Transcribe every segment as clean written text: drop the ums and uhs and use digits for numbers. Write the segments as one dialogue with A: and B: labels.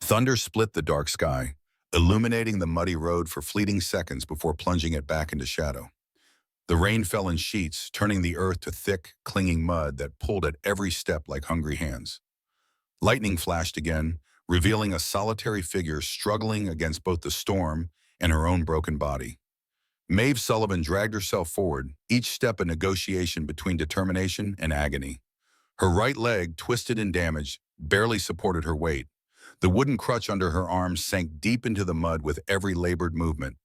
A: Thunder split the dark sky, illuminating the muddy road for fleeting seconds before plunging it back into shadow. The rain fell in sheets, turning the earth to thick, clinging mud that pulled at every step like hungry hands. Lightning flashed again, revealing a solitary figure struggling against both the storm and her own broken body. Maeve Sullivan dragged herself forward, each step a negotiation between determination and agony. Her right leg, twisted and damaged, barely supported her weight. The wooden crutch under her arms sank deep into the mud with every labored movement,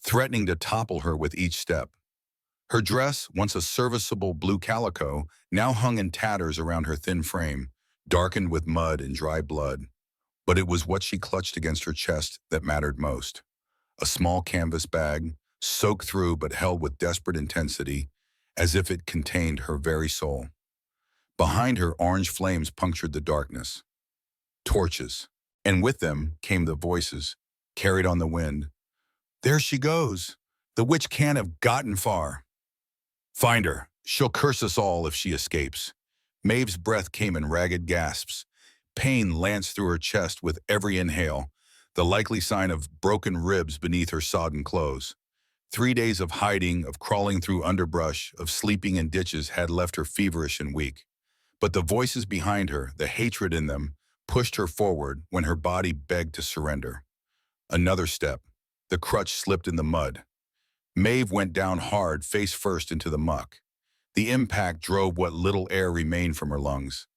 A: threatening to topple her with each step. Her dress, once a serviceable blue calico, now hung in tatters around her thin frame, darkened with mud and dry blood. But it was what she clutched against her chest that mattered most. A small canvas bag, soaked through but held with desperate intensity, as if it contained her very soul. Behind her, orange flames punctured the darkness. Torches. And with them came the voices, carried on the wind. "There she goes. The witch can't have gotten far. Find her. She'll curse us all if she escapes." Maeve's breath came in ragged gasps. Pain lanced through her chest with every inhale, the likely sign of broken ribs beneath her sodden clothes. 3 days of hiding, of crawling through underbrush, of sleeping in ditches had left her feverish and weak. But the voices behind her, the hatred in them, pushed her forward when her body begged to surrender. Another step. The crutch slipped in the mud. Maeve went down hard, face first into the muck. The impact drove what little air remained from her lungs.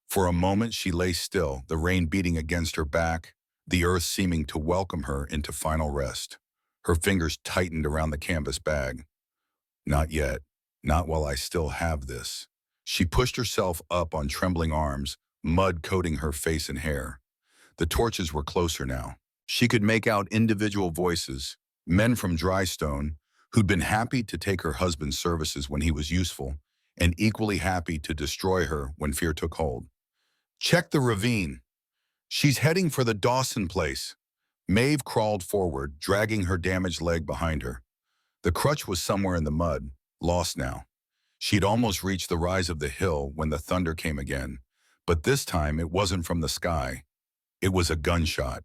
A: For a moment she lay still, the rain beating against her back, the earth seeming to welcome her into final rest. Her fingers tightened around the canvas bag. Not yet. Not while I still have this. She pushed herself up on trembling arms, mud coating her face and hair. The torches were closer now. She could make out individual voices, men from Drystone, who'd been happy to take her husband's services when he was useful, and equally happy to destroy her when fear took hold. "Check the ravine. She's heading for the Dawson place." Maeve crawled forward, dragging her damaged leg behind her. The crutch was somewhere in the mud, lost now. She'd almost reached the rise of the hill when the thunder came again, but this time it wasn't from the sky. It was a gunshot.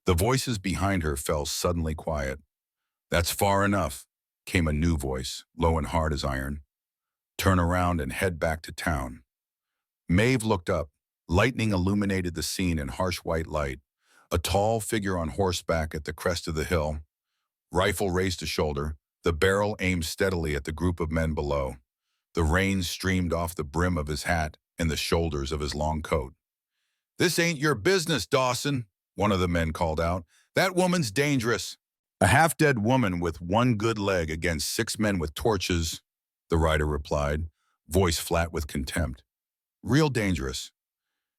A: The voices behind her fell suddenly quiet. "That's far enough," came a new voice, low and hard as iron. "Turn around and head back to town." Maeve looked up. Lightning illuminated the scene in harsh white light. A tall figure on horseback at the crest of the hill. Rifle raised to shoulder, the barrel aimed steadily at the group of men below. The rain streamed off the brim of his hat and the shoulders of his long coat. "This ain't your business, Dawson," one of the men called out. "That woman's dangerous." "A half-dead woman with one good leg against 6 men with torches," the rider replied, voice flat with contempt. "Real dangerous.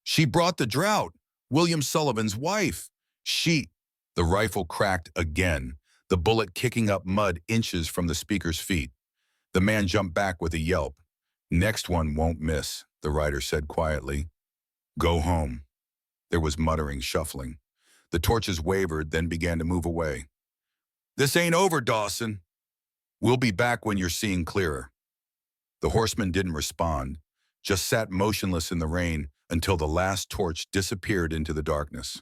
A: She brought the drought. William Sullivan's wife. She—" The rifle cracked again, the bullet kicking up mud inches from the speaker's feet. The man jumped back with a yelp. "Next one won't miss," the rider said quietly. "Go home." There was muttering, shuffling. The torches wavered, then began to move away. "This ain't over, Dawson. We'll be back when you're seeing clearer." The horseman didn't respond, just sat motionless in the rain until the last torch disappeared into the darkness.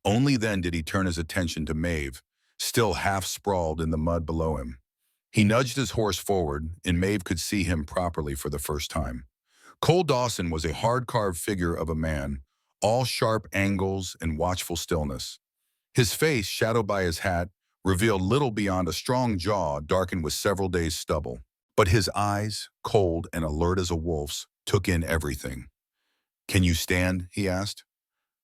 A: Only then did he turn his attention to Maeve, still half sprawled in the mud below him. He nudged his horse forward, and Maeve could see him properly for the first time. Cole Dawson was a hard-carved figure of a man, all sharp angles and watchful stillness. His face, shadowed by his hat, revealed little beyond a strong jaw darkened with several days' stubble. But his eyes, cold and alert as a wolf's, took in everything. "Can you stand?" he asked.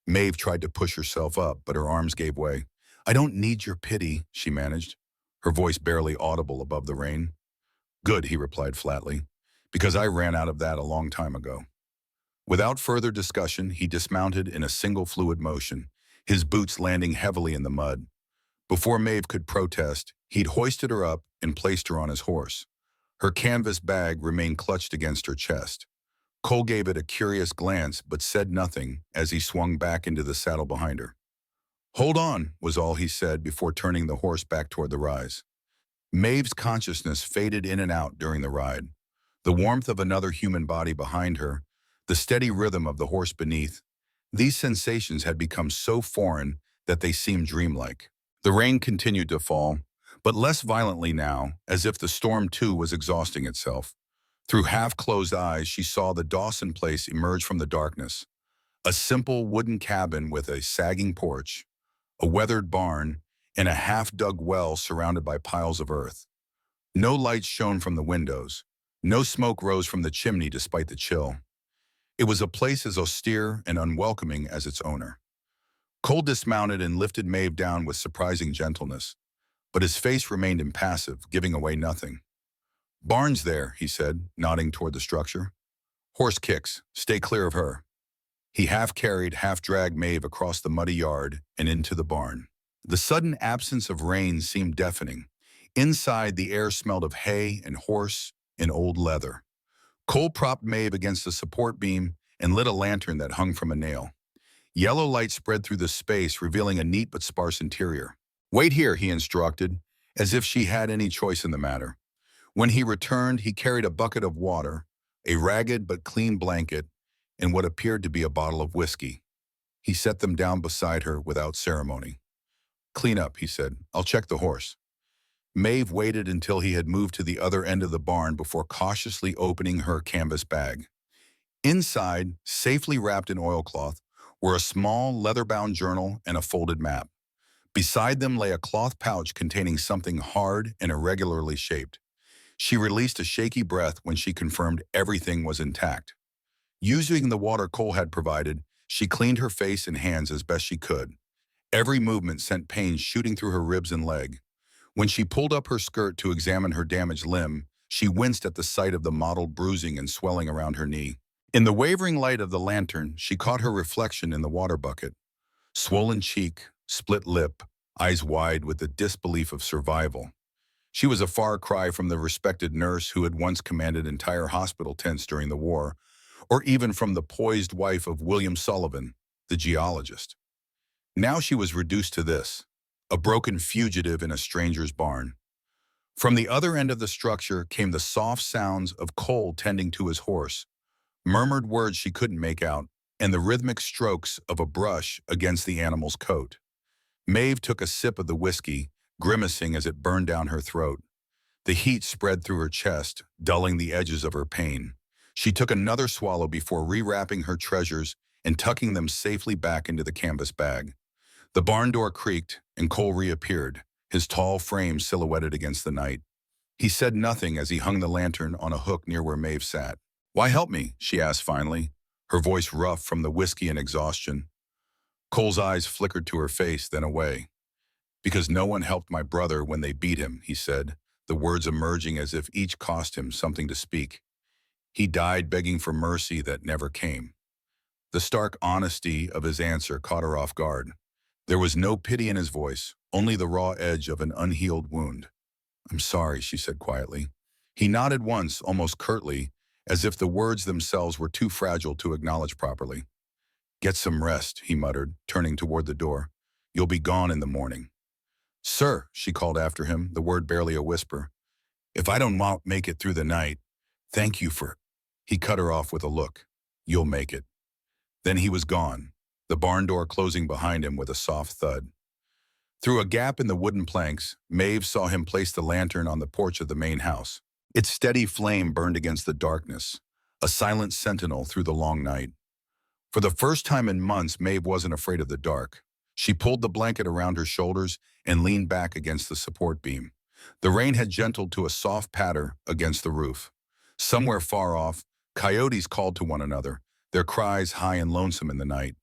A: Maeve tried to push herself up, but her arms gave way. "I don't need your pity," she managed, her voice barely audible above the rain. "Good," he replied flatly, "because I ran out of that a long time ago." Without further discussion, he dismounted in a single fluid motion, his boots landing heavily in the mud. Before Maeve could protest, he'd hoisted her up and placed her on his horse. Her canvas bag remained clutched against her chest. Cole gave it a curious glance but said nothing as he swung back into the saddle behind her. "Hold on," was all he said before turning the horse back toward the rise. Maeve's consciousness faded in and out during the ride. The warmth of another human body behind her, the steady rhythm of the horse beneath, these sensations had become so foreign that they seemed dreamlike. The rain continued to fall, but less violently now, as if the storm too was exhausting itself. Through half-closed eyes, she saw the Dawson place emerge from the darkness. A simple wooden cabin with a sagging porch, a weathered barn, and a half-dug well surrounded by piles of earth. No lights shone from the windows. No smoke rose from the chimney despite the chill. It was a place as austere and unwelcoming as its owner. Cole dismounted and lifted Maeve down with surprising gentleness, but his face remained impassive, giving away nothing. "Barn's there," he said, nodding toward the structure. "Horse kicks. Stay clear of her." He half-carried, half-dragged Maeve across the muddy yard and into the barn. The sudden absence of rain seemed deafening. Inside, the air smelled of hay and horse and old leather. Cole propped Maeve against a support beam and lit a lantern that hung from a nail. Yellow light spread through the space, revealing a neat but sparse interior. "Wait here," he instructed, as if she had any choice in the matter. When he returned, he carried a bucket of water, a ragged but clean blanket, and what appeared to be a bottle of whiskey. He set them down beside her without ceremony. "Clean up," he said. "I'll check the horse." Maeve waited until he had moved to the other end of the barn before cautiously opening her canvas bag. Inside, safely wrapped in oilcloth, were a small leather-bound journal and a folded map. Beside them lay a cloth pouch containing something hard and irregularly shaped. She released a shaky breath when she confirmed everything was intact. Using the water Cole had provided, she cleaned her face and hands as best she could. Every movement sent pain shooting through her ribs and leg. When she pulled up her skirt to examine her damaged limb, she winced at the sight of the mottled bruising and swelling around her knee. In the wavering light of the lantern, she caught her reflection in the water bucket. Swollen cheek, split lip, eyes wide with the disbelief of survival. She was a far cry from the respected nurse who had once commanded entire hospital tents during the war, or even from the poised wife of William Sullivan, the geologist. Now she was reduced to this, a broken fugitive in a stranger's barn. From the other end of the structure came the soft sounds of Cole tending to his horse, murmured words she couldn't make out, and the rhythmic strokes of a brush against the animal's coat. Maeve took a sip of the whiskey, grimacing as it burned down her throat. The heat spread through her chest, dulling the edges of her pain. She took another swallow before rewrapping her treasures and tucking them safely back into the canvas bag. The barn door creaked, and Cole reappeared, his tall frame silhouetted against the night. He said nothing as he hung the lantern on a hook near where Maeve sat. "Why help me?" she asked finally, her voice rough from the whiskey and exhaustion. Cole's eyes flickered to her face, then away. "Because no one helped my brother when they beat him," he said, the words emerging as if each cost him something to speak. "He died begging for mercy that never came." The stark honesty of his answer caught her off guard. There was no pity in his voice, only the raw edge of an unhealed wound. "I'm sorry," she said quietly. He nodded once, almost curtly, as if the words themselves were too fragile to acknowledge properly. "Get some rest," he muttered, turning toward the door. "You'll be gone in the morning." "Sir," she called after him, the word barely a whisper. "If I don't make it through the night, thank you for—" He cut her off with a look. "You'll make it." Then he was gone, the barn door closing behind him with a soft thud. Through a gap in the wooden planks, Maeve saw him place the lantern on the porch of the main house. Its steady flame burned against the darkness, a silent sentinel through the long night. For the first time in months, Maeve wasn't afraid of the dark. She pulled the blanket around her shoulders and leaned back against the support beam. The rain had gentled to a soft patter against the roof. Somewhere far off, coyotes called to one another, their cries high and lonesome in the night.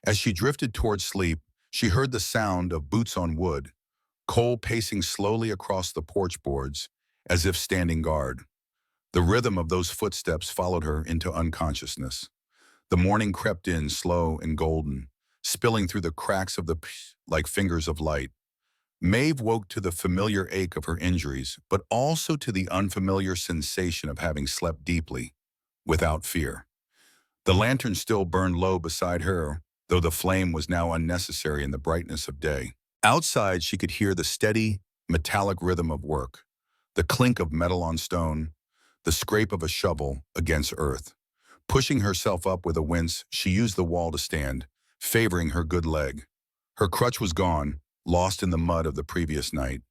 A: As she drifted towards sleep, she heard the sound of boots on wood, Cole pacing slowly across the porch boards, as if standing guard. The rhythm of those footsteps followed her into unconsciousness. The morning crept in slow and golden, spilling through the cracks of the like fingers of light. Maeve woke to the familiar ache of her injuries, but also to the unfamiliar sensation of having slept deeply, without fear. The lantern still burned low beside her, though the flame was now unnecessary in the brightness of day. Outside, she could hear the steady, metallic rhythm of work, the clink of metal on stone, the scrape of a shovel against earth. Pushing herself up with a wince, she used the wall to stand, favoring her good leg. Her crutch was gone, lost in the mud of the previous night.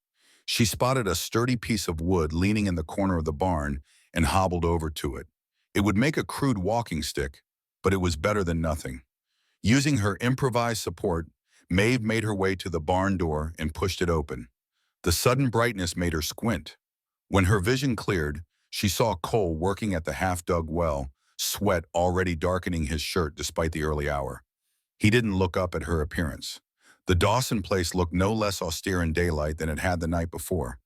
A: She spotted a sturdy piece of wood leaning in the corner of the barn and hobbled over to it. It would make a crude walking stick, but it was better than nothing. Using her improvised support, Maeve made her way to the barn door and pushed it open. The sudden brightness made her squint. When her vision cleared, she saw Cole working at the half-dug well, sweat already darkening his shirt despite the early hour. He didn't look up at her appearance. The Dawson place looked no less austere in daylight than it had the night before.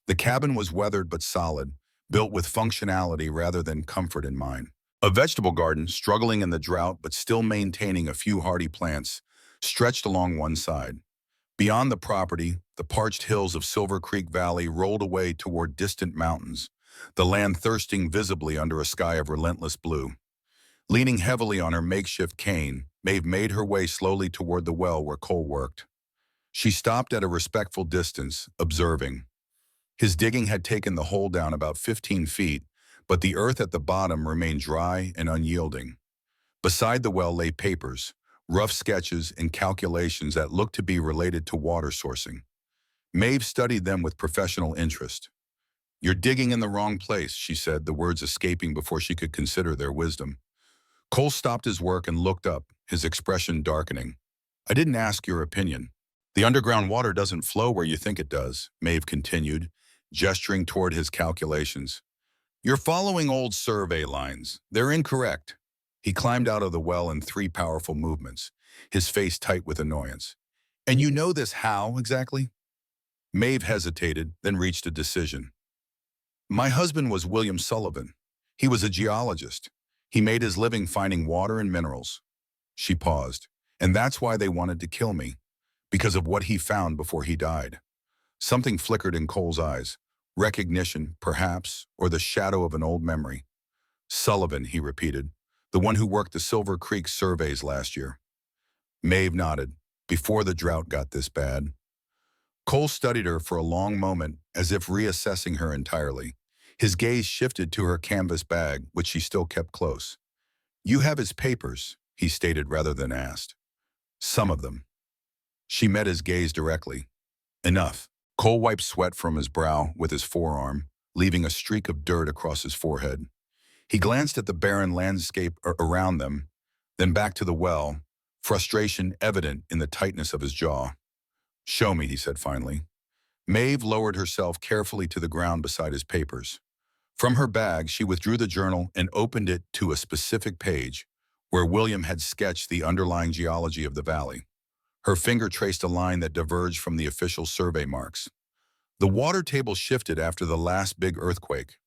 A: The cabin was weathered but solid, built with functionality rather than comfort in mind. A vegetable garden, struggling in the drought but still maintaining a few hardy plants, stretched along one side. Beyond the property, the parched hills of Silver Creek Valley rolled away toward distant mountains, the land thirsting visibly under a sky of relentless blue. Leaning heavily on her makeshift cane, Maeve made her way slowly toward the well where Cole worked. She stopped at a respectful distance, observing. His digging had taken the hole down about 15 feet, but the earth at the bottom remained dry and unyielding. Beside the well lay papers, rough sketches and calculations that looked to be related to water sourcing. Maeve studied them with professional interest. "You're digging in the wrong place," she said, the words escaping before she could consider their wisdom. Cole stopped his work and looked up, his expression darkening. "I didn't ask your opinion. The underground water doesn't flow where you think it does," Maeve continued, gesturing toward his calculations. "You're following old survey lines. They're incorrect." He climbed out of the well in 3 powerful movements, his face tight with annoyance. "And you know this how, exactly?" Maeve hesitated, then reached a decision. "My husband was William Sullivan. He was a geologist. He made his living finding water and minerals." She paused. "And that's why they wanted to kill me, because of what he found before he died." Something flickered in Cole's eyes. Recognition, perhaps, or the shadow of an old memory. "Sullivan," he repeated, "the one who worked the Silver Creek surveys last year." Maeve nodded. "Before the drought got this bad." Cole studied her for a long moment, as if reassessing her entirely. His gaze shifted to her canvas bag, which she still kept close. "You have his papers," he stated rather than asked. "Some of them." She met his gaze directly. "Enough." Cole wiped sweat from his brow with his forearm, leaving a streak of dirt across his forehead. He glanced at the barren landscape around them, then back to the well, frustration evident in the tightness of his jaw. "Show me," he said finally. Maeve lowered herself carefully to the ground beside his papers. From her bag, she withdrew the journal and opened it to a specific page, where William had sketched the underlying geology of the valley. Her finger traced a line that diverged from the official survey marks. "The water table shifted after the last big earthquake.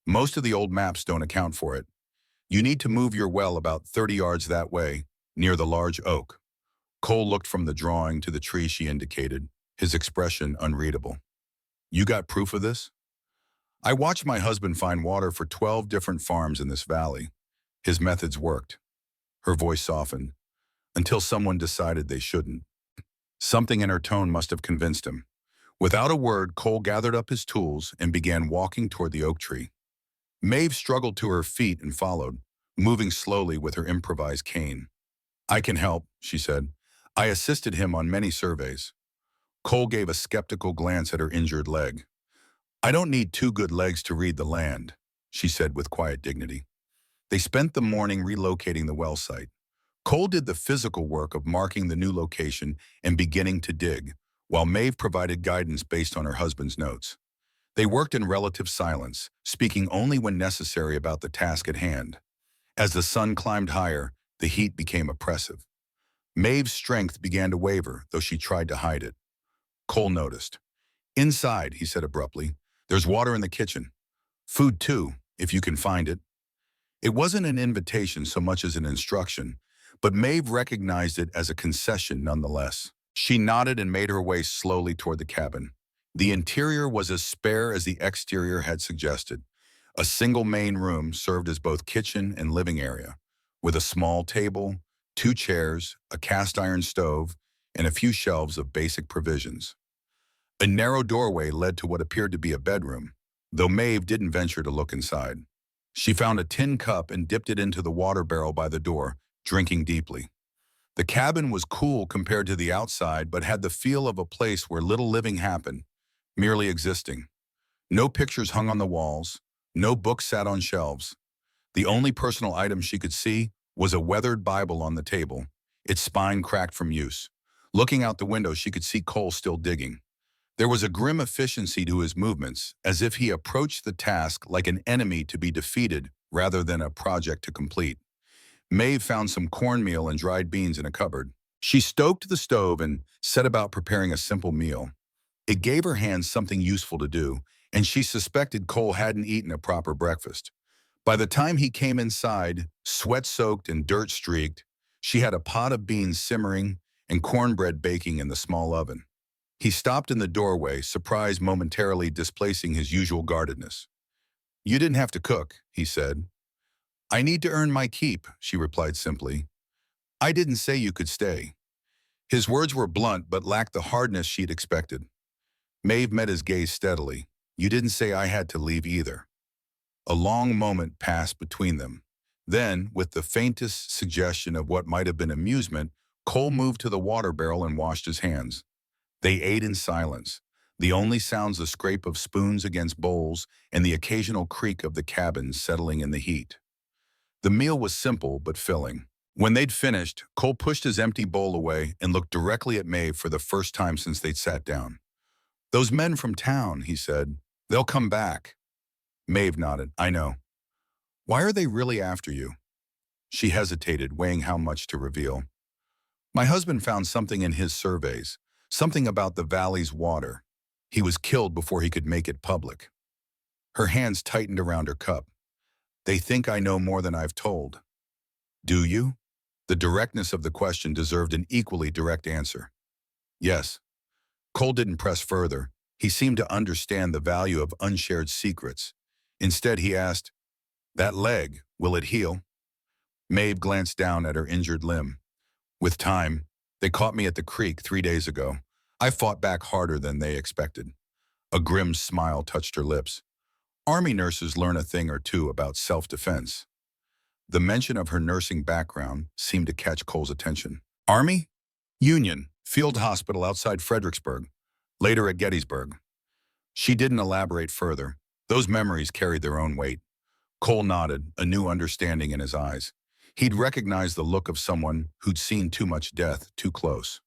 A: Most of the old maps don't account for it. You need to move your well about 30 yards that way, near the large oak." Cole looked from the drawing to the tree she indicated, his expression unreadable. "You got proof of this?" "I watched my husband find water for 12 different farms in this valley. His methods worked." Her voice softened. "Until someone decided they shouldn't." Something in her tone must have convinced him. Without a word, Cole gathered up his tools and began walking toward the oak tree. Maeve struggled to her feet and followed, moving slowly with her improvised cane. "I can help," she said. "I assisted him on many surveys." Cole gave a skeptical glance at her injured leg. "I don't need 2 good legs to read the land," she said with quiet dignity. They spent the morning relocating the well site. Cole did the physical work of marking the new location and beginning to dig, while Maeve provided guidance based on her husband's notes. They worked in relative silence, speaking only when necessary about the task at hand. As the sun climbed higher, the heat became oppressive. Maeve's strength began to waver, though she tried to hide it. Cole noticed. "Inside," he said abruptly. "There's water in the kitchen. Food too, if you can find it." It wasn't an invitation so much as an instruction, but Maeve recognized it as a concession nonetheless. She nodded and made her way slowly toward the cabin. The interior was as spare as the exterior had suggested. A single main room served as both kitchen and living area, with a small table, 2 chairs, a cast-iron stove, and a few shelves of basic provisions. A narrow doorway led to what appeared to be a bedroom, though Maeve didn't venture to look inside. She found a tin cup and dipped it into the water barrel by the door, drinking deeply. The cabin was cool compared to the outside, but had the feel of a place where little living happened, merely existing. No pictures hung on the walls, no books sat on shelves. The only personal item she could see was a weathered Bible on the table, its spine cracked from use. Looking out the window, she could see Cole still digging. There was a grim efficiency to his movements, as if he approached the task like an enemy to be defeated rather than a project to complete. Maeve found some cornmeal and dried beans in a cupboard. She stoked the stove and set about preparing a simple meal. It gave her hands something useful to do, and she suspected Cole hadn't eaten a proper breakfast. By the time he came inside, sweat-soaked and dirt-streaked, she had a pot of beans simmering and cornbread baking in the small oven. He stopped in the doorway, surprise momentarily displacing his usual guardedness. "You didn't have to cook," he said. "I need to earn my keep," she replied simply. "I didn't say you could stay." His words were blunt but lacked the hardness she'd expected. Maeve met his gaze steadily. "You didn't say I had to leave either." A long moment passed between them. Then, with the faintest suggestion of what might have been amusement, Cole moved to the water barrel and washed his hands. They ate in silence, the only sounds the scrape of spoons against bowls and the occasional creak of the cabin settling in the heat. The meal was simple but filling. When they'd finished, Cole pushed his empty bowl away and looked directly at Maeve for the first time since they'd sat down. "Those men from town," he said. "They'll come back." Maeve nodded. "I know." "Why are they really after you?" She hesitated, weighing how much to reveal. "My husband found something in his surveys, something about the valley's water. He was killed before he could make it public." Her hands tightened around her cup. "They think I know more than I've told." "Do you?" The directness of the question deserved an equally direct answer. "Yes." Cole didn't press further. He seemed to understand the value of unshared secrets. Instead, he asked, "That leg, will it heal?" Maeve glanced down at her injured limb. "With time. They caught me at the creek 3 days ago. I fought back harder than they expected." A grim smile touched her lips. "Army nurses learn a thing or two about self-defense." The mention of her nursing background seemed to catch Cole's attention. "Army?" "Union, field hospital outside Fredericksburg, later at Gettysburg." She didn't elaborate further. Those memories carried their own weight. Cole nodded, a new understanding in his eyes. He'd recognized the look of someone who'd seen too much death too close.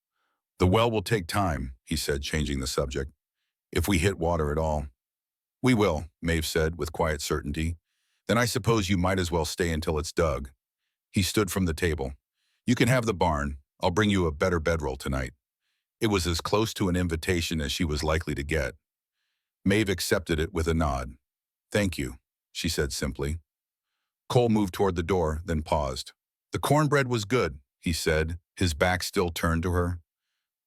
A: "The well will take time," he said, changing the subject. "If we hit water at all." "We will," Maeve said with quiet certainty. "Then I suppose you might as well stay until it's dug." He stood from the table. "You can have the barn. I'll bring you a better bedroll tonight." It was as close to an invitation as she was likely to get. Maeve accepted it with a nod. "Thank you," she said simply. Cole moved toward the door, then paused. "The cornbread was good," he said, his back still turned to her,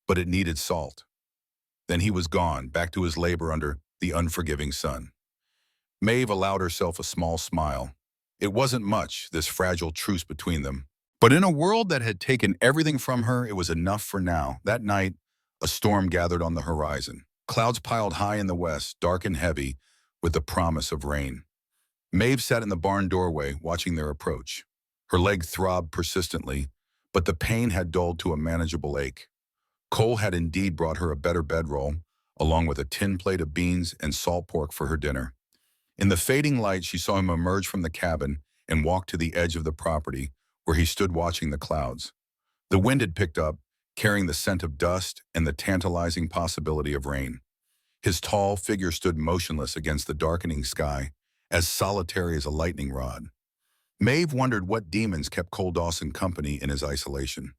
A: "but it needed salt." Then he was gone, back to his labor under the unforgiving sun. Maeve allowed herself a small smile. It wasn't much, this fragile truce between them. But in a world that had taken everything from her, it was enough for now. That night, a storm gathered on the horizon. Clouds piled high in the west, dark and heavy, with the promise of rain. Maeve sat in the barn doorway, watching their approach. Her leg throbbed persistently, but the pain had dulled to a manageable ache. Cole had indeed brought her a better bedroll, along with a tin plate of beans and salt pork for her dinner. In the fading light, she saw him emerge from the cabin and walk to the edge of the property, where he stood watching the clouds. The wind had picked up, carrying the scent of dust and the tantalizing possibility of rain. His tall figure stood motionless against the darkening sky, as solitary as a lightning rod. Maeve wondered what demons kept Cole Dawson company in his isolation.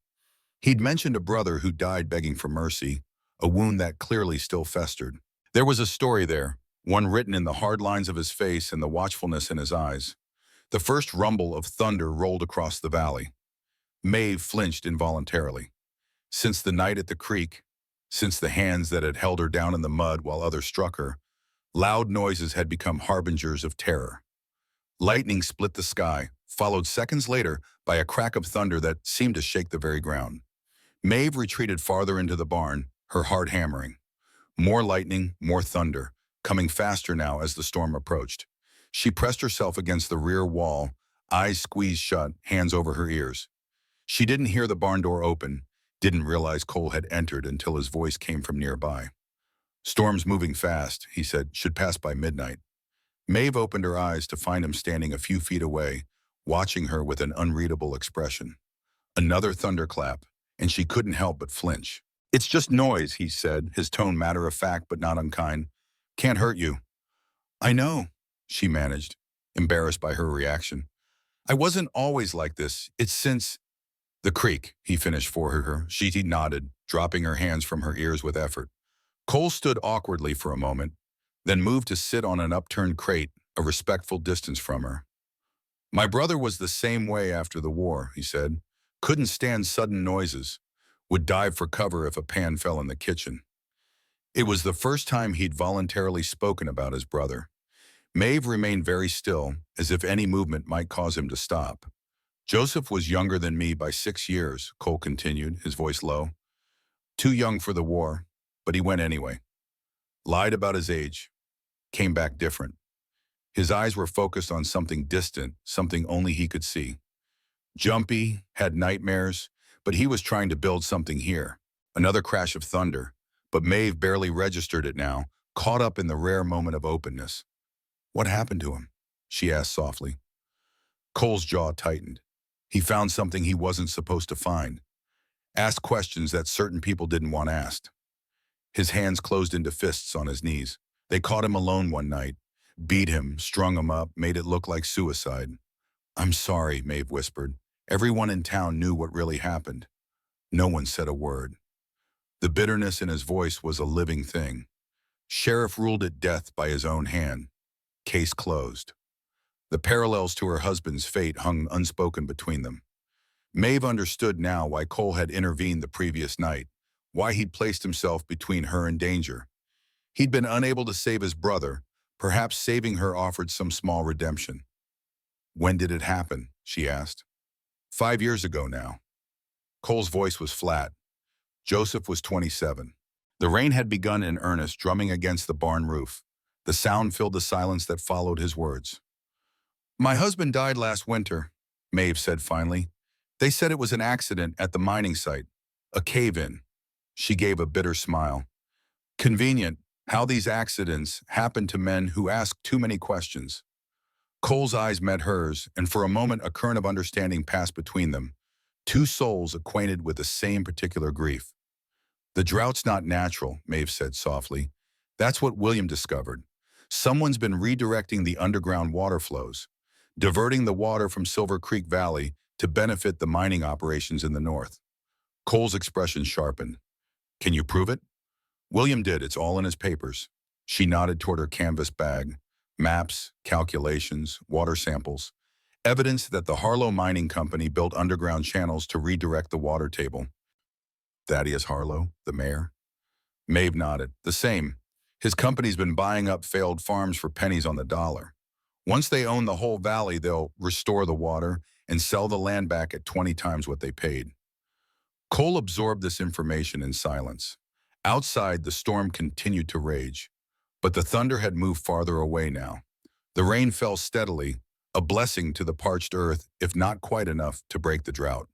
A: He'd mentioned a brother who died begging for mercy, a wound that clearly still festered. There was a story there, one written in the hard lines of his face and the watchfulness in his eyes. The first rumble of thunder rolled across the valley. Maeve flinched involuntarily. Since the night at the creek, since the hands that had held her down in the mud while others struck her, loud noises had become harbingers of terror. Lightning split the sky, followed seconds later by a crack of thunder that seemed to shake the very ground. Maeve retreated farther into the barn, her heart hammering. More lightning, more thunder, coming faster now as the storm approached. She pressed herself against the rear wall, eyes squeezed shut, hands over her ears. She didn't hear the barn door open, didn't realize Cole had entered until his voice came from nearby. "Storm's moving fast," he said, "should pass by midnight." Maeve opened her eyes to find him standing a few feet away, watching her with an unreadable expression. Another thunderclap, and she couldn't help but flinch. "It's just noise," he said, his tone matter-of-fact but not unkind. "Can't hurt you." "I know," she managed, embarrassed by her reaction. "I wasn't always like this. It's since—" "The creek," he finished for her. She nodded, dropping her hands from her ears with effort. Cole stood awkwardly for a moment, then moved to sit on an upturned crate, a respectful distance from her. "My brother was the same way after the war," he said. "Couldn't stand sudden noises. Would dive for cover if a pan fell in the kitchen." It was the first time he'd voluntarily spoken about his brother. Maeve remained very still, as if any movement might cause him to stop. "Joseph was younger than me by 6 years," Cole continued, his voice low. "Too young for the war, but he went anyway. Lied about his age. Came back different." His eyes were focused on something distant, something only he could see. Jumpy, had nightmares, but he was trying to build something here. Another crash of thunder, but Maeve barely registered it now, caught up in the rare moment of openness. "What happened to him?" she asked softly. Cole's jaw tightened. He found something he wasn't supposed to find. Asked questions that certain people didn't want asked. His hands closed into fists on his knees. They caught him alone one night, beat him, strung him up, made it look like suicide. "I'm sorry," Maeve whispered. Everyone in town knew what really happened. No one said a word. The bitterness in his voice was a living thing. Sheriff ruled it death by his own hand. Case closed. The parallels to her husband's fate hung unspoken between them. Maeve understood now why Cole had intervened the previous night, why he'd placed himself between her and danger. He'd been unable to save his brother. Perhaps saving her offered some small redemption. "When did it happen?" she asked. 5 years ago now." Cole's voice was flat. Joseph was 27. The rain had begun in earnest, drumming against the barn roof. The sound filled the silence that followed his words. "My husband died last winter," Maeve said finally. "They said it was an accident at the mining site. A cave-in." She gave a bitter smile. "Convenient how these accidents happen to men who ask too many questions." Cole's eyes met hers, and for a moment a current of understanding passed between them. Two souls acquainted with the same particular grief. "The drought's not natural," Maeve said softly. "That's what William discovered. Someone's been redirecting the underground water flows, diverting the water from Silver Creek Valley to benefit the mining operations in the north." Cole's expression sharpened. "Can you prove it?" "William did. It's all in his papers." She nodded toward her canvas bag. Maps, calculations, water samples. Evidence that the Harlow Mining Company built underground channels to redirect the water table. "Thaddeus Harlow, the mayor?" Maeve nodded. "The same. His company's been buying up failed farms for pennies on the dollar. Once they own the whole valley, they'll restore the water and sell the land back at 20 times what they paid." Cole absorbed this information in silence. Outside, the storm continued to rage, but the thunder had moved farther away now. The rain fell steadily, a blessing to the parched earth, if not quite enough to break the drought.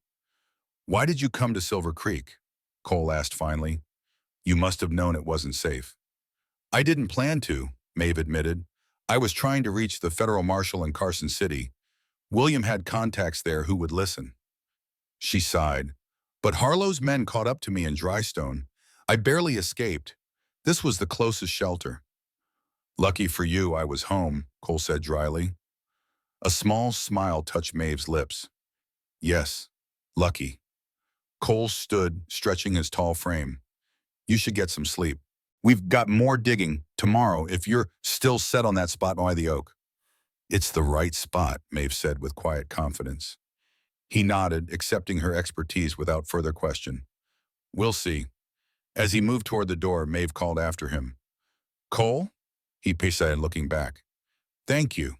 A: "Why did you come to Silver Creek?" Cole asked finally. "You must have known it wasn't safe." "I didn't plan to," Maeve admitted. "I was trying to reach the federal marshal in Carson City. William had contacts there who would listen." She sighed. "But Harlow's men caught up to me in Drystone. I barely escaped. This was the closest shelter." "Lucky for you, I was home," Cole said dryly. A small smile touched Maeve's lips. "Yes, lucky." Cole stood, stretching his tall frame. "You should get some sleep. We've got more digging tomorrow if you're still set on that spot by the oak." "It's the right spot," Maeve said with quiet confidence. He nodded, accepting her expertise without further question. "We'll see." As he moved toward the door, Maeve called after him. "Cole?" he said, looking back. "Thank you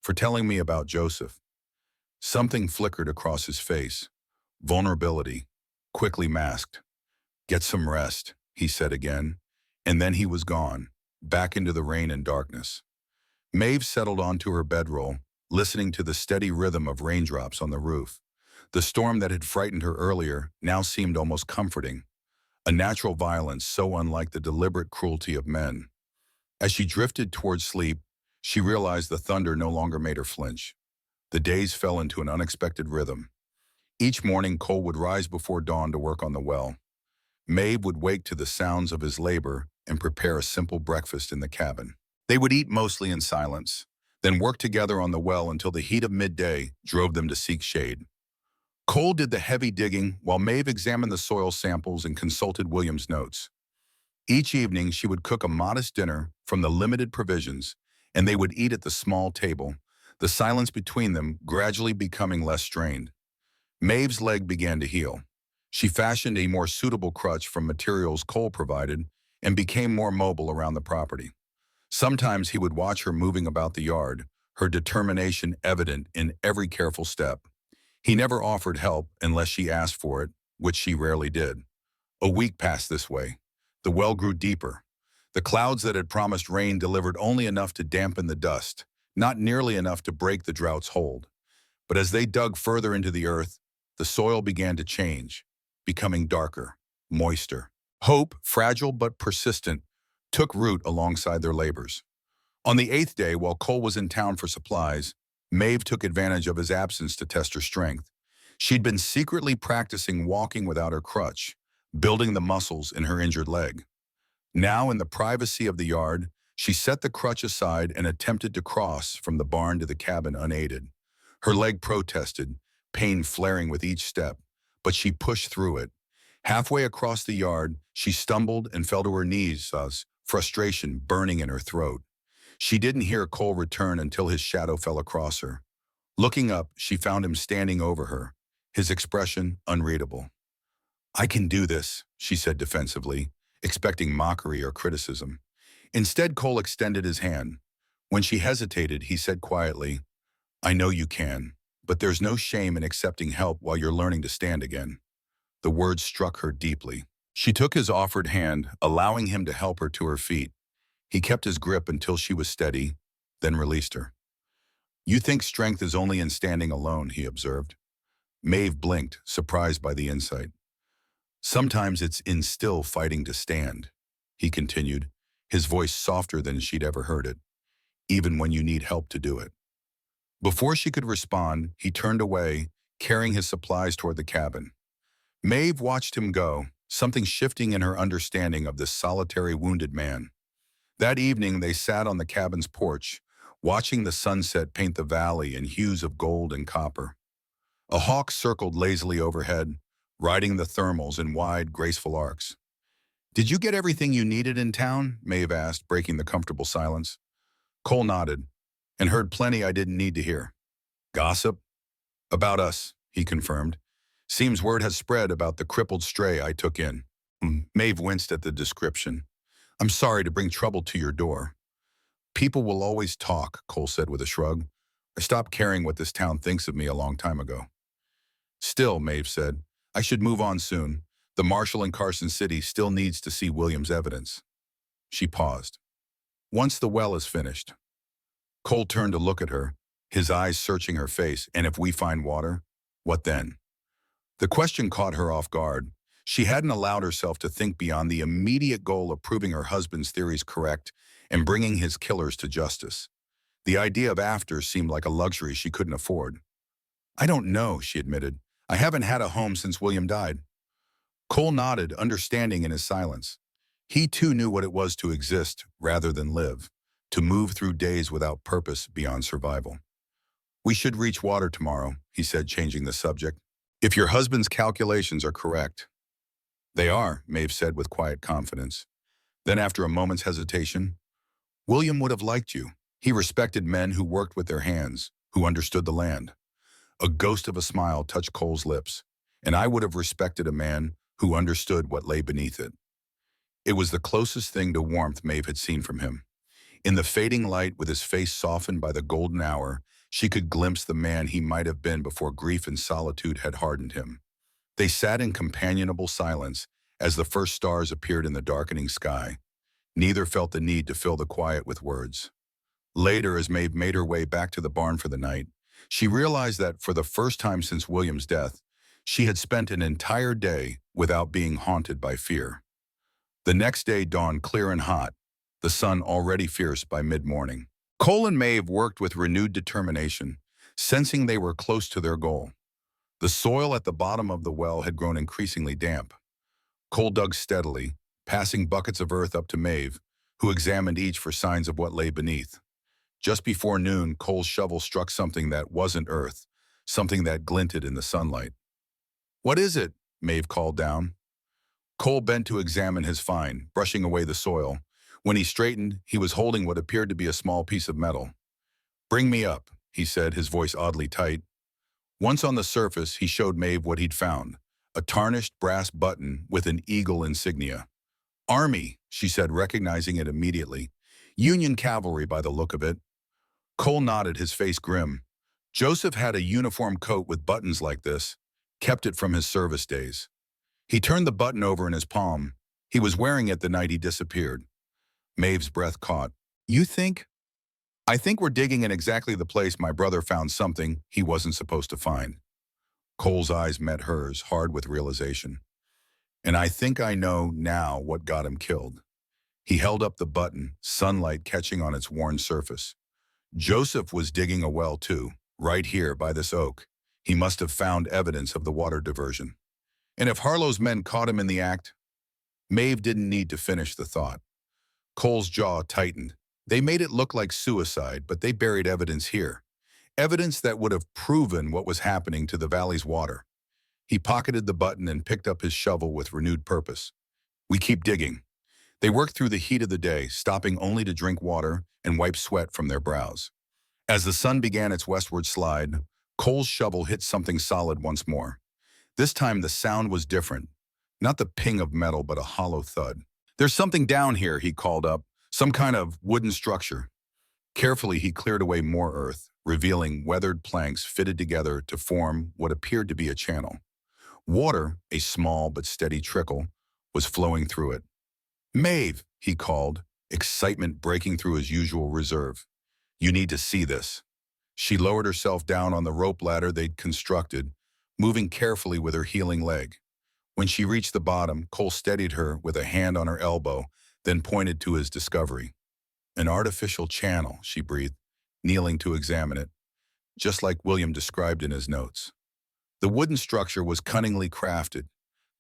A: for telling me about Joseph." Something flickered across his face. Vulnerability, quickly masked. "Get some rest," he said again, and then he was gone, back into the rain and darkness. Maeve settled onto her bedroll, listening to the steady rhythm of raindrops on the roof. The storm that had frightened her earlier now seemed almost comforting, a natural violence so unlike the deliberate cruelty of men. As she drifted towards sleep, she realized the thunder no longer made her flinch. The days fell into an unexpected rhythm. Each morning, Cole would rise before dawn to work on the well. Maeve would wake to the sounds of his labor and prepare a simple breakfast in the cabin. They would eat mostly in silence, then work together on the well until the heat of midday drove them to seek shade. Cole did the heavy digging while Maeve examined the soil samples and consulted William's notes. Each evening, she would cook a modest dinner from the limited provisions, and they would eat at the small table, the silence between them gradually becoming less strained. Maeve's leg began to heal. She fashioned a more suitable crutch from materials Cole provided and became more mobile around the property. Sometimes he would watch her moving about the yard, her determination evident in every careful step. He never offered help unless she asked for it, which she rarely did. A week passed this way. The well grew deeper. The clouds that had promised rain delivered only enough to dampen the dust, not nearly enough to break the drought's hold. But as they dug further into the earth, the soil began to change, becoming darker, moister. Hope, fragile but persistent, took root alongside their labors. On the 8th day, while Cole was in town for supplies, Maeve took advantage of his absence to test her strength. She'd been secretly practicing walking without her crutch, building the muscles in her injured leg. Now, in the privacy of the yard, she set the crutch aside and attempted to cross from the barn to the cabin unaided. Her leg protested, pain flaring with each step, but she pushed through it. Halfway across the yard, she stumbled and fell to her knees, frustration burning in her throat. She didn't hear Cole return until his shadow fell across her. Looking up, she found him standing over her, his expression unreadable. "I can do this," she said defensively, expecting mockery or criticism. Instead, Cole extended his hand. When she hesitated, he said quietly, "I know you can, but there's no shame in accepting help while you're learning to stand again." The words struck her deeply. She took his offered hand, allowing him to help her to her feet. He kept his grip until she was steady, then released her. "You think strength is only in standing alone," he observed. Maeve blinked, surprised by the insight. "Sometimes it's in still fighting to stand," he continued, his voice softer than she'd ever heard it, "even when you need help to do it." Before she could respond, he turned away, carrying his supplies toward the cabin. Maeve watched him go, something shifting in her understanding of this solitary wounded man. That evening, they sat on the cabin's porch, watching the sunset paint the valley in hues of gold and copper. A hawk circled lazily overhead, riding the thermals in wide, graceful arcs. "Did you get everything you needed in town?" Maeve asked, breaking the comfortable silence. Cole nodded, "and heard plenty I didn't need to hear." "Gossip?" "About us," he confirmed. "Seems word has spread about the crippled stray I took in." Maeve winced at the description. "I'm sorry to bring trouble to your door." "People will always talk," Cole said with a shrug. "I stopped caring what this town thinks of me a long time ago." "Still," Maeve said, "I should move on soon. The marshal in Carson City still needs to see William's evidence." She paused. "Once the well is finished." Cole turned to look at her, his eyes searching her face. "And if we find water, what then?" The question caught her off guard. She hadn't allowed herself to think beyond the immediate goal of proving her husband's theories correct and bringing his killers to justice. The idea of after seemed like a luxury she couldn't afford. "I don't know," she admitted. "I haven't had a home since William died." Cole nodded, understanding in his silence. He too knew what it was to exist rather than live, to move through days without purpose beyond survival. "We should reach water tomorrow," he said, changing the subject. "If your husband's calculations are correct." "They are," Maeve said with quiet confidence. Then, after a moment's hesitation, "William would have liked you. He respected men who worked with their hands, who understood the land." A ghost of a smile touched Cole's lips, "And I would have respected a man who understood what lay beneath it." It was the closest thing to warmth Maeve had seen from him. In the fading light, with his face softened by the golden hour, she could glimpse the man he might have been before grief and solitude had hardened him. They sat in companionable silence as the first stars appeared in the darkening sky. Neither felt the need to fill the quiet with words. Later, as Maeve made her way back to the barn for the night, She realized that for the first time since William's death, she had spent an entire day without being haunted by fear. The next day dawned clear and hot, the sun already fierce by mid-morning. Cole and Maeve worked with renewed determination, sensing they were close to their goal. The soil at the bottom of the well had grown increasingly damp. Cole dug steadily, passing buckets of earth up to Maeve, who examined each for signs of what lay beneath. Just before noon, Cole's shovel struck something that wasn't earth, something that glinted in the sunlight. "What is it?" Maeve called down. Cole bent to examine his find, brushing away the soil. When he straightened, he was holding what appeared to be a small piece of metal. "Bring me up," he said, his voice oddly tight. Once on the surface, he showed Maeve what he'd found, a tarnished brass button with an eagle insignia. "Army," she said, recognizing it immediately. "Union cavalry by the look of it." Cole nodded, his face grim. Joseph had a uniform coat with buttons like this, kept it from his service days. He turned the button over in his palm. He was wearing it the night he disappeared. Maeve's breath caught. "You think?" "I think we're digging in exactly the place my brother found something he wasn't supposed to find." Cole's eyes met hers, hard with realization. "And I think I know now what got him killed." He held up the button, sunlight catching on its worn surface. "Joseph was digging a well too, right here by this oak. He must have found evidence of the water diversion. And if Harlow's men caught him in the act..." Maeve didn't need to finish the thought. Cole's jaw tightened. They made it look like suicide, but they buried evidence here. Evidence that would have proven what was happening to the valley's water. He pocketed the button and picked up his shovel with renewed purpose. "We keep digging." They worked through the heat of the day, stopping only to drink water and wipe sweat from their brows. As the sun began its westward slide, Cole's shovel hit something solid once more. This time the sound was different. Not the ping of metal, but a hollow thud. "There's something down here," he called up. "Some kind of wooden structure." Carefully, he cleared away more earth, revealing weathered planks fitted together to form what appeared to be a channel. Water, a small but steady trickle, was flowing through it. "Maeve," he called, excitement breaking through his usual reserve. "You need to see this." She lowered herself down on the rope ladder they'd constructed, moving carefully with her healing leg. When she reached the bottom, Cole steadied her with a hand on her elbow, then pointed to his discovery. "An artificial channel," she breathed, kneeling to examine it, just like William described in his notes. The wooden structure was cunningly crafted,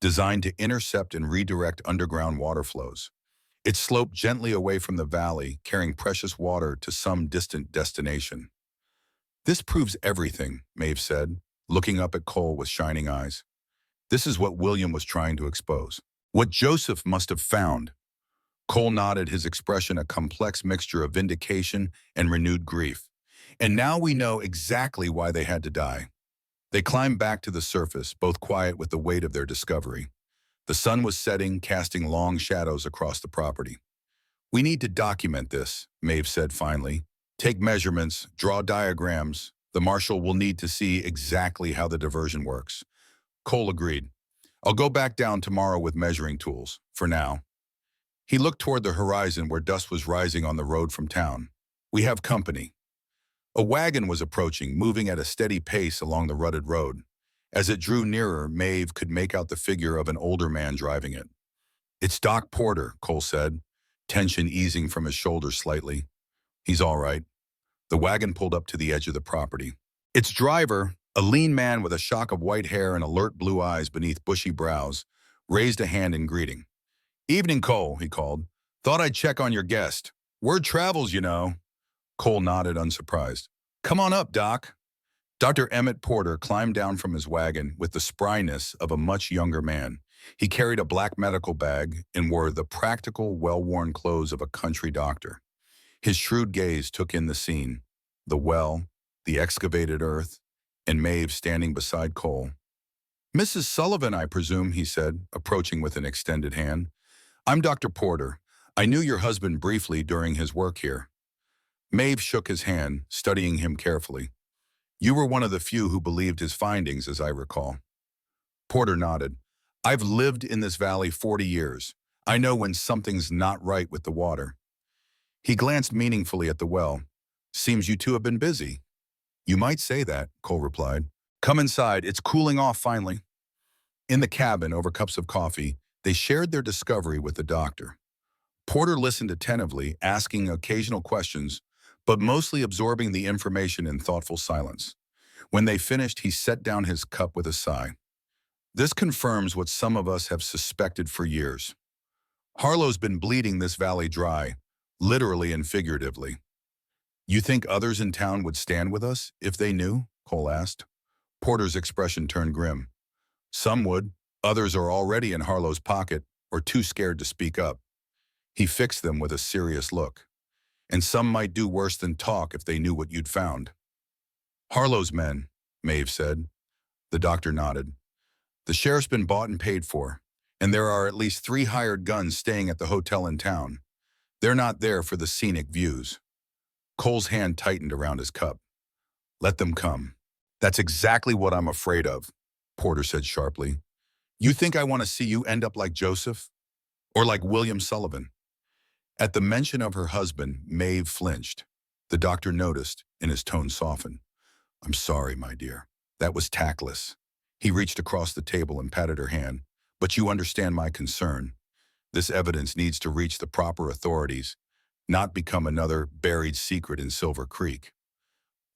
A: designed to intercept and redirect underground water flows. It sloped gently away from the valley, carrying precious water to some distant destination. "This proves everything," Maeve said, looking up at Cole with shining eyes. "This is what William was trying to expose. What Joseph must have found." Cole nodded, his expression a complex mixture of vindication and renewed grief. "And now we know exactly why they had to die." They climbed back to the surface, both quiet with the weight of their discovery. The sun was setting, casting long shadows across the property. "We need to document this," Maeve said finally. "Take measurements, draw diagrams. The marshal will need to see exactly how the diversion works." Cole agreed. "I'll go back down tomorrow with measuring tools, for now." He looked toward the horizon where dust was rising on the road from town. "We have company." A wagon was approaching, moving at a steady pace along the rutted road. As it drew nearer, Maeve could make out the figure of an older man driving it. "It's Doc Porter," Cole said, tension easing from his shoulders slightly. "He's all right." The wagon pulled up to the edge of the property. Its driver, a lean man with a shock of white hair and alert blue eyes beneath bushy brows, raised a hand in greeting. "Evening, Cole," he called. "Thought I'd check on your guest. Word travels, you know." Cole nodded, unsurprised. "Come on up, Doc." Dr. Emmett Porter climbed down from his wagon with the spryness of a much younger man. He carried a black medical bag and wore the practical, well-worn clothes of a country doctor. His shrewd gaze took in the scene, the well, the excavated earth, and Maeve standing beside Cole. "Mrs. Sullivan, I presume," he said, approaching with an extended hand. "I'm Dr. Porter. I knew your husband briefly during his work here." Maeve shook his hand, studying him carefully. "You were one of the few who believed his findings, as I recall." Porter nodded. "I've lived in this valley 40 years. I know when something's not right with the water." He glanced meaningfully at the well. "Seems you two have been busy." You might say that, Cole replied. Come inside, it's cooling off finally. In the cabin, over cups of coffee, they shared their discovery with the doctor. Porter listened attentively, asking occasional questions, but mostly absorbing the information in thoughtful silence. When they finished, he set down his cup with a sigh. This confirms what some of us have suspected for years. Harlow's been bleeding this valley dry, literally and figuratively. You think others in town would stand with us if they knew? Cole asked. Porter's expression turned grim. Some would. Others are already in Harlow's pocket or too scared to speak up. He fixed them with a serious look. And some might do worse than talk if they knew what you'd found. Harlow's men, Maeve said. The doctor nodded. The sheriff's been bought and paid for, and there are at least 3 hired guns staying at the hotel in town. They're not there for the scenic views. Cole's hand tightened around his cup. Let them come. That's exactly what I'm afraid of, Porter said sharply. You think I want to see you end up like Joseph? Or like William Sullivan? At the mention of her husband, Maeve flinched. The doctor noticed, and his tone softened. I'm sorry, my dear. That was tactless. He reached across the table and patted her hand. But you understand my concern. This evidence needs to reach the proper authorities, not become another buried secret in Silver Creek.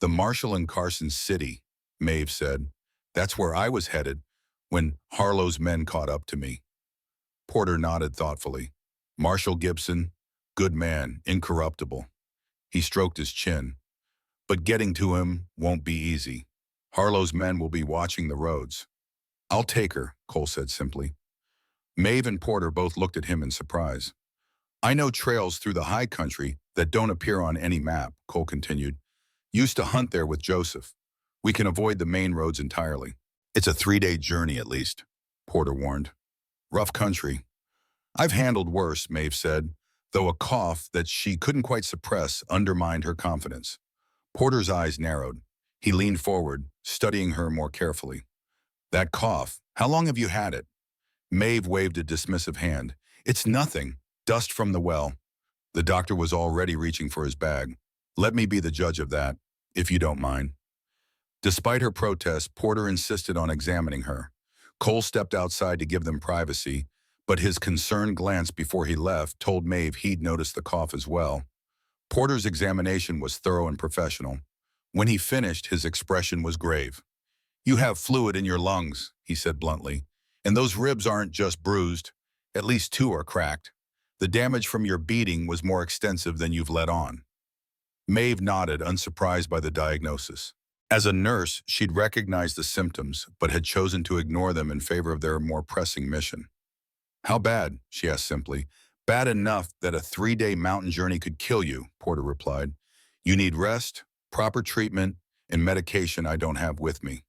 A: The Marshall and Carson City, Maeve said. That's where I was headed when Harlow's men caught up to me. Porter nodded thoughtfully. Marshall Gibson, good man, incorruptible. He stroked his chin. But getting to him won't be easy. Harlow's men will be watching the roads. I'll take her, Cole said simply. Maeve and Porter both looked at him in surprise. I know trails through the high country that don't appear on any map, Cole continued. Used to hunt there with Joseph. We can avoid the main roads entirely. It's a 3-day journey at least, Porter warned. Rough country. I've handled worse, Maeve said, though a cough that she couldn't quite suppress undermined her confidence. Porter's eyes narrowed. He leaned forward, studying her more carefully. That cough, how long have you had it? Maeve waved a dismissive hand. It's nothing. Dust from the well. The doctor was already reaching for his bag. Let me be the judge of that, if you don't mind. Despite her protest, Porter insisted on examining her. Cole stepped outside to give them privacy, but his concerned glance before he left told Maeve he'd noticed the cough as well. Porter's examination was thorough and professional. When he finished, his expression was grave. You have fluid in your lungs, he said bluntly, and those ribs aren't just bruised. At least 2 are cracked. The damage from your beating was more extensive than you've let on. Maeve nodded, unsurprised by the diagnosis. As a nurse, she'd recognized the symptoms, but had chosen to ignore them in favor of their more pressing mission. How bad? She asked simply. Bad enough that a 3-day mountain journey could kill you, Porter replied. You need rest, proper treatment, and medication I don't have with me.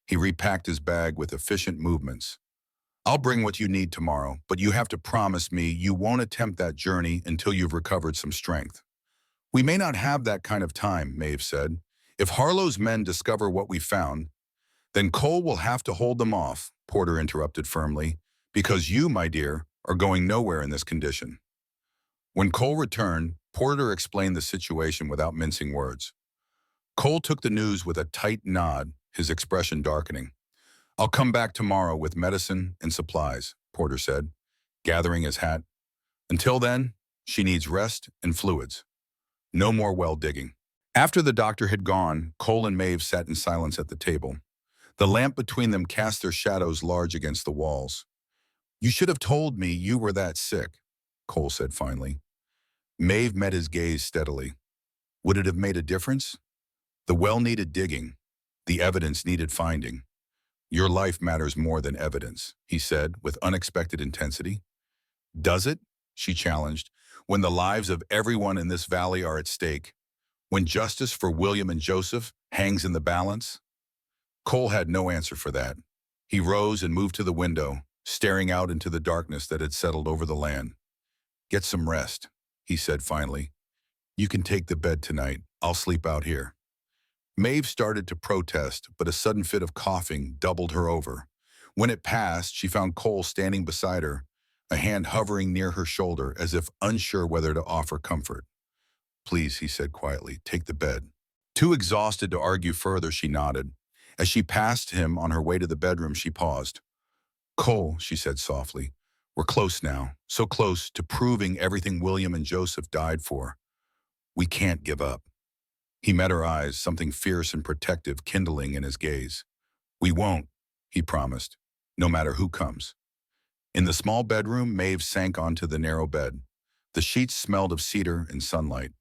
A: He repacked his bag with efficient movements. I'll bring what you need tomorrow, but you have to promise me you won't attempt that journey until you've recovered some strength. We may not have that kind of time, Maeve said. If Harlow's men discover what we found, then Cole will have to hold them off, Porter interrupted firmly, because you, my dear, are going nowhere in this condition. When Cole returned, Porter explained the situation without mincing words. Cole took the news with a tight nod, his expression darkening. I'll come back tomorrow with medicine and supplies, Porter said, gathering his hat. Until then, she needs rest and fluids. No more well digging. After the doctor had gone, Cole and Maeve sat in silence at the table. The lamp between them cast their shadows large against the walls. You should have told me you were that sick, Cole said finally. Maeve met his gaze steadily. Would it have made a difference? The well needed digging. The evidence needed finding. Your life matters more than evidence, he said with unexpected intensity. Does it? She challenged. When the lives of everyone in this valley are at stake, when justice for William and Joseph hangs in the balance? Cole had no answer for that. He rose and moved to the window, staring out into the darkness that had settled over the land. Get some rest, he said finally. You can take the bed tonight. I'll sleep out here. Maeve started to protest, but a sudden fit of coughing doubled her over. When it passed, she found Cole standing beside her, a hand hovering near her shoulder as if unsure whether to offer comfort. Please, he said quietly, take the bed. Too exhausted to argue further, she nodded. As she passed him on her way to the bedroom, she paused. "Cole," she said softly, "we're close now, so close to proving everything William and Joseph died for. We can't give up." He met her eyes, something fierce and protective kindling in his gaze. "We won't," he promised, "no matter who comes." In the small bedroom, Maeve sank onto the narrow bed. The sheets smelled of cedar and sunlight.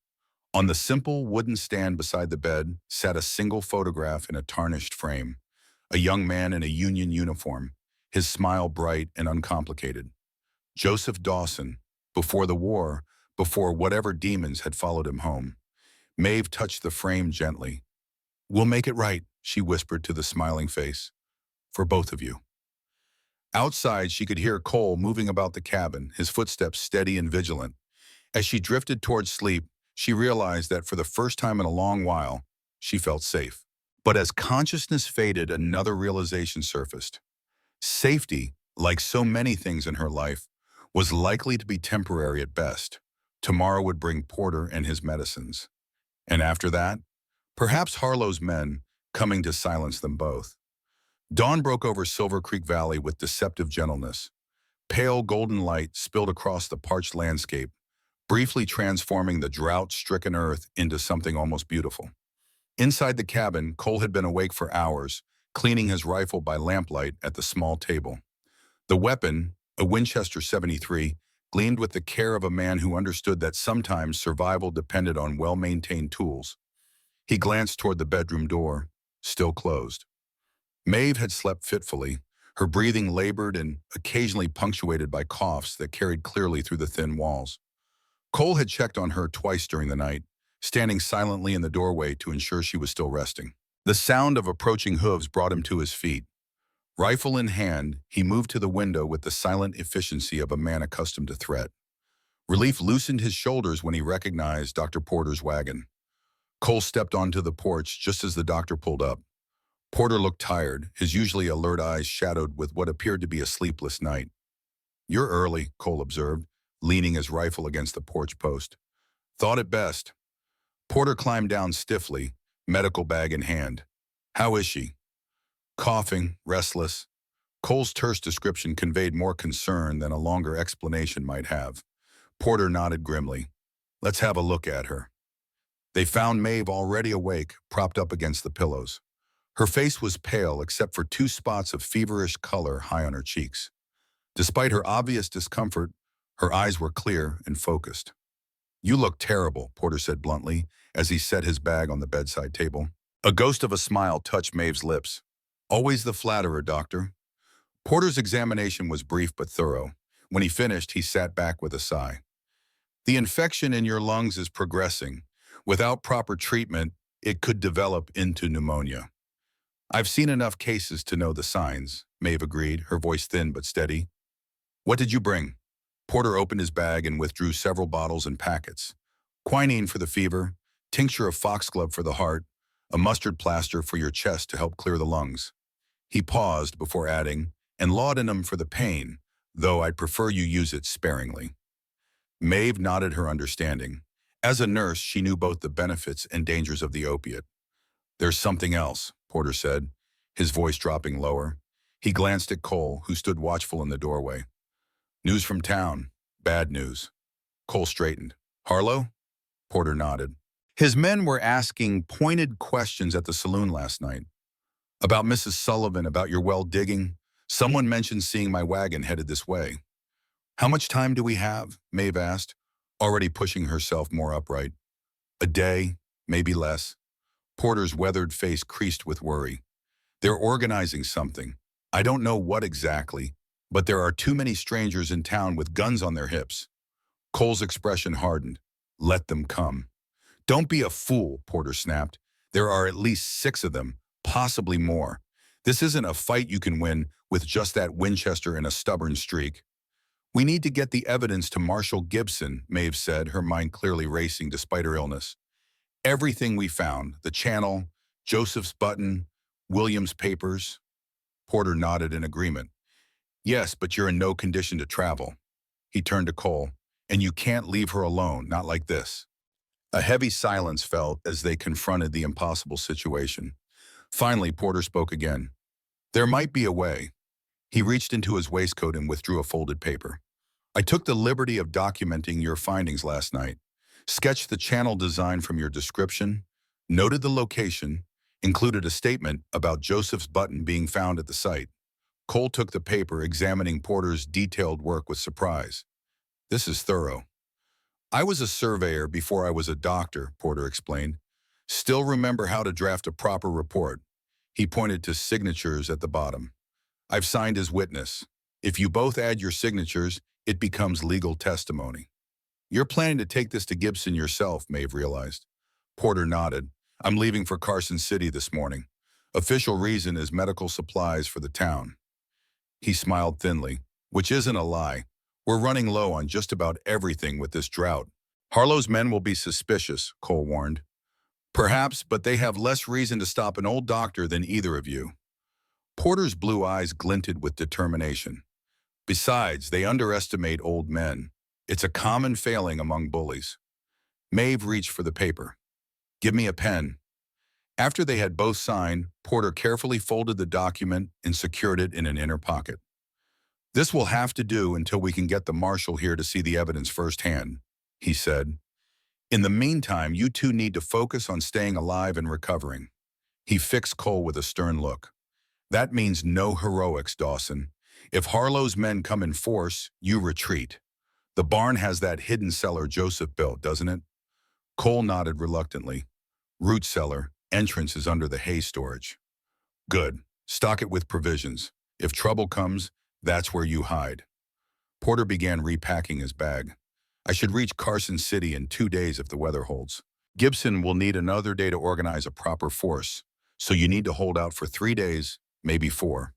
A: On the simple wooden stand beside the bed sat a single photograph in a tarnished frame. A young man in a Union uniform, his smile bright and uncomplicated. Joseph Dawson, before the war, before whatever demons had followed him home. Maeve touched the frame gently. "We'll make it right," she whispered to the smiling face. "For both of you." Outside, she could hear Cole moving about the cabin, his footsteps steady and vigilant. As she drifted towards sleep, she realized that for the first time in a long while, she felt safe. But as consciousness faded, another realization surfaced. Safety, like so many things in her life, was likely to be temporary at best. Tomorrow would bring Porter and his medicines. And after that, perhaps Harlow's men coming to silence them both. Dawn broke over Silver Creek Valley with deceptive gentleness. Pale golden light spilled across the parched landscape, briefly transforming the drought-stricken earth into something almost beautiful. Inside the cabin, Cole had been awake for hours, cleaning his rifle by lamplight at the small table. The weapon, a Winchester 73, gleamed with the care of a man who understood that sometimes survival depended on well-maintained tools. He glanced toward the bedroom door, still closed. Maeve had slept fitfully, her breathing labored and occasionally punctuated by coughs that carried clearly through the thin walls. Cole had checked on her twice during the night, standing silently in the doorway to ensure she was still resting. The sound of approaching hooves brought him to his feet. Rifle in hand, he moved to the window with the silent efficiency of a man accustomed to threat. Relief loosened his shoulders when he recognized Dr. Porter's wagon. Cole stepped onto the porch just as the doctor pulled up. Porter looked tired, his usually alert eyes shadowed with what appeared to be a sleepless night. "You're early," Cole observed, leaning his rifle against the porch post. "Thought it best." Porter climbed down stiffly, medical bag in hand. "How is she?" "Coughing, restless." Cole's terse description conveyed more concern than a longer explanation might have. Porter nodded grimly. "Let's have a look at her." They found Maeve already awake, propped up against the pillows. Her face was pale except for two spots of feverish color high on her cheeks. Despite her obvious discomfort, her eyes were clear and focused. "You look terrible," Porter said bluntly, as he set his bag on the bedside table. A ghost of a smile touched Maeve's lips. "Always the flatterer, doctor." Porter's examination was brief but thorough. When he finished, he sat back with a sigh. "The infection in your lungs is progressing. Without proper treatment, it could develop into pneumonia." "I've seen enough cases to know the signs," Maeve agreed, her voice thin but steady. "What did you bring?" Porter opened his bag and withdrew several bottles and packets. "Quinine for the fever, tincture of foxglove for the heart, a mustard plaster for your chest to help clear the lungs." He paused before adding, "and laudanum for the pain, though I'd prefer you use it sparingly." Maeve nodded her understanding. As a nurse, she knew both the benefits and dangers of the opiate. "There's something else," Porter said, his voice dropping lower. He glanced at Cole, who stood watchful in the doorway. "News from town. Bad news." Cole straightened. "Harlow?" Porter nodded. His men were asking pointed questions at the saloon last night. "About Mrs. Sullivan, about your well digging. Someone mentioned seeing my wagon headed this way." "How much time do we have?" Maeve asked, already pushing herself more upright. "A day, maybe less." Porter's weathered face creased with worry. "They're organizing something. I don't know what exactly, but there are too many strangers in town with guns on their hips." Cole's expression hardened. "Let them come." "Don't be a fool," Porter snapped. "There are at least 6 of them, possibly more. This isn't a fight you can win with just that Winchester and a stubborn streak." "We need to get the evidence to Marshal Gibson," Maeve said, her mind clearly racing despite her illness. "Everything we found, the channel, Joseph's button, William's papers." Porter nodded in agreement. "Yes, but you're in no condition to travel." He turned to Cole. "And you can't leave her alone, not like this." A heavy silence fell as they confronted the impossible situation. Finally, Porter spoke again. There might be a way. He reached into his waistcoat and withdrew a folded paper. I took the liberty of documenting your findings last night, sketched the channel design from your description, noted the location, included a statement about Joseph's button being found at the site. Cole took the paper, examining Porter's detailed work with surprise. This is thorough. I was a surveyor before I was a doctor, Porter explained. Still remember how to draft a proper report. He pointed to signatures at the bottom. I've signed as witness. If you both add your signatures, it becomes legal testimony. You're planning to take this to Gibson yourself, Maeve realized. Porter nodded. I'm leaving for Carson City this morning. Official reason is medical supplies for the town. He smiled thinly, which isn't a lie. We're running low on just about everything with this drought. Harlow's men will be suspicious, Cole warned. Perhaps, but they have less reason to stop an old doctor than either of you. Porter's blue eyes glinted with determination. Besides, they underestimate old men. It's a common failing among bullies. Maeve reached for the paper. Give me a pen. After they had both signed, Porter carefully folded the document and secured it in an inner pocket. This will have to do until we can get the marshal here to see the evidence firsthand, he said. In the meantime, you two need to focus on staying alive and recovering. He fixed Cole with a stern look. That means no heroics, Dawson. If Harlow's men come in force, you retreat. The barn has that hidden cellar Joseph built, doesn't it? Cole nodded reluctantly. Root cellar, entrance is under the hay storage. Good. Stock it with provisions. If trouble comes, that's where you hide. Porter began repacking his bag. I should reach Carson City in 2 days if the weather holds. Gibson will need another day to organize a proper force, so you need to hold out for 3 days, maybe 4.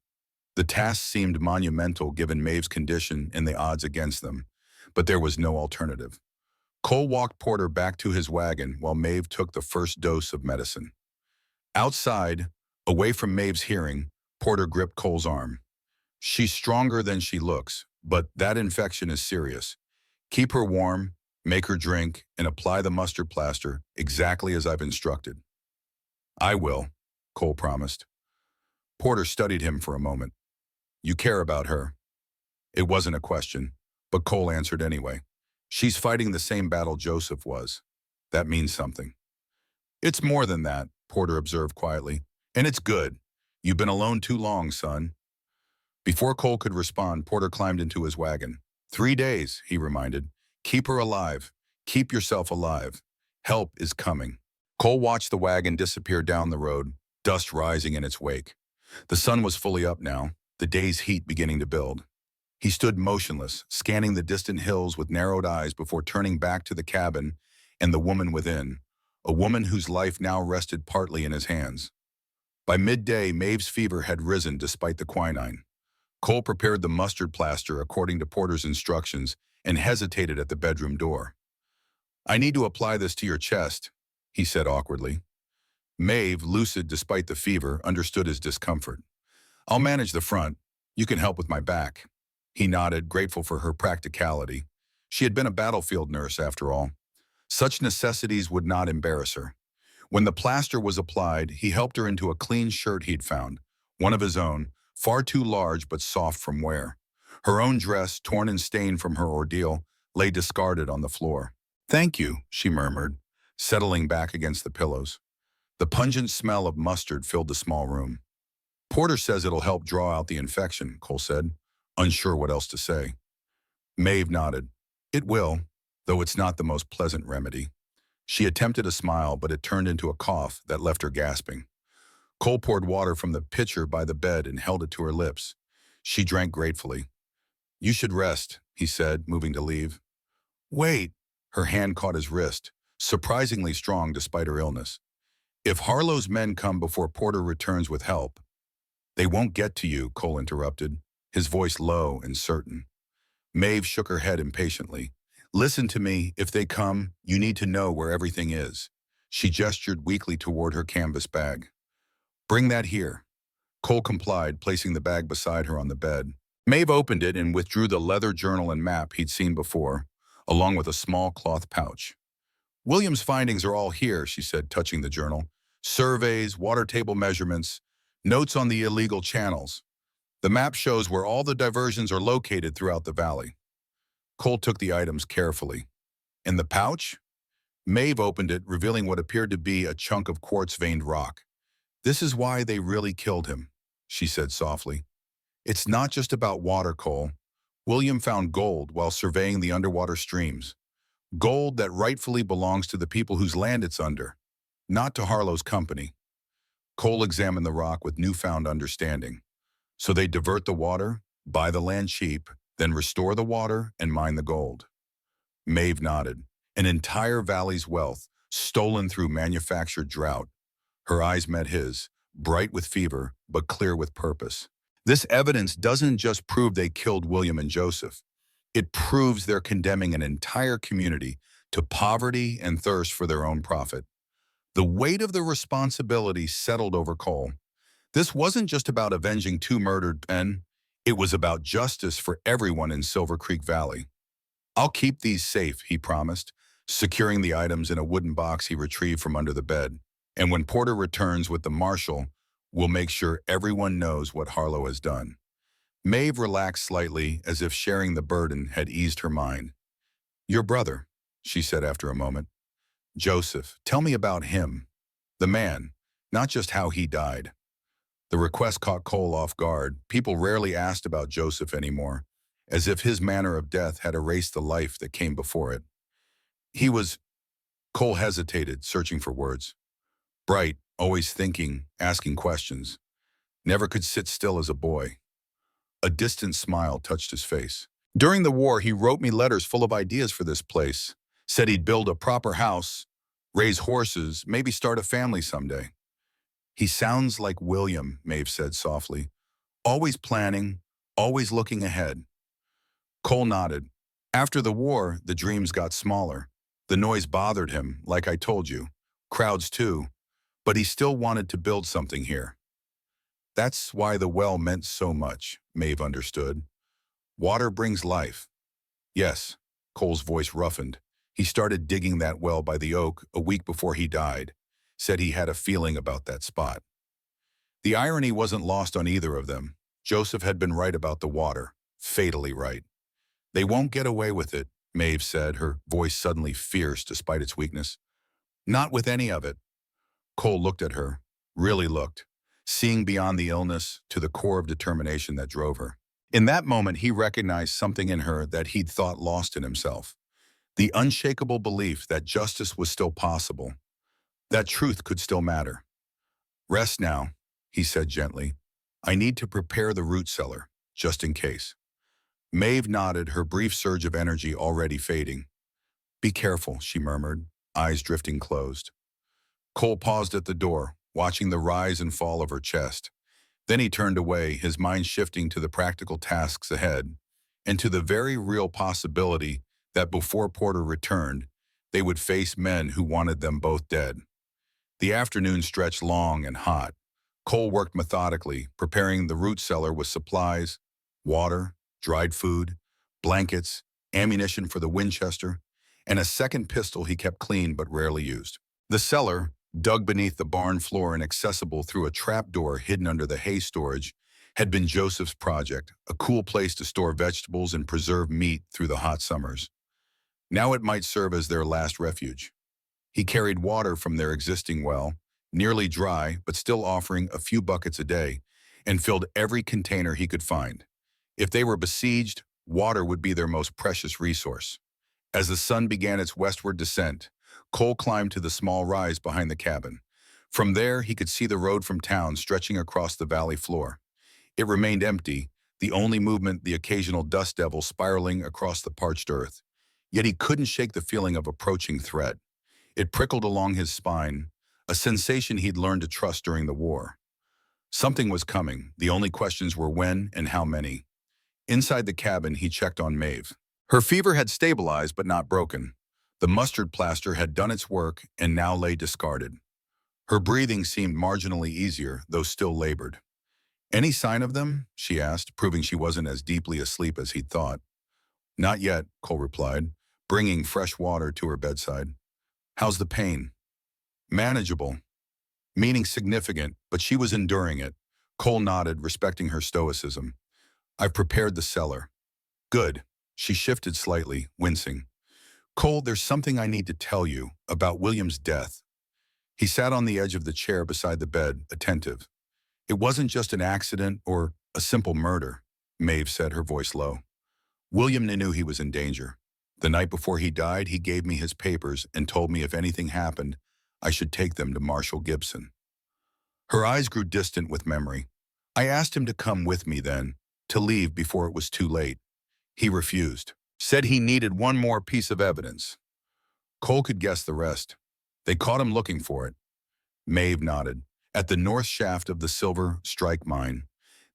A: The task seemed monumental given Maeve's condition and the odds against them, but there was no alternative. Cole walked Porter back to his wagon while Maeve took the first dose of medicine. Outside, away from Maeve's hearing, Porter gripped Cole's arm. She's stronger than she looks, but that infection is serious. Keep her warm, make her drink, and apply the mustard plaster exactly as I've instructed. I will, Cole promised. Porter studied him for a moment. You care about her. It wasn't a question, but Cole answered anyway. She's fighting the same battle Joseph was. That means something. It's more than that, Porter observed quietly. And it's good. You've been alone too long, son. Before Cole could respond, Porter climbed into his wagon. 3 days, he reminded. Keep her alive. Keep yourself alive. Help is coming. Cole watched the wagon disappear down the road, dust rising in its wake. The sun was fully up now, the day's heat beginning to build. He stood motionless, scanning the distant hills with narrowed eyes before turning back to the cabin and the woman within, a woman whose life now rested partly in his hands. By midday, Maeve's fever had risen despite the quinine. Cole prepared the mustard plaster according to Porter's instructions and hesitated at the bedroom door. I need to apply this to your chest, he said awkwardly. Maeve, lucid despite the fever, understood his discomfort. I'll manage the front. You can help with my back. He nodded, grateful for her practicality. She had been a battlefield nurse, after all. Such necessities would not embarrass her. When the plaster was applied, he helped her into a clean shirt he'd found, one of his own, far too large but soft from wear. Her own dress, torn and stained from her ordeal, lay discarded on the floor. Thank you, she murmured, settling back against the pillows. The pungent smell of mustard filled the small room. Porter says it'll help draw out the infection, Cole said, unsure what else to say. Maeve nodded. It will, though it's not the most pleasant remedy. She attempted a smile, but it turned into a cough that left her gasping. Cole poured water from the pitcher by the bed and held it to her lips. She drank gratefully. You should rest, he said, moving to leave. Wait. Her hand caught his wrist, surprisingly strong despite her illness. If Harlow's men come before Porter returns with help, they won't get to you, Cole interrupted, his voice low and certain. Maeve shook her head impatiently. Listen to me, if they come, you need to know where everything is. She gestured weakly toward her canvas bag. Bring that here. Cole complied, placing the bag beside her on the bed. Maeve opened it and withdrew the leather journal and map he'd seen before, along with a small cloth pouch. William's findings are all here, she said, touching the journal. Surveys, water table measurements, notes on the illegal channels. The map shows where all the diversions are located throughout the valley. Cole took the items carefully. In the pouch? Maeve opened it, revealing what appeared to be a chunk of quartz-veined rock. This is why they really killed him, she said softly. It's not just about water, Cole. William found gold while surveying the underwater streams. Gold that rightfully belongs to the people whose land it's under, not to Harlow's company. Cole examined the rock with newfound understanding. So they divert the water, buy the land cheap, then restore the water and mine the gold. Maeve nodded. An entire valley's wealth, stolen through manufactured drought. Her eyes met his, bright with fever, but clear with purpose. This evidence doesn't just prove they killed William and Joseph. It proves they're condemning an entire community to poverty and thirst for their own profit. The weight of the responsibility settled over Cole. This wasn't just about avenging two murdered men. It was about justice for everyone in Silver Creek Valley. I'll keep these safe, he promised, securing the items in a wooden box he retrieved from under the bed. And when Porter returns with the marshal, we'll make sure everyone knows what Harlow has done. Maeve relaxed slightly, as if sharing the burden had eased her mind. Your brother, she said after a moment. Joseph, tell me about him. The man, not just how he died. The request caught Cole off guard. People rarely asked about Joseph anymore, as if his manner of death had erased the life that came before it. He was... Cole hesitated, searching for words. Bright, always thinking, asking questions. Never could sit still as a boy. A distant smile touched his face. During the war, he wrote me letters full of ideas for this place. Said he'd build a proper house, raise horses, maybe start a family someday. He sounds like William, Maeve said softly. Always planning, always looking ahead. Cole nodded. After the war, the dreams got smaller. The noise bothered him, like I told you. Crowds too. But he still wanted to build something here. That's why the well meant so much, Maeve understood. Water brings life. Yes, Cole's voice roughened. He started digging that well by the oak a week before he died. Said he had a feeling about that spot. The irony wasn't lost on either of them. Joseph had been right about the water, fatally right. They won't get away with it, Maeve said, her voice suddenly fierce despite its weakness. Not with any of it. Cole looked at her, really looked, seeing beyond the illness to the core of determination that drove her. In that moment, he recognized something in her that he'd thought lost in himself. The unshakable belief that justice was still possible, that truth could still matter. Rest now, he said gently. I need to prepare the root cellar, just in case. Maeve nodded, her brief surge of energy already fading. Be careful, she murmured, eyes drifting closed. Cole paused at the door, watching the rise and fall of her chest. Then he turned away, his mind shifting to the practical tasks ahead, and to the very real possibility that before Porter returned, they would face men who wanted them both dead. The afternoon stretched long and hot. Cole worked methodically, preparing the root cellar with supplies, water, dried food, blankets, ammunition for the Winchester, and a second pistol he kept clean but rarely used. The cellar, dug beneath the barn floor and accessible through a trapdoor hidden under the hay storage, had been Joseph's project, a cool place to store vegetables and preserve meat through the hot summers. Now it might serve as their last refuge. He carried water from their existing well, nearly dry but still offering a few buckets a day, and filled every container he could find. If they were besieged, water would be their most precious resource. As the sun began its westward descent, Cole climbed to the small rise behind the cabin. From there, he could see the road from town stretching across the valley floor. It remained empty, the only movement the occasional dust devil spiraling across the parched earth. Yet he couldn't shake the feeling of approaching threat. It prickled along his spine, a sensation he'd learned to trust during the war. Something was coming, the only questions were when and how many. Inside the cabin, he checked on Maeve. Her fever had stabilized but not broken. The mustard plaster had done its work and now lay discarded. Her breathing seemed marginally easier, though still labored. Any sign of them? She asked, proving she wasn't as deeply asleep as he'd thought. Not yet, Cole replied, bringing fresh water to her bedside. How's the pain? Manageable, meaning significant, but she was enduring it. Cole nodded, respecting her stoicism. I've prepared the cellar. Good. She shifted slightly, wincing. Cole, there's something I need to tell you about William's death. He sat on the edge of the chair beside the bed, attentive. It wasn't just an accident or a simple murder, Maeve said, her voice low. William knew he was in danger. The night before he died, he gave me his papers and told me if anything happened, I should take them to Marshal Gibson. Her eyes grew distant with memory. I asked him to come with me then, to leave before it was too late. He refused, said he needed one more piece of evidence. Cole could guess the rest. They caught him looking for it. Maeve nodded. At the north shaft of the Silver Strike mine,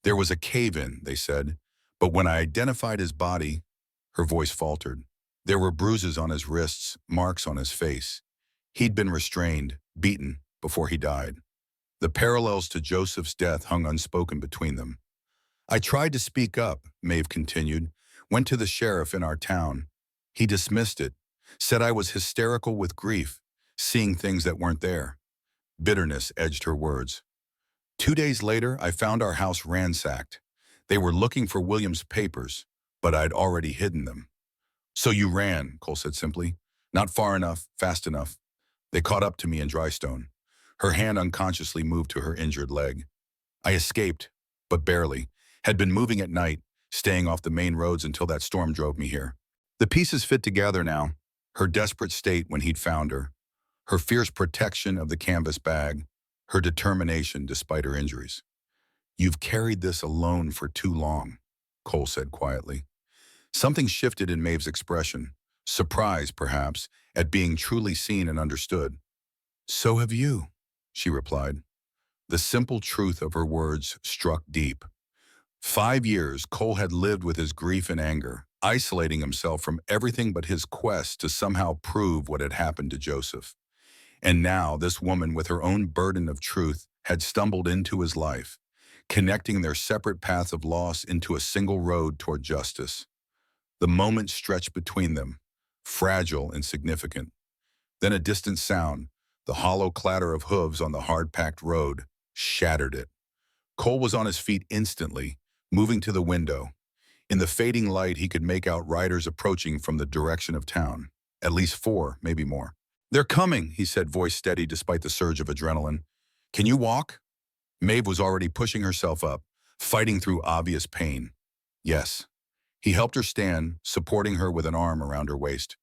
A: there was a cave-in, they said, but when I identified his body, her voice faltered. There were bruises on his wrists, marks on his face. He'd been restrained, beaten, before he died. The parallels to Joseph's death hung unspoken between them. I tried to speak up, Maeve continued, went to the sheriff in our town. He dismissed it, said I was hysterical with grief, seeing things that weren't there. Bitterness edged her words. 2 days later, I found our house ransacked. They were looking for William's papers, but I'd already hidden them. So you ran, Cole said simply. Not far enough, fast enough. They caught up to me in Drystone. Her hand unconsciously moved to her injured leg. I escaped, but barely. Had been moving at night, staying off the main roads until that storm drove me here. The pieces fit together now. Her desperate state when he'd found her fierce protection of the canvas bag, her determination despite her injuries. You've carried this alone for too long, Cole said quietly. Something shifted in Maeve's expression, surprise, perhaps, at being truly seen and understood. So have you, she replied. The simple truth of her words struck deep. 5 years, Cole had lived with his grief and anger, isolating himself from everything but his quest to somehow prove what had happened to Joseph. And now this woman with her own burden of truth had stumbled into his life, connecting their separate paths of loss into a single road toward justice. The moment stretched between them, fragile and significant. Then a distant sound, the hollow clatter of hooves on the hard-packed road, shattered it. Cole was on his feet instantly, moving to the window. In the fading light, he could make out riders approaching from the direction of town. At least 4, maybe more. They're coming, he said, voice steady despite the surge of adrenaline. Can you walk? Maeve was already pushing herself up, fighting through obvious pain. Yes. He helped her stand, supporting her with an arm around her waist.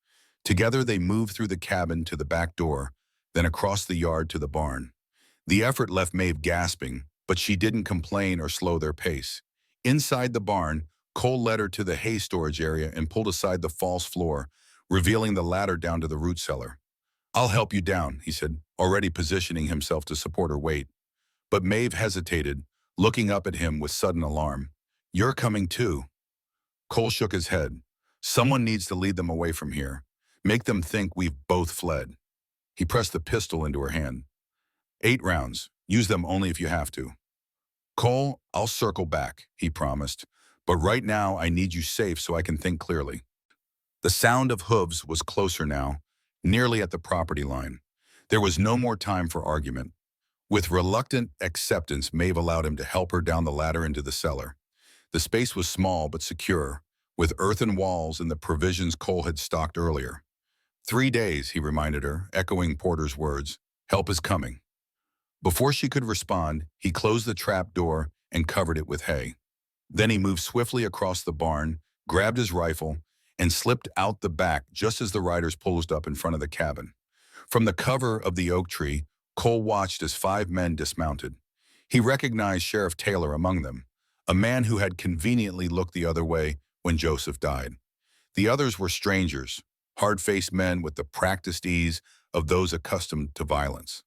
A: Together they moved through the cabin to the back door, then across the yard to the barn. The effort left Maeve gasping, but she didn't complain or slow their pace. Inside the barn, Cole led her to the hay storage area and pulled aside the false floor, revealing the ladder down to the root cellar. I'll help you down, he said, already positioning himself to support her weight. But Maeve hesitated, looking up at him with sudden alarm. You're coming too. Cole shook his head. Someone needs to lead them away from here. Make them think we've both fled. He pressed the pistol into her hand. 8 rounds. Use them only if you have to. Cole, I'll circle back, he promised. But right now I need you safe so I can think clearly. The sound of hooves was closer now, nearly at the property line. There was no more time for argument. With reluctant acceptance, Maeve allowed him to help her down the ladder into the cellar. The space was small but secure, with earthen walls and the provisions Cole had stocked earlier. 3 days, he reminded her, echoing Porter's words. Help is coming. Before she could respond, he closed the trap door and covered it with hay. Then he moved swiftly across the barn, grabbed his rifle, and slipped out the back just as the riders posed up in front of the cabin. From the cover of the oak tree, Cole watched as 5 men dismounted. He recognized Sheriff Taylor among them, a man who had conveniently looked the other way when Joseph died. The others were strangers, hard-faced men with the practiced ease of those accustomed to violence.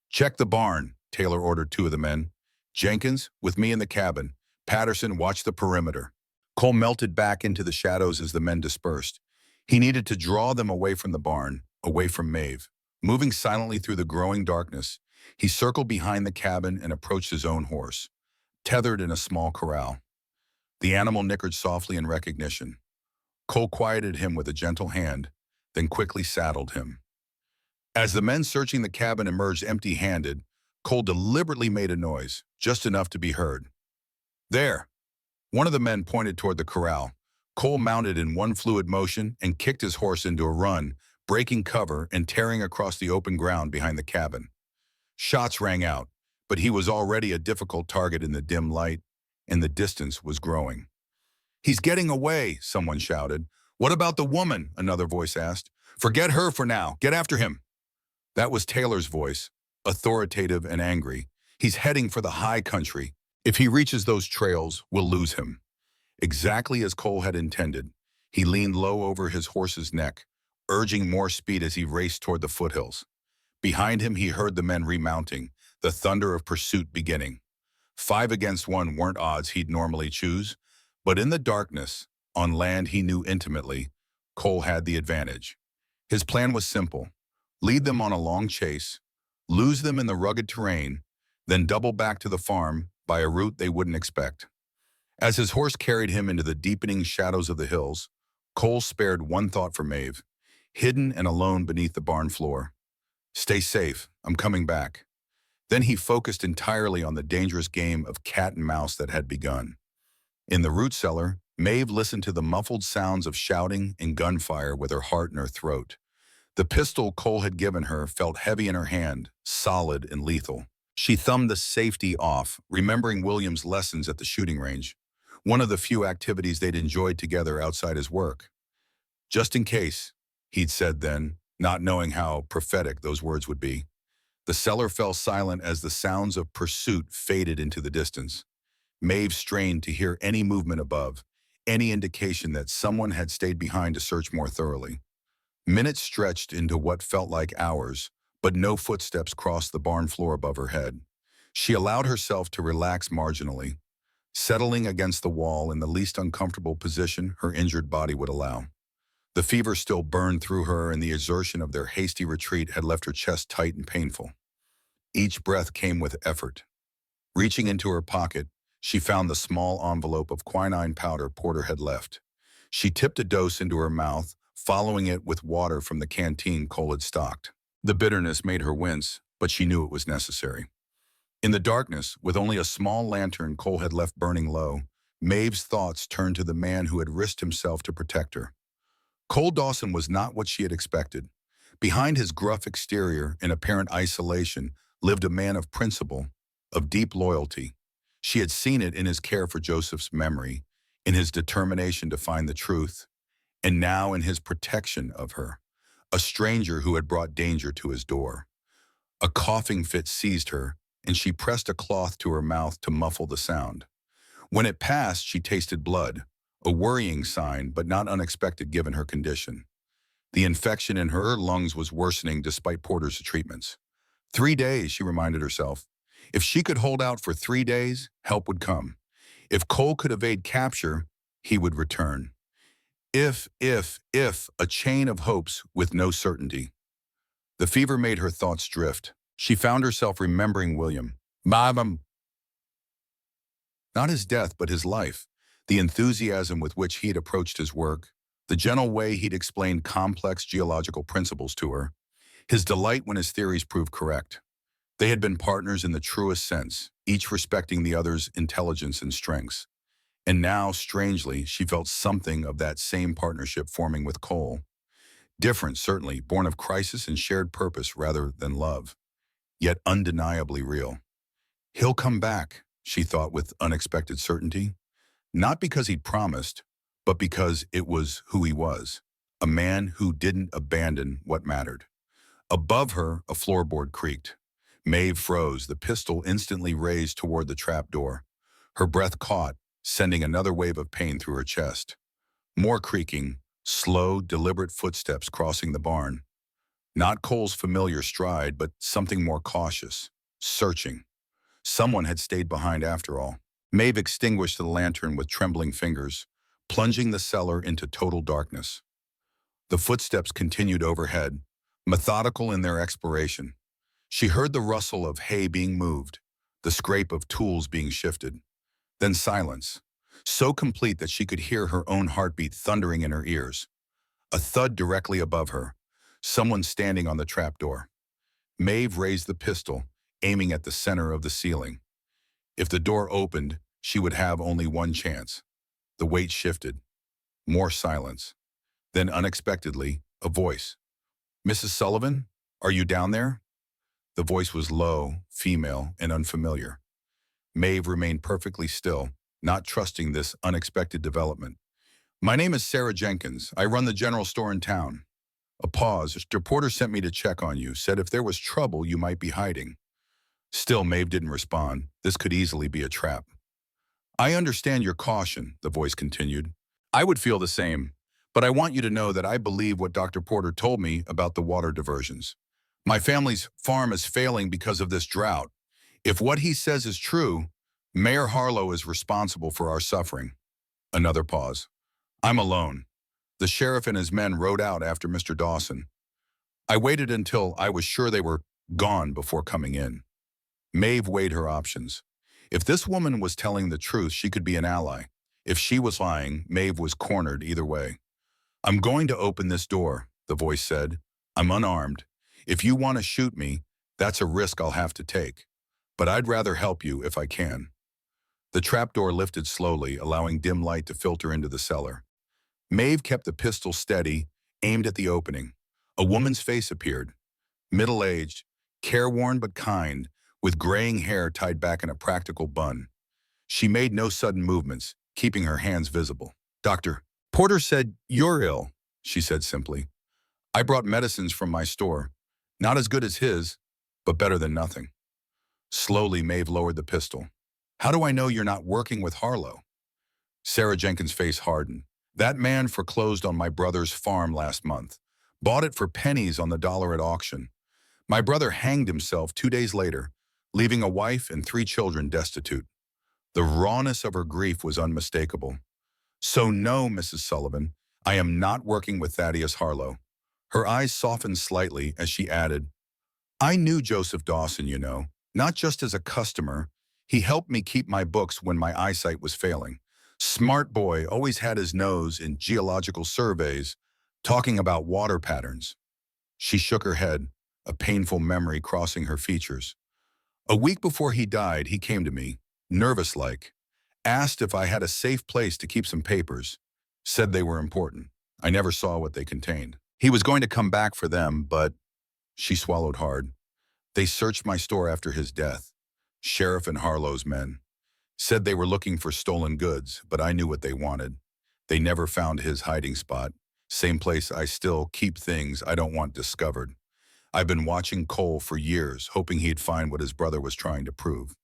A: Check the barn, Taylor ordered 2 of the men. Jenkins, with me in the cabin. Patterson, watch the perimeter. Cole melted back into the shadows as the men dispersed. He needed to draw them away from the barn, away from Maeve. Moving silently through the growing darkness, he circled behind the cabin and approached his own horse, tethered in a small corral. The animal nickered softly in recognition. Cole quieted him with a gentle hand, then quickly saddled him. As the men searching the cabin emerged empty-handed, Cole deliberately made a noise, just enough to be heard. There! One of the men pointed toward the corral. Cole mounted in one fluid motion and kicked his horse into a run, breaking cover and tearing across the open ground behind the cabin. Shots rang out, but he was already a difficult target in the dim light, and the distance was growing. "He's getting away," someone shouted. "What about the woman?" another voice asked. "Forget her for now. Get after him." That was Taylor's voice, authoritative and angry. "He's heading for the high country. If he reaches those trails, we'll lose him." Exactly as Cole had intended, he leaned low over his horse's neck, urging more speed as he raced toward the foothills. Behind him, he heard the men remounting, the thunder of pursuit beginning. 5 against 1 weren't odds he'd normally choose, but in the darkness, on land he knew intimately, Cole had the advantage. His plan was simple: lead them on a long chase, lose them in the rugged terrain, then double back to the farm by a route they wouldn't expect. As his horse carried him into the deepening shadows of the hills, Cole spared one thought for Maeve, hidden and alone beneath the barn floor. "Stay safe, I'm coming back." Then he focused entirely on the dangerous game of cat and mouse that had begun. In the root cellar, Maeve listened to the muffled sounds of shouting and gunfire with her heart in her throat. The pistol Cole had given her felt heavy in her hand, solid and lethal. She thumbed the safety off, remembering William's lessons at the shooting range, one of the few activities they'd enjoyed together outside his work. "Just in case," he'd said then, not knowing how prophetic those words would be. The cellar fell silent as the sounds of pursuit faded into the distance. Maeve strained to hear any movement above, any indication that someone had stayed behind to search more thoroughly. Minutes stretched into what felt like hours, but no footsteps crossed the barn floor above her head. She allowed herself to relax marginally, settling against the wall in the least uncomfortable position her injured body would allow. The fever still burned through her, and the exertion of their hasty retreat had left her chest tight and painful. Each breath came with effort. Reaching into her pocket, she found the small envelope of quinine powder Porter had left. She tipped a dose into her mouth, following it with water from the canteen Cole had stocked. The bitterness made her wince, but she knew it was necessary. In the darkness, with only a small lantern Cole had left burning low, Maeve's thoughts turned to the man who had risked himself to protect her. Cole Dawson was not what she had expected. Behind his gruff exterior and apparent isolation lived a man of principle, of deep loyalty. She had seen it in his care for Joseph's memory, in his determination to find the truth, and now in his protection of her, a stranger who had brought danger to his door. A coughing fit seized her, and she pressed a cloth to her mouth to muffle the sound. When it passed, she tasted blood, a worrying sign, but not unexpected given her condition. The infection in her lungs was worsening despite Porter's treatments. 3 days, she reminded herself. If she could hold out for 3 days, help would come. If Cole could evade capture, he would return. If, a chain of hopes with no certainty. The fever made her thoughts drift. She found herself remembering William. Not his death, but his life. The enthusiasm with which he'd approached his work. The gentle way he'd explained complex geological principles to her. His delight when his theories proved correct. They had been partners in the truest sense, each respecting the other's intelligence and strengths. And now, strangely, she felt something of that same partnership forming with Cole. Different, certainly, born of crisis and shared purpose rather than love, yet undeniably real. He'll come back, she thought with unexpected certainty. Not because he'd promised, but because it was who he was, a man who didn't abandon what mattered. Above her, a floorboard creaked. Maeve froze, the pistol instantly raised toward the trap door. Her breath caught, sending another wave of pain through her chest. More creaking, slow, deliberate footsteps crossing the barn. Not Cole's familiar stride, but something more cautious, searching. Someone had stayed behind after all. Maeve extinguished the lantern with trembling fingers, plunging the cellar into total darkness. The footsteps continued overhead, methodical in their exploration. She heard the rustle of hay being moved, the scrape of tools being shifted. Then silence, so complete that she could hear her own heartbeat thundering in her ears. A thud directly above her. Someone standing on the trapdoor. Maeve raised the pistol, aiming at the center of the ceiling. If the door opened, she would have only one chance. The weight shifted. More silence. Then unexpectedly, a voice. "Mrs. Sullivan, are you down there?" The voice was low, female, and unfamiliar. Maeve remained perfectly still, not trusting this unexpected development. "My name is Sarah Jenkins. I run the general store in town." A pause. "A reporter sent me to check on you, said if there was trouble, you might be hiding." Still, Maeve didn't respond. This could easily be a trap. "I understand your caution," the voice continued. "I would feel the same, but I want you to know that I believe what Dr. Porter told me about the water diversions. My family's farm is failing because of this drought. If what he says is true, Mayor Harlow is responsible for our suffering." Another pause. "I'm alone. The sheriff and his men rode out after Mr. Dawson. I waited until I was sure they were gone before coming in." Maeve weighed her options. If this woman was telling the truth, she could be an ally. If she was lying, Maeve was cornered either way. "I'm going to open this door," the voice said. "I'm unarmed. If you want to shoot me, that's a risk I'll have to take. But I'd rather help you if I can." The trapdoor lifted slowly, allowing dim light to filter into the cellar. Maeve kept the pistol steady, aimed at the opening. A woman's face appeared. Middle-aged, careworn but kind, with graying hair tied back in a practical bun. She made no sudden movements, keeping her hands visible. "Dr. Porter said you're ill," she said simply. "I brought medicines from my store. Not as good as his, but better than nothing." Slowly, Maeve lowered the pistol. "How do I know you're not working with Harlow?" Sarah Jenkins' face hardened. "That man foreclosed on my brother's farm last month. Bought it for pennies on the dollar at auction. My brother hanged himself 2 days later, leaving a wife and 3 children destitute." The rawness of her grief was unmistakable. "So no, Mrs. Sullivan, I am not working with Thaddeus Harlow." Her eyes softened slightly as she added, "I knew Joseph Dawson, you know, not just as a customer. He helped me keep my books when my eyesight was failing. Smart boy, always had his nose in geological surveys, talking about water patterns." She shook her head, a painful memory crossing her features. "A week before he died, he came to me, nervous-like, asked if I had a safe place to keep some papers, said they were important. I never saw what they contained. He was going to come back for them, but—" She swallowed hard. "They searched my store after his death. Sheriff and Harlow's men. Said they were looking for stolen goods, but I knew what they wanted. They never found his hiding spot. Same place I still keep things I don't want discovered. I've been watching Cole for years, hoping he'd find what his brother was trying to prove.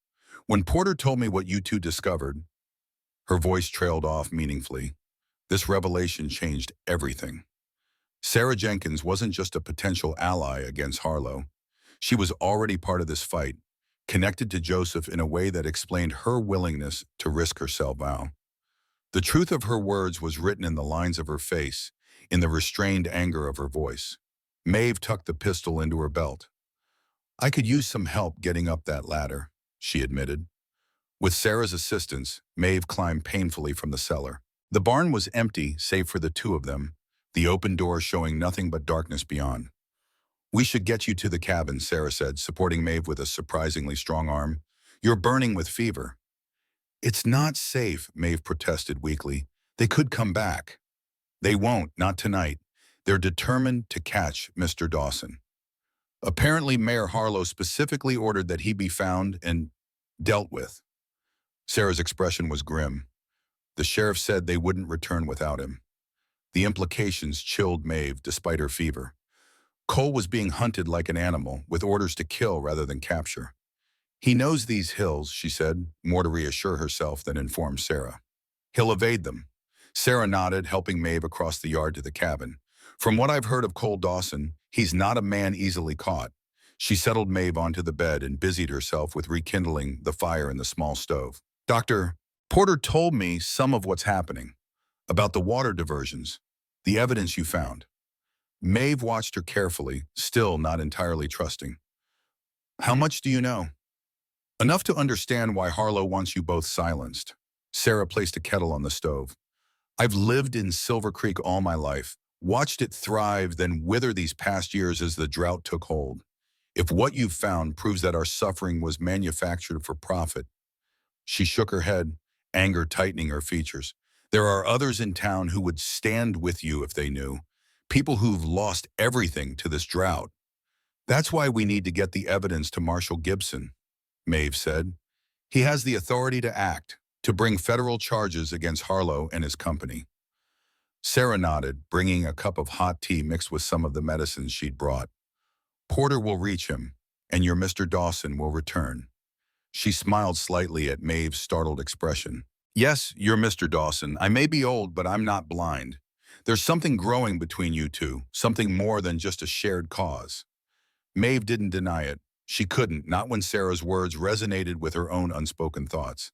A: When Porter told me what you two discovered," her voice trailed off meaningfully, "this revelation changed everything." Sarah Jenkins wasn't just a potential ally against Harlow. She was already part of this fight, connected to Joseph in a way that explained her willingness to risk herself out. The truth of her words was written in the lines of her face, in the restrained anger of her voice. Maeve tucked the pistol into her belt. "I could use some help getting up that ladder," she admitted. With Sarah's assistance, Maeve climbed painfully from the cellar. The barn was empty, save for the two of them, the open door showing nothing but darkness beyond. "We should get you to the cabin," Sarah said, supporting Maeve with a surprisingly strong arm. "You're burning with fever." "It's not safe," Maeve protested weakly. "They could come back." "They won't, not tonight. They're determined to catch Mr. Dawson. Apparently, Mayor Harlow specifically ordered that he be found and dealt with." Sarah's expression was grim. "The sheriff said they wouldn't return without him." The implications chilled Maeve despite her fever. Cole was being hunted like an animal, with orders to kill rather than capture. "He knows these hills," she said, more to reassure herself than inform Sarah. "He'll evade them." Sarah nodded, helping Maeve across the yard to the cabin. "From what I've heard of Cole Dawson, he's not a man easily caught." She settled Maeve onto the bed and busied herself with rekindling the fire in the small stove. "Dr. Porter told me some of what's happening, about the water diversions, the evidence you found." Maeve watched her carefully, still not entirely trusting. "How much do you know?" "Enough to understand why Harlow wants you both silenced." Sarah placed a kettle on the stove. "I've lived in Silver Creek all my life, watched it thrive, then wither these past years as the drought took hold. If what you've found proves that our suffering was manufactured for profit, she shook her head, anger tightening her features. There are others in town who would stand with you if they knew. People who've lost everything to this drought. That's why we need to get the evidence to Marshal Gibson, Maeve said. He has the authority to act, to bring federal charges against Harlow and his company. Sarah nodded, bringing a cup of hot tea mixed with some of the medicines she'd brought. Porter will reach him, and your Mr. Dawson will return. She smiled slightly at Maeve's startled expression. Yes, you're Mr. Dawson. I may be old, but I'm not blind. There's something growing between you two, something more than just a shared cause. Maeve didn't deny it. She couldn't, not when Sarah's words resonated with her own unspoken thoughts.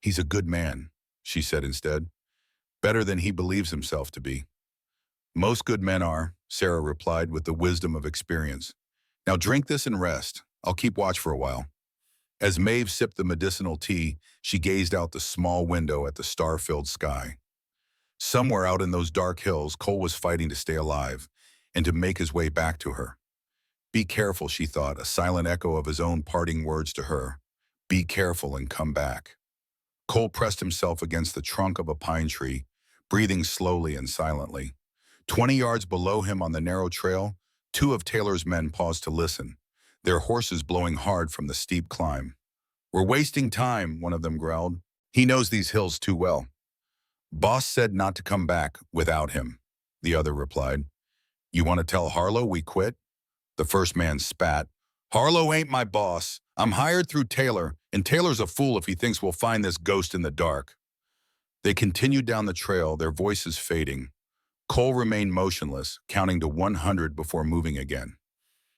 A: He's a good man, she said instead. Better than he believes himself to be. Most good men are, Sarah replied with the wisdom of experience. Now drink this and rest. I'll keep watch for a while. As Maeve sipped the medicinal tea, she gazed out the small window at the star-filled sky. Somewhere out in those dark hills, Cole was fighting to stay alive and to make his way back to her. Be careful, she thought, a silent echo of his own parting words to her. Be careful and come back. Cole pressed himself against the trunk of a pine tree, breathing slowly and silently. 20 yards below him on the narrow trail, two of Taylor's men paused to listen, their horses blowing hard from the steep climb. We're wasting time, one of them growled. He knows these hills too well. Boss said not to come back without him, the other replied. You want to tell Harlow we quit? The first man spat. Harlow ain't my boss. I'm hired through Taylor, and Taylor's a fool if he thinks we'll find this ghost in the dark. They continued down the trail, their voices fading. Cole remained motionless, counting to 100 before moving again.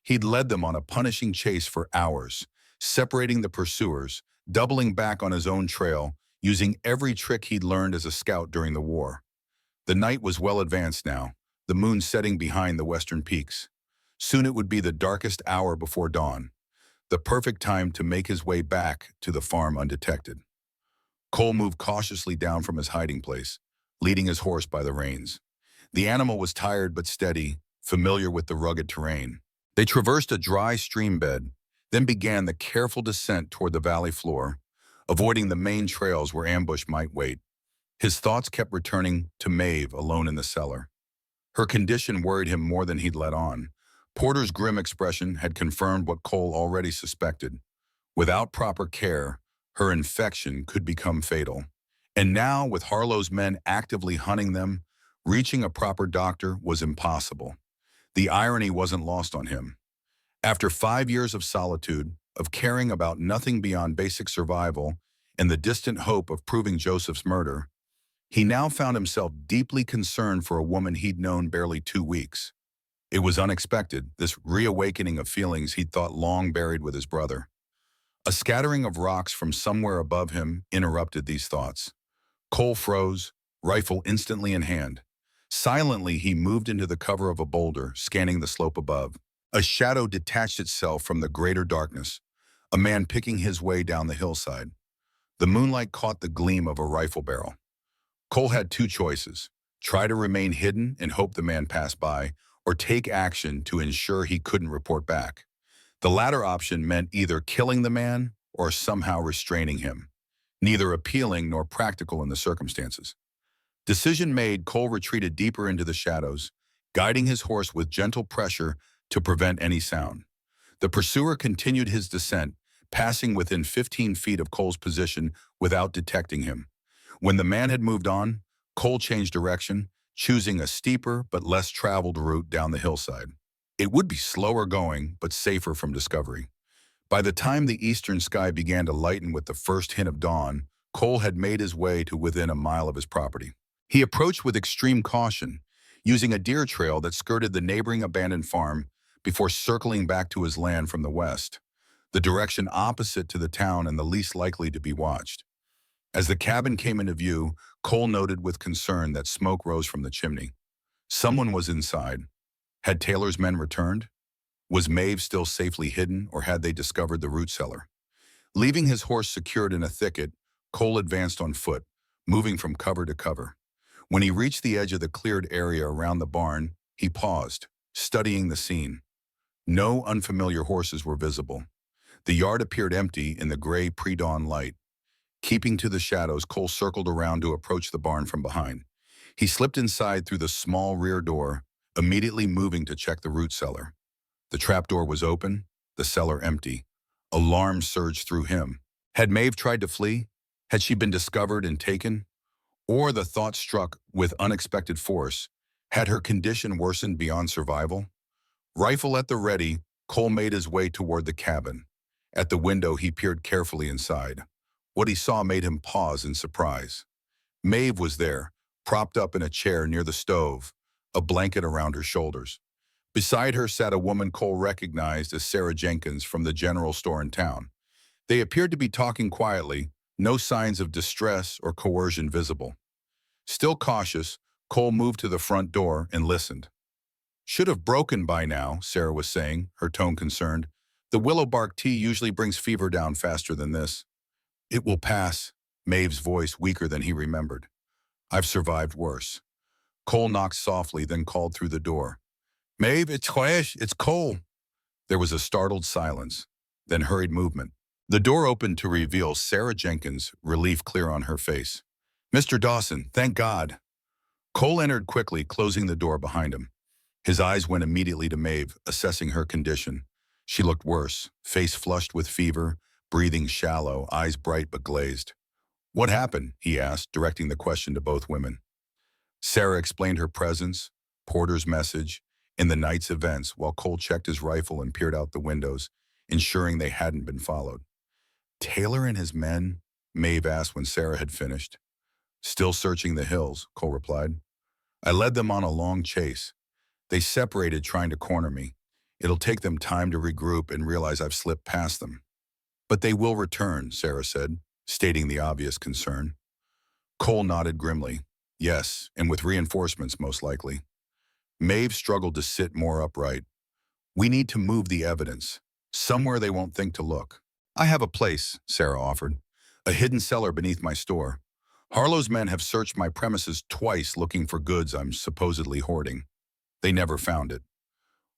A: He'd led them on a punishing chase for hours, separating the pursuers, doubling back on his own trail, using every trick he'd learned as a scout during the war. The night was well advanced now, the moon setting behind the western peaks. Soon it would be the darkest hour before dawn, the perfect time to make his way back to the farm undetected. Cole moved cautiously down from his hiding place, leading his horse by the reins. The animal was tired but steady, familiar with the rugged terrain. They traversed a dry stream bed, then began the careful descent toward the valley floor, avoiding the main trails where ambush might wait. His thoughts kept returning to Maeve alone in the cellar. Her condition worried him more than he'd let on. Porter's grim expression had confirmed what Cole already suspected. Without proper care, her infection could become fatal. And now, with Harlow's men actively hunting them, reaching a proper doctor was impossible. The irony wasn't lost on him. After 5 years of solitude, of caring about nothing beyond basic survival, and the distant hope of proving Joseph's murder, he now found himself deeply concerned for a woman he'd known barely 2 weeks. It was unexpected, this reawakening of feelings he'd thought long buried with his brother. A scattering of rocks from somewhere above him interrupted these thoughts. Cole froze, rifle instantly in hand. Silently, he moved into the cover of a boulder, scanning the slope above. A shadow detached itself from the greater darkness, a man picking his way down the hillside. The moonlight caught the gleam of a rifle barrel. Cole had two choices: try to remain hidden and hope the man passed by, or take action to ensure he couldn't report back. The latter option meant either killing the man or somehow restraining him, neither appealing nor practical in the circumstances. Decision made, Cole retreated deeper into the shadows, guiding his horse with gentle pressure to prevent any sound. The pursuer continued his descent, passing within 15 feet of Cole's position without detecting him. When the man had moved on, Cole changed direction, choosing a steeper but less traveled route down the hillside. It would be slower going, but safer from discovery. By the time the eastern sky began to lighten with the first hint of dawn, Cole had made his way to within a mile of his property. He approached with extreme caution, using a deer trail that skirted the neighboring abandoned farm before circling back to his land from the west, the direction opposite to the town and the least likely to be watched. As the cabin came into view, Cole noted with concern that smoke rose from the chimney. Someone was inside. Had Taylor's men returned? Was Maeve still safely hidden, or had they discovered the root cellar? Leaving his horse secured in a thicket, Cole advanced on foot, moving from cover to cover. When he reached the edge of the cleared area around the barn, he paused, studying the scene. No unfamiliar horses were visible. The yard appeared empty in the gray pre-dawn light. Keeping to the shadows, Cole circled around to approach the barn from behind. He slipped inside through the small rear door, immediately moving to check the root cellar. The trapdoor was open, the cellar empty. Alarm surged through him. Had Maeve tried to flee? Had she been discovered and taken? Or the thought struck with unexpected force, had her condition worsened beyond survival? Rifle at the ready, Cole made his way toward the cabin. At the window, he peered carefully inside. What he saw made him pause in surprise. Maeve was there, propped up in a chair near the stove, a blanket around her shoulders. Beside her sat a woman Cole recognized as Sarah Jenkins from the general store in town. They appeared to be talking quietly, no signs of distress or coercion visible. Still cautious, Cole moved to the front door and listened. "Should have broken by now," Sarah was saying, her tone concerned. "The willow bark tea usually brings fever down faster than this." "It will pass," Maeve's voice weaker than he remembered. "I've survived worse." Cole knocked softly, then called through the door. "Maeve, it's Clash, it's Cole." There was a startled silence, then hurried movement. The door opened to reveal Sarah Jenkins, relief clear on her face. "Mr. Dawson, thank God." Cole entered quickly, closing the door behind him. His eyes went immediately to Maeve, assessing her condition. She looked worse, face flushed with fever, breathing shallow, eyes bright but glazed. "What happened?" he asked, directing the question to both women. Sarah explained her presence, Porter's message, and the night's events while Cole checked his rifle and peered out the windows, ensuring they hadn't been followed. "Taylor and his men?" Maeve asked when Sarah had finished. "Still searching the hills," Cole replied. "I led them on a long chase. They separated trying to corner me. It'll take them time to regroup and realize I've slipped past them." "But they will return," Sarah said, stating the obvious concern. Cole nodded grimly. "Yes, and with reinforcements most likely." Maeve struggled to sit more upright. "We need to move the evidence, somewhere they won't think to look." "I have a place," Sarah offered. "A hidden cellar beneath my store. Harlow's men have searched my premises twice looking for goods I'm supposedly hoarding. They never found it."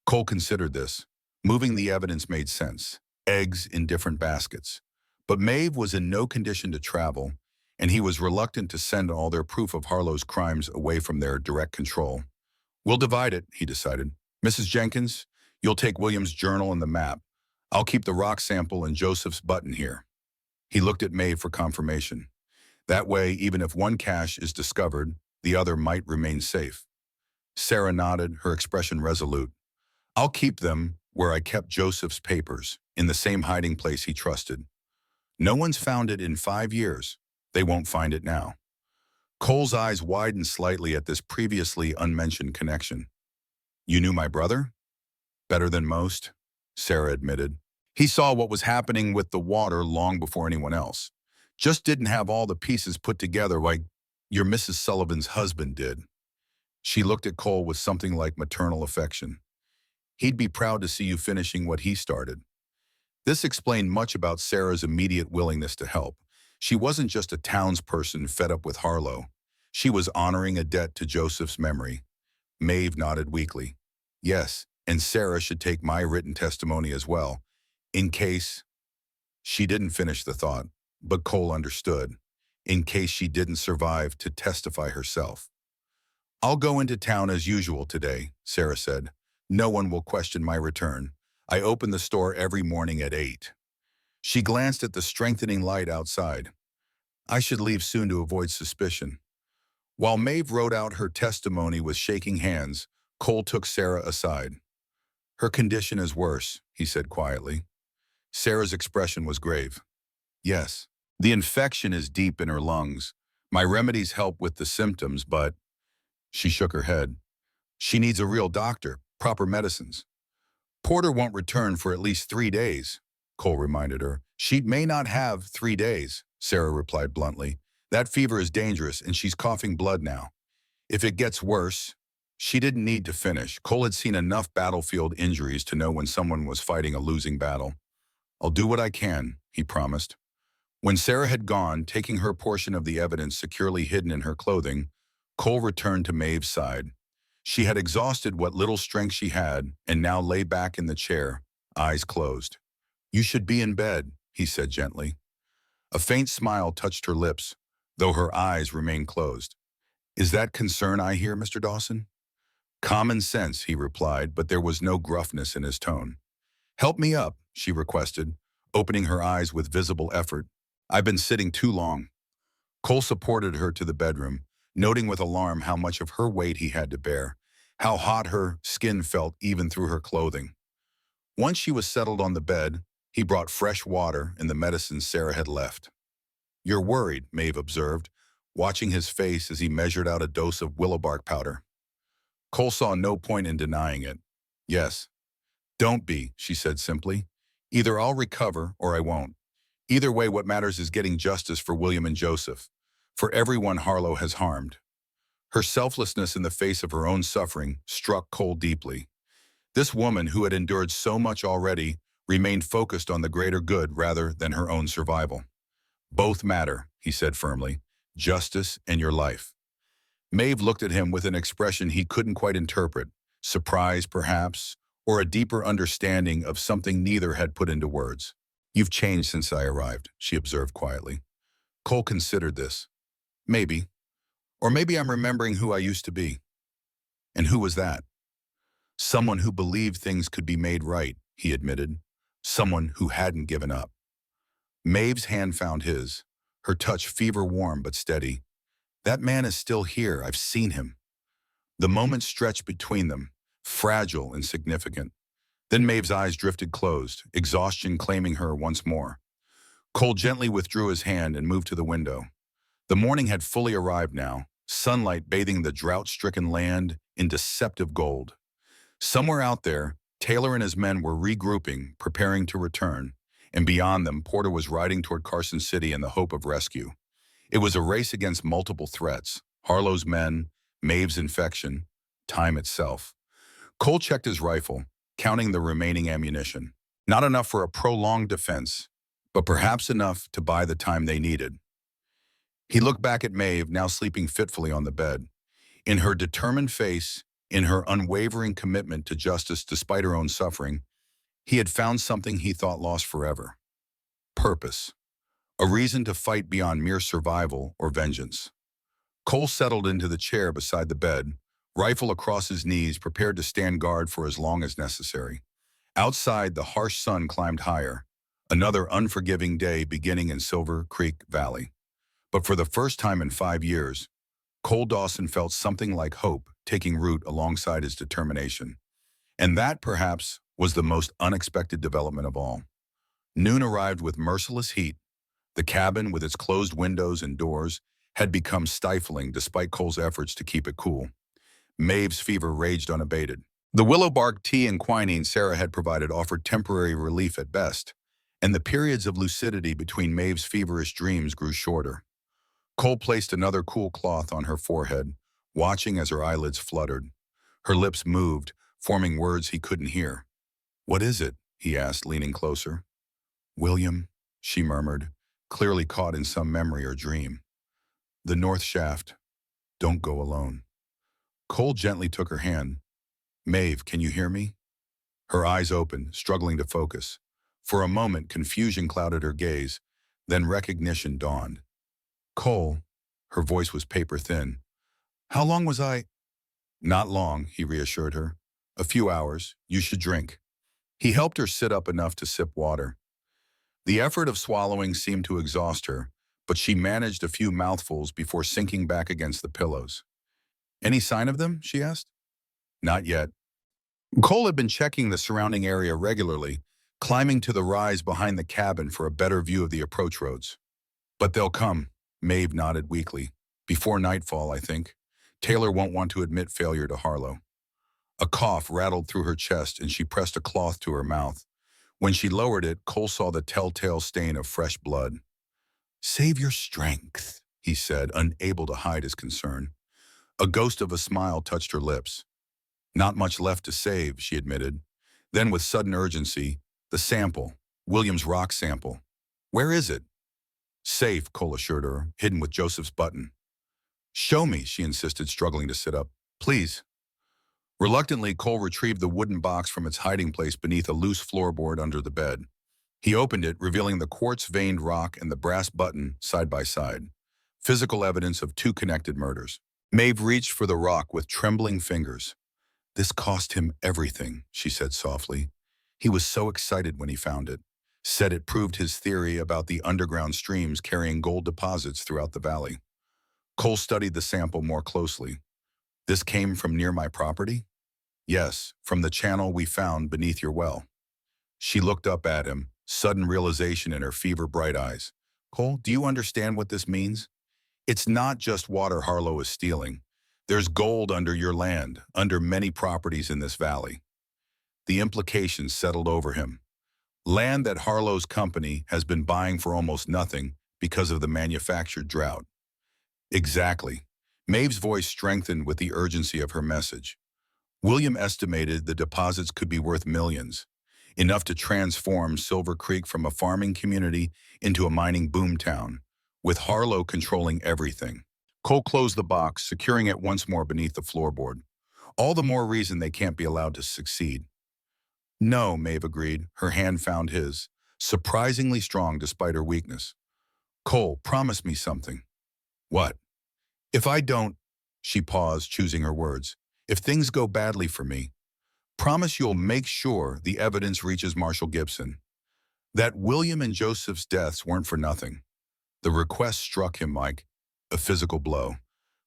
A: Cole considered this. Moving the evidence made sense. Eggs in different baskets. But Maeve was in no condition to travel, and he was reluctant to send all their proof of Harlow's crimes away from their direct control. "We'll divide it," he decided. "Mrs. Jenkins, you'll take William's journal and the map. I'll keep the rock sample and Joseph's button here." He looked at Maeve for confirmation. That way, even if one cache is discovered, the other might remain safe. Sarah nodded, her expression resolute. "I'll keep them where I kept Joseph's papers, in the same hiding place he trusted. No one's found it in 5 years. They won't find it now." Cole's eyes widened slightly at this previously unmentioned connection. "You knew my brother?" "Better than most," Sarah admitted. "He saw what was happening with the water long before anyone else. Just didn't have all the pieces put together like your Mrs. Sullivan's husband did." She looked at Cole with something like maternal affection. "He'd be proud to see you finishing what he started." This explained much about Sarah's immediate willingness to help. She wasn't just a townsperson fed up with Harlow. She was honoring a debt to Joseph's memory. Maeve nodded weakly. "Yes, and Sarah should take my written testimony as well, in case—" She didn't finish the thought, but Cole understood. In case she didn't survive to testify herself. "I'll go into town as usual today," Sarah said. "No one will question my return. I open the store every morning at 8. She glanced at the strengthening light outside. "I should leave soon to avoid suspicion." While Maeve wrote out her testimony with shaking hands, Cole took Sarah aside. "Her condition is worse," he said quietly. Sarah's expression was grave. "Yes, the infection is deep in her lungs. My remedies help with the symptoms, but—" She shook her head. "She needs a real doctor, proper medicines." "Porter won't return for at least 3 days," Cole reminded her. "She may not have 3 days," Sarah replied bluntly. "That fever is dangerous, and she's coughing blood now. If it gets worse—" She didn't need to finish. Cole had seen enough battlefield injuries to know when someone was fighting a losing battle. "I'll do what I can," he promised. When Sarah had gone, taking her portion of the evidence securely hidden in her clothing, Cole returned to Maeve's side. She had exhausted what little strength she had and now lay back in the chair, eyes closed. "You should be in bed," he said gently. A faint smile touched her lips, though her eyes remained closed. "Is that concern I hear, Mr. Dawson?" "Common sense," he replied, but there was no gruffness in his tone. "Help me up," she requested, opening her eyes with visible effort. "I've been sitting too long." Cole supported her to the bedroom, noting with alarm how much of her weight he had to bear, how hot her skin felt even through her clothing. Once she was settled on the bed, he brought fresh water and the medicine Sarah had left. "You're worried," Maeve observed, watching his face as he measured out a dose of willow bark powder. Cole saw no point in denying it. "Yes." "Don't be," she said simply. "Either I'll recover or I won't. Either way, what matters is getting justice for William and Joseph, for everyone Harlow has harmed." Her selflessness in the face of her own suffering struck Cole deeply. This woman, who had endured so much already, remained focused on the greater good rather than her own survival. "Both matter," he said firmly. "Justice and your life." Maeve looked at him with an expression he couldn't quite interpret, surprise perhaps, or a deeper understanding of something neither had put into words. "You've changed since I arrived," she observed quietly. Cole considered this. Maybe. Or maybe I'm remembering who I used to be. And who was that? Someone who believed things could be made right, he admitted. Someone who hadn't given up. Maeve's hand found his, her touch fever-warm but steady. "That man is still here. I've seen him." The moment stretched between them, fragile and significant. Then Maeve's eyes drifted closed, exhaustion claiming her once more. Cole gently withdrew his hand and moved to the window. The morning had fully arrived now, sunlight bathing the drought-stricken land in deceptive gold. Somewhere out there, Taylor and his men were regrouping, preparing to return, and beyond them, Porter was riding toward Carson City in the hope of rescue. It was a race against multiple threats: Harlow's men, Maeve's infection, time itself. Cole checked his rifle, counting the remaining ammunition. Not enough for a prolonged defense, but perhaps enough to buy the time they needed. He looked back at Maeve, now sleeping fitfully on the bed. In her determined face, in her unwavering commitment to justice despite her own suffering, he had found something he thought lost forever: purpose. A reason to fight beyond mere survival or vengeance. Cole settled into the chair beside the bed, rifle across his knees, prepared to stand guard for as long as necessary. Outside, the harsh sun climbed higher, another unforgiving day beginning in Silver Creek Valley. But for the first time in 5 years, Cole Dawson felt something like hope taking root alongside his determination. And that, perhaps, was the most unexpected development of all. Noon arrived with merciless heat. The cabin, with its closed windows and doors, had become stifling despite Cole's efforts to keep it cool. Maeve's fever raged unabated. The willow bark tea and quinine Sarah had provided offered temporary relief at best, and the periods of lucidity between Maeve's feverish dreams grew shorter. Cole placed another cool cloth on her forehead, watching as her eyelids fluttered. Her lips moved, forming words he couldn't hear. "What is it?" he asked, leaning closer. "William," she murmured, clearly caught in some memory or dream. "The north shaft. Don't go alone." Cole gently took her hand. "Maeve, can you hear me?" Her eyes opened, struggling to focus. For a moment, confusion clouded her gaze, then recognition dawned. "Cole," her voice was paper-thin. "How long was I—" "Not long," he reassured her. "A few hours. You should drink." He helped her sit up enough to sip water. The effort of swallowing seemed to exhaust her, but she managed a few mouthfuls before sinking back against the pillows. "Any sign of them?" she asked. "Not yet." Cole had been checking the surrounding area regularly, climbing to the rise behind the cabin for a better view of the approach roads. "But they'll come," Maeve nodded weakly. "Before nightfall, I think. Taylor won't want to admit failure to Harlow." A cough rattled through her chest and she pressed a cloth to her mouth. When she lowered it, Cole saw the telltale stain of fresh blood. "Save your strength," he said, unable to hide his concern. A ghost of a smile touched her lips. "Not much left to save," she admitted. Then with sudden urgency, "The sample, William's rock sample. Where is it?" "Safe," Cole assured her, "hidden with Joseph's button." Show me, she insisted, struggling to sit up. Please. Reluctantly, Cole retrieved the wooden box from its hiding place beneath a loose floorboard under the bed. He opened it, revealing the quartz-veined rock and the brass button side by side. Physical evidence of two connected murders. Maeve reached for the rock with trembling fingers. This cost him everything, she said softly. He was so excited when he found it. Said it proved his theory about the underground streams carrying gold deposits throughout the valley. Cole studied the sample more closely. This came from near my property? Yes, from the channel we found beneath your well. She looked up at him, sudden realization in her fever-bright eyes. Cole, do you understand what this means? It's not just water Harlow is stealing. There's gold under your land, under many properties in this valley. The implications settled over him. Land that Harlow's company has been buying for almost nothing because of the manufactured drought. Exactly. Maeve's voice strengthened with the urgency of her message. William estimated the deposits could be worth millions, enough to transform Silver Creek from a farming community into a mining boomtown, with Harlow controlling everything. Cole closed the box, securing it once more beneath the floorboard. All the more reason they can't be allowed to succeed. No, Maeve agreed. Her hand found his, surprisingly strong despite her weakness. Cole, promise me something. What? If I don't, she paused, choosing her words. If things go badly for me, promise you'll make sure the evidence reaches Marshall Gibson. That William and Joseph's deaths weren't for nothing. The request struck him like a physical blow.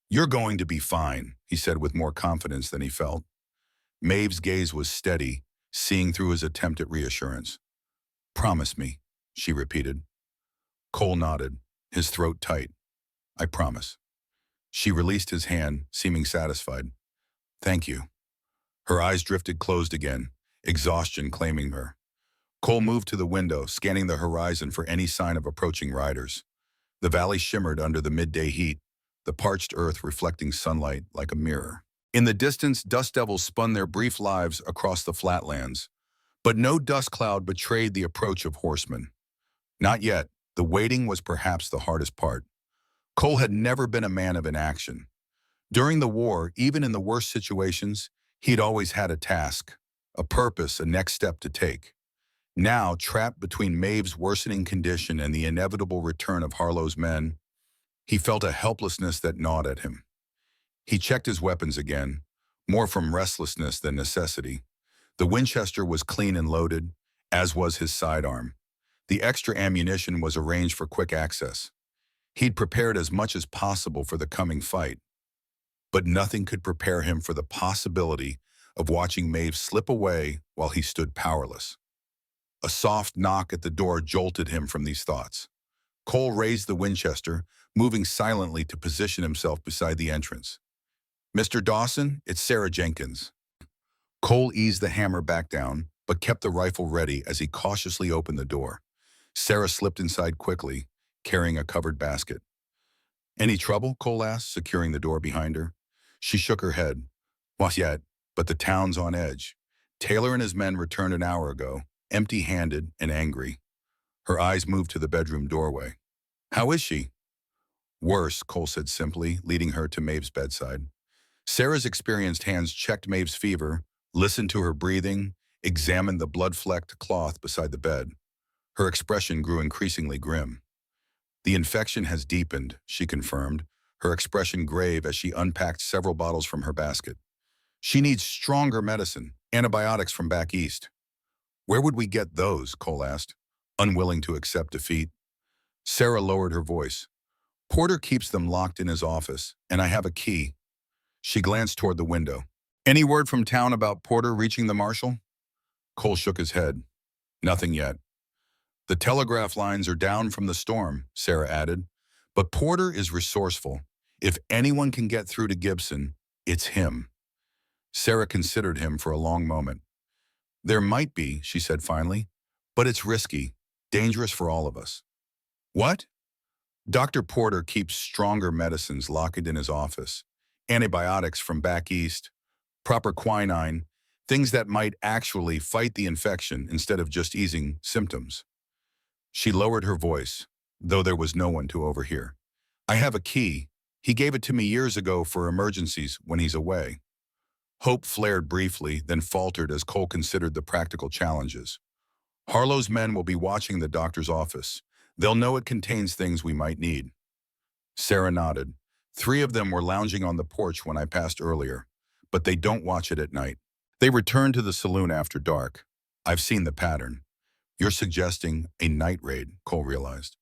A: You're going to be fine, he said with more confidence than he felt. Maeve's gaze was steady, seeing through his attempt at reassurance. Promise me, she repeated. Cole nodded, his throat tight. I promise. She released his hand, seeming satisfied. Thank you. Her eyes drifted closed again, exhaustion claiming her. Cole moved to the window, scanning the horizon for any sign of approaching riders. The valley shimmered under the midday heat, the parched earth reflecting sunlight like a mirror. In the distance, dust devils spun their brief lives across the flatlands, but no dust cloud betrayed the approach of horsemen. Not yet. The waiting was perhaps the hardest part. Cole had never been a man of inaction. During the war, even in the worst situations, he'd always had a task, a purpose, a next step to take. Now, trapped between Maeve's worsening condition and the inevitable return of Harlow's men, he felt a helplessness that gnawed at him. He checked his weapons again, more from restlessness than necessity. The Winchester was clean and loaded, as was his sidearm. The extra ammunition was arranged for quick access. He'd prepared as much as possible for the coming fight, but nothing could prepare him for the possibility of watching Maeve slip away while he stood powerless. A soft knock at the door jolted him from these thoughts. Cole raised the Winchester, moving silently to position himself beside the entrance. Mr. Dawson, it's Sarah Jenkins. Cole eased the hammer back down, but kept the rifle ready as he cautiously opened the door. Sarah slipped inside quickly, carrying a covered basket. Any trouble? Cole asked, securing the door behind her. She shook her head. Not yet, but the town's on edge. Taylor and his men returned an hour ago, empty-handed and angry. Her eyes moved to the bedroom doorway. How is she? Worse, Cole said simply, leading her to Maeve's bedside. Sarah's experienced hands checked Maeve's fever, listened to her breathing, examined the blood-flecked cloth beside the bed. Her expression grew increasingly grim. The infection has deepened, she confirmed, her expression grave as she unpacked several bottles from her basket. She needs stronger medicine, antibiotics from back east. Where would we get those? Cole asked, unwilling to accept defeat. Sarah lowered her voice. Porter keeps them locked in his office, and I have a key. She glanced toward the window. Any word from town about Porter reaching the marshal? Cole shook his head. Nothing yet. The telegraph lines are down from the storm, Sarah added. But Porter is resourceful. If anyone can get through to Gibson, it's him. Sarah considered him for a long moment. There might be, she said finally, but it's risky, dangerous for all of us. What? Dr. Porter keeps stronger medicines locked in his office, antibiotics from back east, proper quinine, things that might actually fight the infection instead of just easing symptoms. She lowered her voice, though there was no one to overhear. I have a key, He gave it to me years ago for emergencies when he's away. Hope flared briefly, then faltered as Cole considered the practical challenges. Harlow's men will be watching the doctor's office. They'll know it contains things we might need. Sarah nodded. 3 of them were lounging on the porch when I passed earlier, but they don't watch it at night. They return to the saloon after dark. I've seen the pattern. You're suggesting a night raid, Cole realized.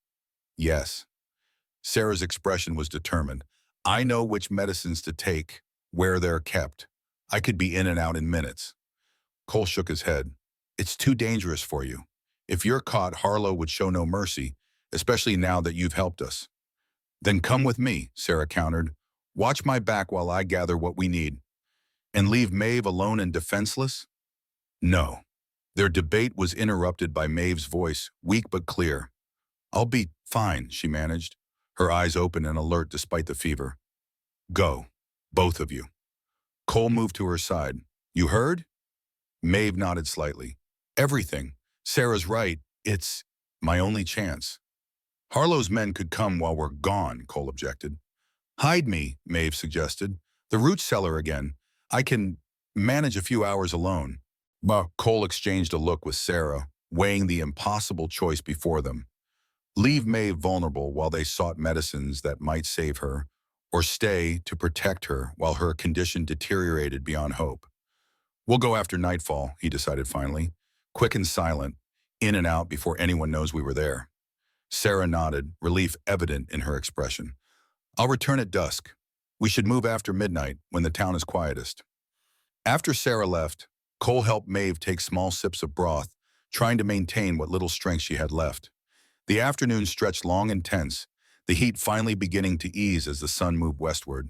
A: Yes. Sarah's expression was determined. I know which medicines to take, where they're kept. I could be in and out in minutes. Cole shook his head. It's too dangerous for you. If you're caught, Harlow would show no mercy, especially now that you've helped us. Then come with me, Sarah countered. Watch my back while I gather what we need. And leave Maeve alone and defenseless? No. Their debate was interrupted by Maeve's voice, weak but clear. I'll be fine, she managed, her eyes open and alert despite the fever. Go, both of you. Cole moved to her side. You heard? Maeve nodded slightly. Everything. Sarah's right. It's my only chance. Harlow's men could come while we're gone, Cole objected. Hide me, Maeve suggested. The root cellar again. I can manage a few hours alone. But Cole exchanged a look with Sarah, weighing the impossible choice before them. Leave Maeve vulnerable while they sought medicines that might save her, or stay to protect her while her condition deteriorated beyond hope. We'll go after nightfall, he decided finally, quick and silent, in and out before anyone knows we were there. Sarah nodded, relief evident in her expression. I'll return at dusk. We should move after midnight, when the town is quietest. After Sarah left, Cole helped Maeve take small sips of broth, trying to maintain what little strength she had left. The afternoon stretched long and tense, the heat finally beginning to ease as the sun moved westward.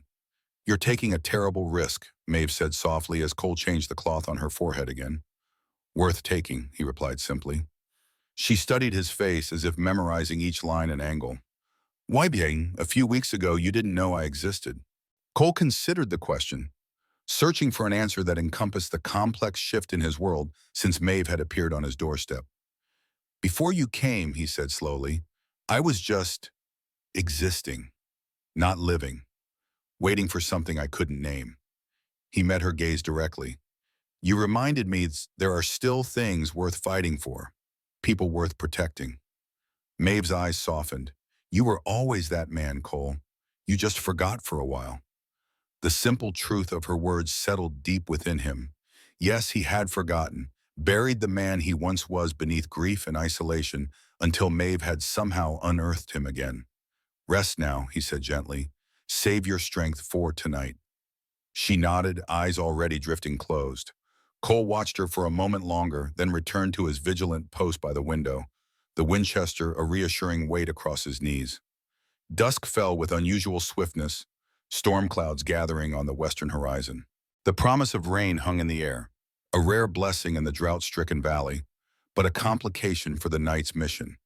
A: You're taking a terrible risk, Maeve said softly as Cole changed the cloth on her forehead again. Worth taking, he replied simply. She studied his face as if memorizing each line and angle. Why bien, a few weeks ago you didn't know I existed. Cole considered the question, searching for an answer that encompassed the complex shift in his world since Maeve had appeared on his doorstep. Before you came, he said slowly, I was just existing, not living, waiting for something I couldn't name. He met her gaze directly. You reminded me there are still things worth fighting for, people worth protecting. Maeve's eyes softened. You were always that man, Cole. You just forgot for a while. The simple truth of her words settled deep within him. Yes, he had forgotten, buried the man he once was beneath grief and isolation until Maeve had somehow unearthed him again. Rest now, he said gently. Save your strength for tonight. She nodded, eyes already drifting closed. Cole watched her for a moment longer, then returned to his vigilant post by the window, the Winchester a reassuring weight across his knees. Dusk fell with unusual swiftness, storm clouds gathering on the western horizon. The promise of rain hung in the air, a rare blessing in the drought-stricken valley, but a complication for the night's mission.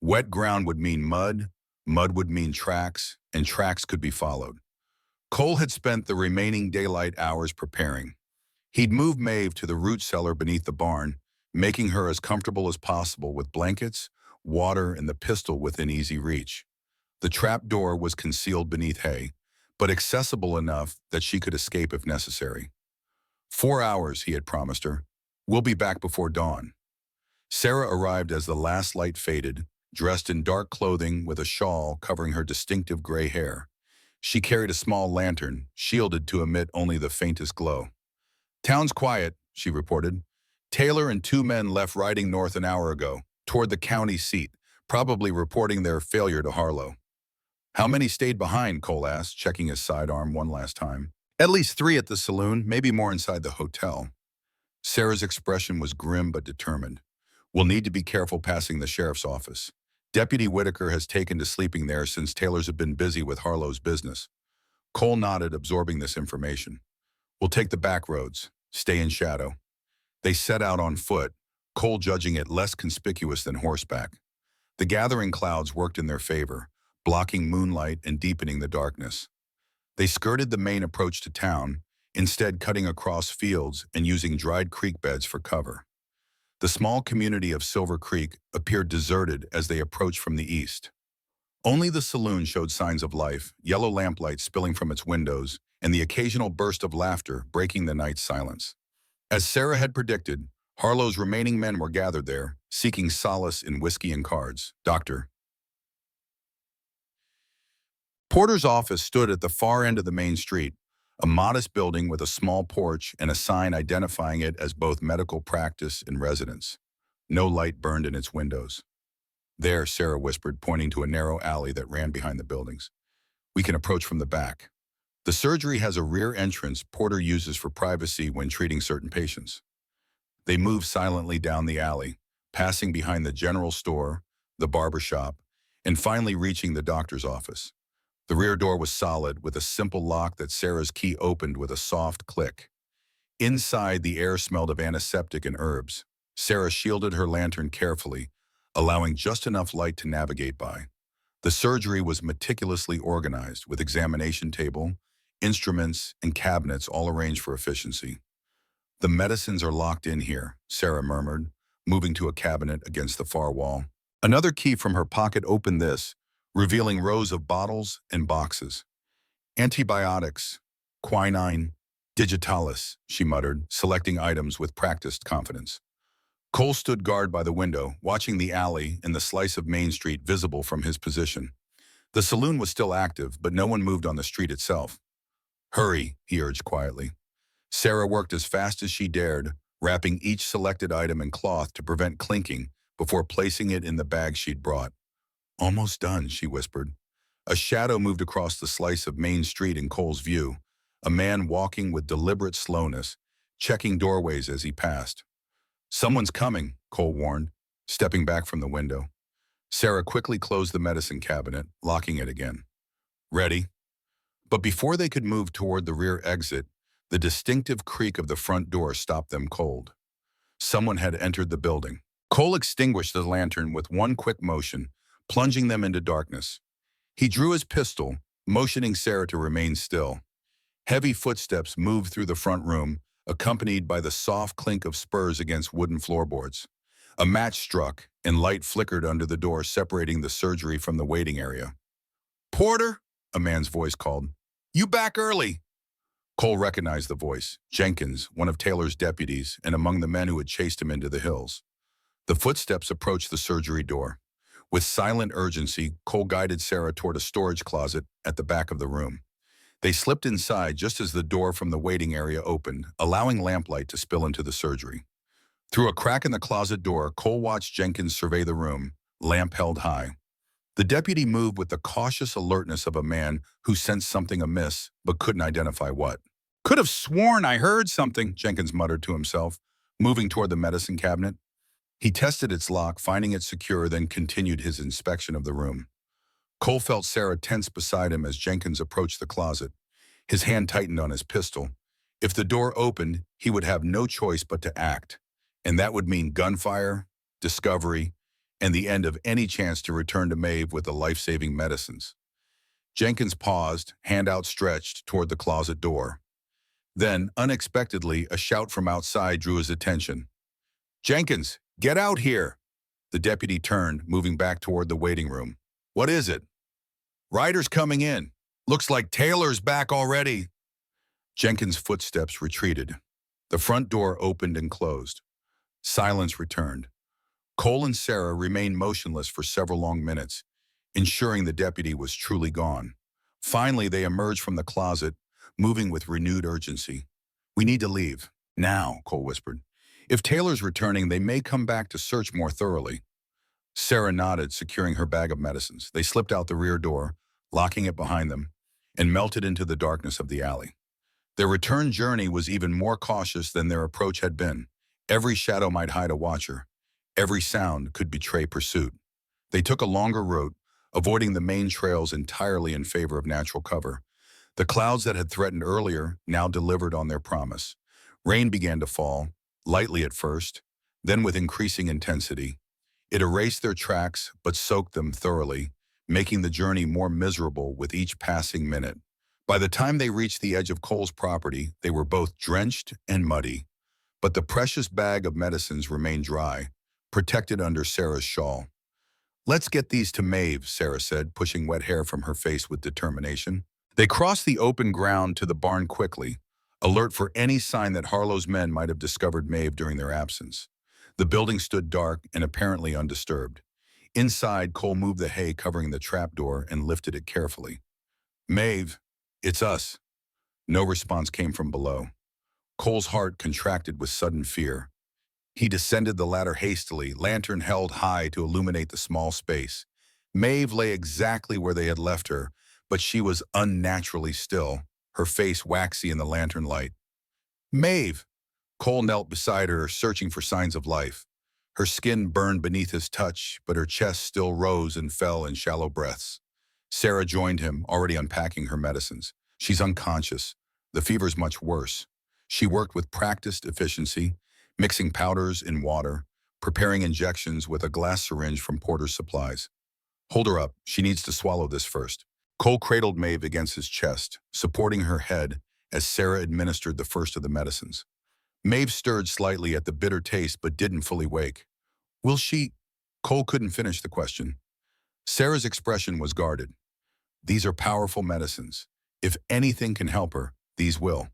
A: Wet ground would mean mud, mud would mean tracks, and tracks could be followed. Cole had spent the remaining daylight hours preparing. He'd moved Maeve to the root cellar beneath the barn, making her as comfortable as possible with blankets, water, and the pistol within easy reach. The trap door was concealed beneath hay, but accessible enough that she could escape if necessary. 4 hours, he had promised her. We'll be back before dawn. Sarah arrived as the last light faded, dressed in dark clothing with a shawl covering her distinctive gray hair. She carried a small lantern, shielded to emit only the faintest glow. Town's quiet, she reported. Taylor and 2 men left riding north an hour ago, toward the county seat, probably reporting their failure to Harlow. How many stayed behind, Cole asked, checking his sidearm one last time. At least 3 at the saloon, maybe more inside the hotel. Sarah's expression was grim but determined. We'll need to be careful passing the sheriff's office. Deputy Whitaker has taken to sleeping there since Taylor's have been busy with Harlow's business. Cole nodded, absorbing this information. We'll take the back roads, stay in shadow. They set out on foot, Cole judging it less conspicuous than horseback. The gathering clouds worked in their favor, blocking moonlight and deepening the darkness. They skirted the main approach to town, instead cutting across fields and using dried creek beds for cover. The small community of Silver Creek appeared deserted as they approached from the east. Only the saloon showed signs of life, yellow lamplight spilling from its windows, and the occasional burst of laughter breaking the night's silence. As Sarah had predicted, Harlow's remaining men were gathered there, seeking solace in whiskey and cards. Dr. Porter's office stood at the far end of the main street, a modest building with a small porch and a sign identifying it as both medical practice and residence. No light burned in its windows. There, Sarah whispered, pointing to a narrow alley that ran behind the buildings. We can approach from the back. The surgery has a rear entrance Porter uses for privacy when treating certain patients. They moved silently down the alley, passing behind the general store, the barber shop, and finally reaching the doctor's office. The rear door was solid, with a simple lock that Sarah's key opened with a soft click. Inside, the air smelled of antiseptic and herbs. Sarah shielded her lantern carefully, allowing just enough light to navigate by. The surgery was meticulously organized, with examination table, instruments, and cabinets all arranged for efficiency. The medicines are locked in here, Sarah murmured, moving to a cabinet against the far wall. Another key from her pocket opened this, revealing rows of bottles and boxes. Antibiotics, quinine, digitalis, she muttered, selecting items with practiced confidence. Cole stood guard by the window, watching the alley and the slice of Main Street visible from his position. The saloon was still active, but no one moved on the street itself. Hurry, he urged quietly. Sarah worked as fast as she dared, wrapping each selected item in cloth to prevent clinking before placing it in the bag she'd brought. Almost done, she whispered. A shadow moved across the slice of Main Street in Cole's view, a man walking with deliberate slowness, checking doorways as he passed. Someone's coming, Cole warned, stepping back from the window. Sarah quickly closed the medicine cabinet, locking it again. Ready? But before they could move toward the rear exit, the distinctive creak of the front door stopped them cold. Someone had entered the building. Cole extinguished the lantern with one quick motion, plunging them into darkness. He drew his pistol, motioning Sarah to remain still. Heavy footsteps moved through the front room, accompanied by the soft clink of spurs against wooden floorboards. A match struck, and light flickered under the door separating the surgery from the waiting area. Porter, a man's voice called. You back early. Cole recognized the voice, Jenkins, one of Taylor's deputies, and among the men who had chased him into the hills. The footsteps approached the surgery door. With silent urgency, Cole guided Sarah toward a storage closet at the back of the room. They slipped inside just as the door from the waiting area opened, allowing lamplight to spill into the surgery. Through a crack in the closet door, Cole watched Jenkins survey the room, lamp held high. The deputy moved with the cautious alertness of a man who sensed something amiss but couldn't identify what. Could have sworn I heard something, Jenkins muttered to himself, moving toward the medicine cabinet. He tested its lock, finding it secure, then continued his inspection of the room. Cole felt Sarah tense beside him as Jenkins approached the closet. His hand tightened on his pistol. If the door opened, he would have no choice but to act, and that would mean gunfire, discovery, and the end of any chance to return to Maeve with the life-saving medicines. Jenkins paused, hand outstretched toward the closet door. Then, unexpectedly, a shout from outside drew his attention. Jenkins, get out here! The deputy turned, moving back toward the waiting room. What is it? Ryder's coming in. Looks like Taylor's back already. Jenkins' footsteps retreated. The front door opened and closed. Silence returned. Cole and Sarah remained motionless for several long minutes, ensuring the deputy was truly gone. Finally, they emerged from the closet, moving with renewed urgency. We need to leave. Now, Cole whispered. If Taylor's returning, they may come back to search more thoroughly. Sarah nodded, securing her bag of medicines. They slipped out the rear door, locking it behind them, and melted into the darkness of the alley. Their return journey was even more cautious than their approach had been. Every shadow might hide a watcher. Every sound could betray pursuit. They took a longer route, avoiding the main trails entirely in favor of natural cover. The clouds that had threatened earlier now delivered on their promise. Rain began to fall, lightly at first, then with increasing intensity. It erased their tracks but soaked them thoroughly, making the journey more miserable with each passing minute. By the time they reached the edge of Cole's property, they were both drenched and muddy. But the precious bag of medicines remained dry, protected under Sarah's shawl. Let's get these to Maeve, Sarah said, pushing wet hair from her face with determination. They crossed the open ground to the barn quickly, alert for any sign that Harlow's men might have discovered Maeve during their absence. The building stood dark and apparently undisturbed. Inside, Cole moved the hay covering the trapdoor and lifted it carefully. Maeve, it's us. No response came from below. Cole's heart contracted with sudden fear. He descended the ladder hastily, lantern held high to illuminate the small space. Maeve lay exactly where they had left her, but she was unnaturally still, her face waxy in the lantern light. Maeve! Cole knelt beside her, searching for signs of life. Her skin burned beneath his touch, but her chest still rose and fell in shallow breaths. Sarah joined him, already unpacking her medicines. She's unconscious. The fever's much worse. She worked with practiced efficiency, mixing powders in water, preparing injections with a glass syringe from Porter's supplies. Hold her up. She needs to swallow this first. Cole cradled Maeve against his chest, supporting her head as Sarah administered the first of the medicines. Maeve stirred slightly at the bitter taste but didn't fully wake. Will she? Cole couldn't finish the question. Sarah's expression was guarded. These are powerful medicines. If anything can help her, these will.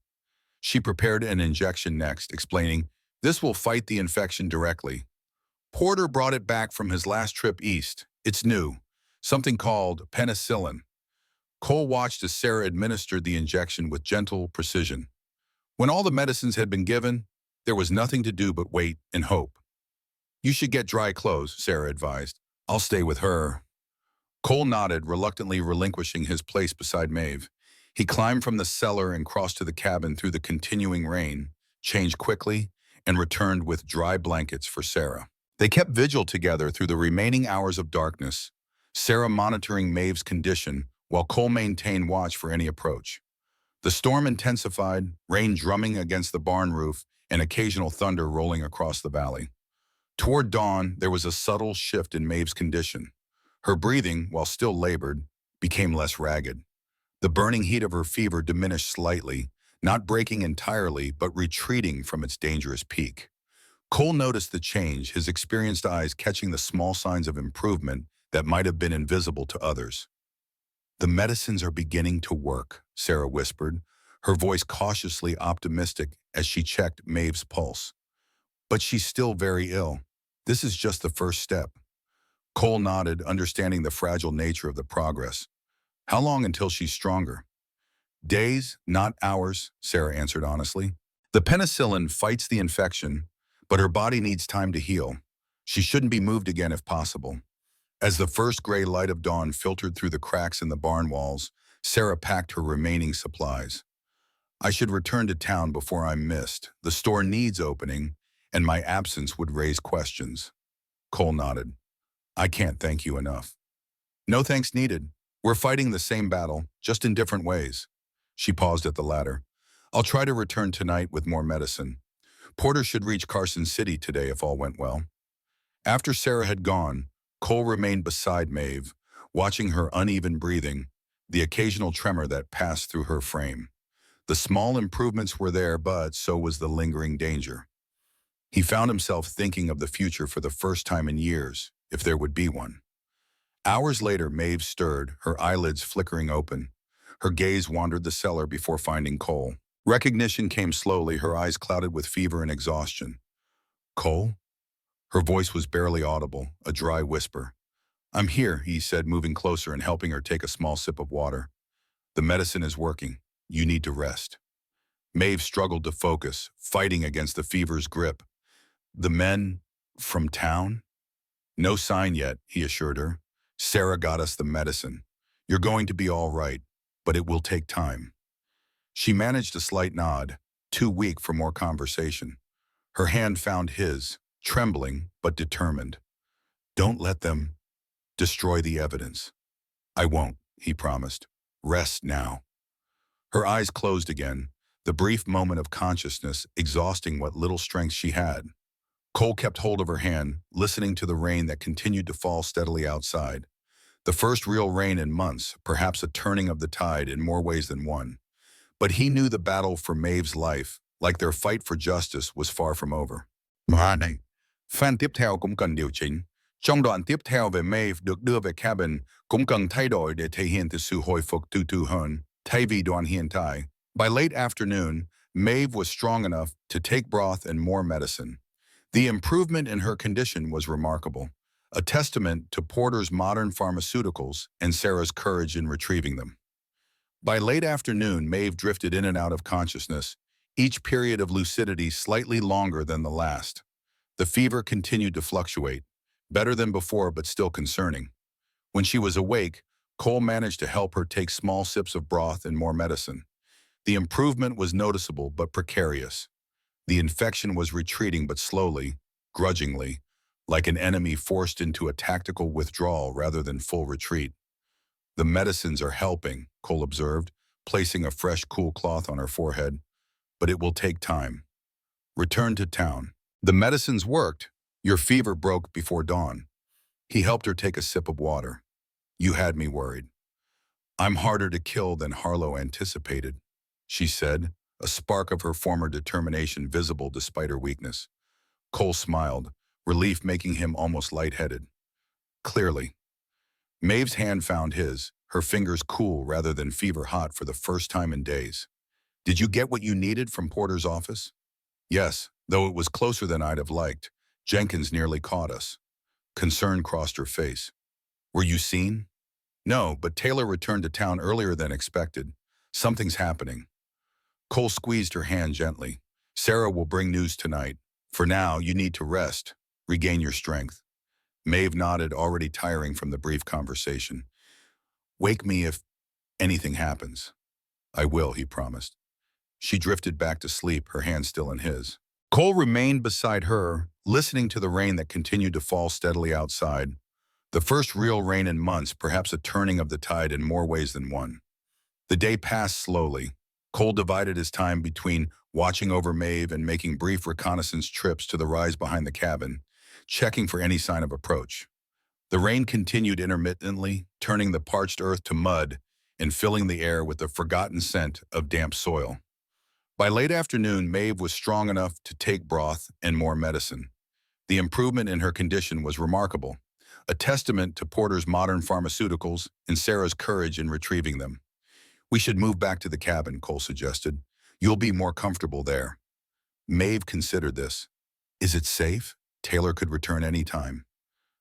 A: She prepared an injection next, explaining, this will fight the infection directly. Porter brought it back from his last trip east. It's new, something called penicillin. Cole watched as Sarah administered the injection with gentle precision. When all the medicines had been given, there was nothing to do but wait and hope. You should get dry clothes, Sarah advised. I'll stay with her. Cole nodded, reluctantly relinquishing his place beside Maeve. He climbed from the cellar and crossed to the cabin through the continuing rain, changed quickly, and returned with dry blankets for Sarah. They kept vigil together through the remaining hours of darkness, Sarah monitoring Maeve's condition while Cole maintained watch for any approach. The storm intensified, rain drumming against the barn roof and occasional thunder rolling across the valley. Toward dawn, there was a subtle shift in Maeve's condition. Her breathing, while still labored, became less ragged. The burning heat of her fever diminished slightly, not breaking entirely, but retreating from its dangerous peak. Cole noticed the change, his experienced eyes catching the small signs of improvement that might have been invisible to others. The medicines are beginning to work, Sarah whispered, her voice cautiously optimistic as she checked Maeve's pulse. But she's still very ill. This is just the first step. Cole nodded, understanding the fragile nature of the progress. How long until she's stronger? Days, not hours, Sarah answered honestly. The penicillin fights the infection, but her body needs time to heal. She shouldn't be moved again if possible. As the first gray light of dawn filtered through the cracks in the barn walls, Sarah packed her remaining supplies. I should return to town before I'm missed. The store needs opening, and my absence would raise questions. Cole nodded. I can't thank you enough. No thanks needed. We're fighting the same battle, just in different ways. She paused at the ladder. I'll try to return tonight with more medicine. Porter should reach Carson City today if all went well. After Sarah had gone, Cole remained beside Maeve, watching her uneven breathing, the occasional tremor that passed through her frame. The small improvements were there, but so was the lingering danger. He found himself thinking of the future for the first time in years, if there would be one. Hours later, Maeve stirred, her eyelids flickering open. Her gaze wandered the cellar before finding Cole. Recognition came slowly, her eyes clouded with fever and exhaustion. Cole? Her voice was barely audible, a dry whisper. I'm here, he said, moving closer and helping her take a small sip of water. The medicine is working. You need to rest. Maeve struggled to focus, fighting against the fever's grip. The men from town? No sign yet, he assured her. Sarah got us the medicine. You're going to be all right, but it will take time. She managed a slight nod, too weak for more conversation. Her hand found his, trembling but determined. Don't let them destroy the evidence. I won't, he promised. Rest now. Her eyes closed again, the brief moment of consciousness exhausting what little strength she had. Cole kept hold of her hand, listening to the rain that continued to fall steadily outside. The first real rain in months, perhaps a turning of the tide in more ways than one. But he knew the battle for Maeve's life, like their fight for justice, was far from over. Mà này, fan tiếp theo cũng cần điều chỉnh. Trong đoạn tiếp theo về Maeve được đưa về cabin cũng cần thay đổi để thể hiện sự hồi phục từ từ hơn, thay vì đoạn hiện tại. By late afternoon, Maeve was strong enough to take broth and more medicine. The improvement in her condition was remarkable, a testament to Porter's modern pharmaceuticals and Sarah's courage in retrieving them. By late afternoon, Maeve drifted in and out of consciousness, each period of lucidity slightly longer than the last. The fever continued to fluctuate, better than before but still concerning. When she was awake, Cole managed to help her take small sips of broth and more medicine. The improvement was noticeable but precarious. The infection was retreating but slowly, grudgingly, like an enemy forced into a tactical withdrawal rather than full retreat. The medicines are helping, Cole observed, placing a fresh, cool cloth on her forehead. But it will take time. Return to town. The medicines worked. Your fever broke before dawn. He helped her take a sip of water. You had me worried. I'm harder to kill than Harlow anticipated, she said, a spark of her former determination visible despite her weakness. Cole smiled, relief making him almost lightheaded. Clearly. Maeve's hand found his, her fingers cool rather than fever-hot for the first time in days. Did you get what you needed from Porter's office? Yes, though it was closer than I'd have liked. Jenkins nearly caught us. Concern crossed her face. Were you seen? No, but Taylor returned to town earlier than expected. Something's happening. Cole squeezed her hand gently. Sarah will bring news tonight. For now, you need to rest, regain your strength. Maeve nodded, already tiring from the brief conversation. Wake me if anything happens. I will, he promised. She drifted back to sleep, her hand still in his. Cole remained beside her, listening to the rain that continued to fall steadily outside. The first real rain in months, perhaps a turning of the tide in more ways than one. The day passed slowly. Cole divided his time between watching over Maeve and making brief reconnaissance trips to the rise behind the cabin, checking for any sign of approach. The rain continued intermittently, turning the parched earth to mud and filling the air with the forgotten scent of damp soil. By late afternoon, Maeve was strong enough to take broth and more medicine. The improvement in her condition was remarkable, a testament to Porter's modern pharmaceuticals and Sarah's courage in retrieving them. We should move back to the cabin, Cole suggested. You'll be more comfortable there. Maeve considered this. Is it safe? Taylor could return any time.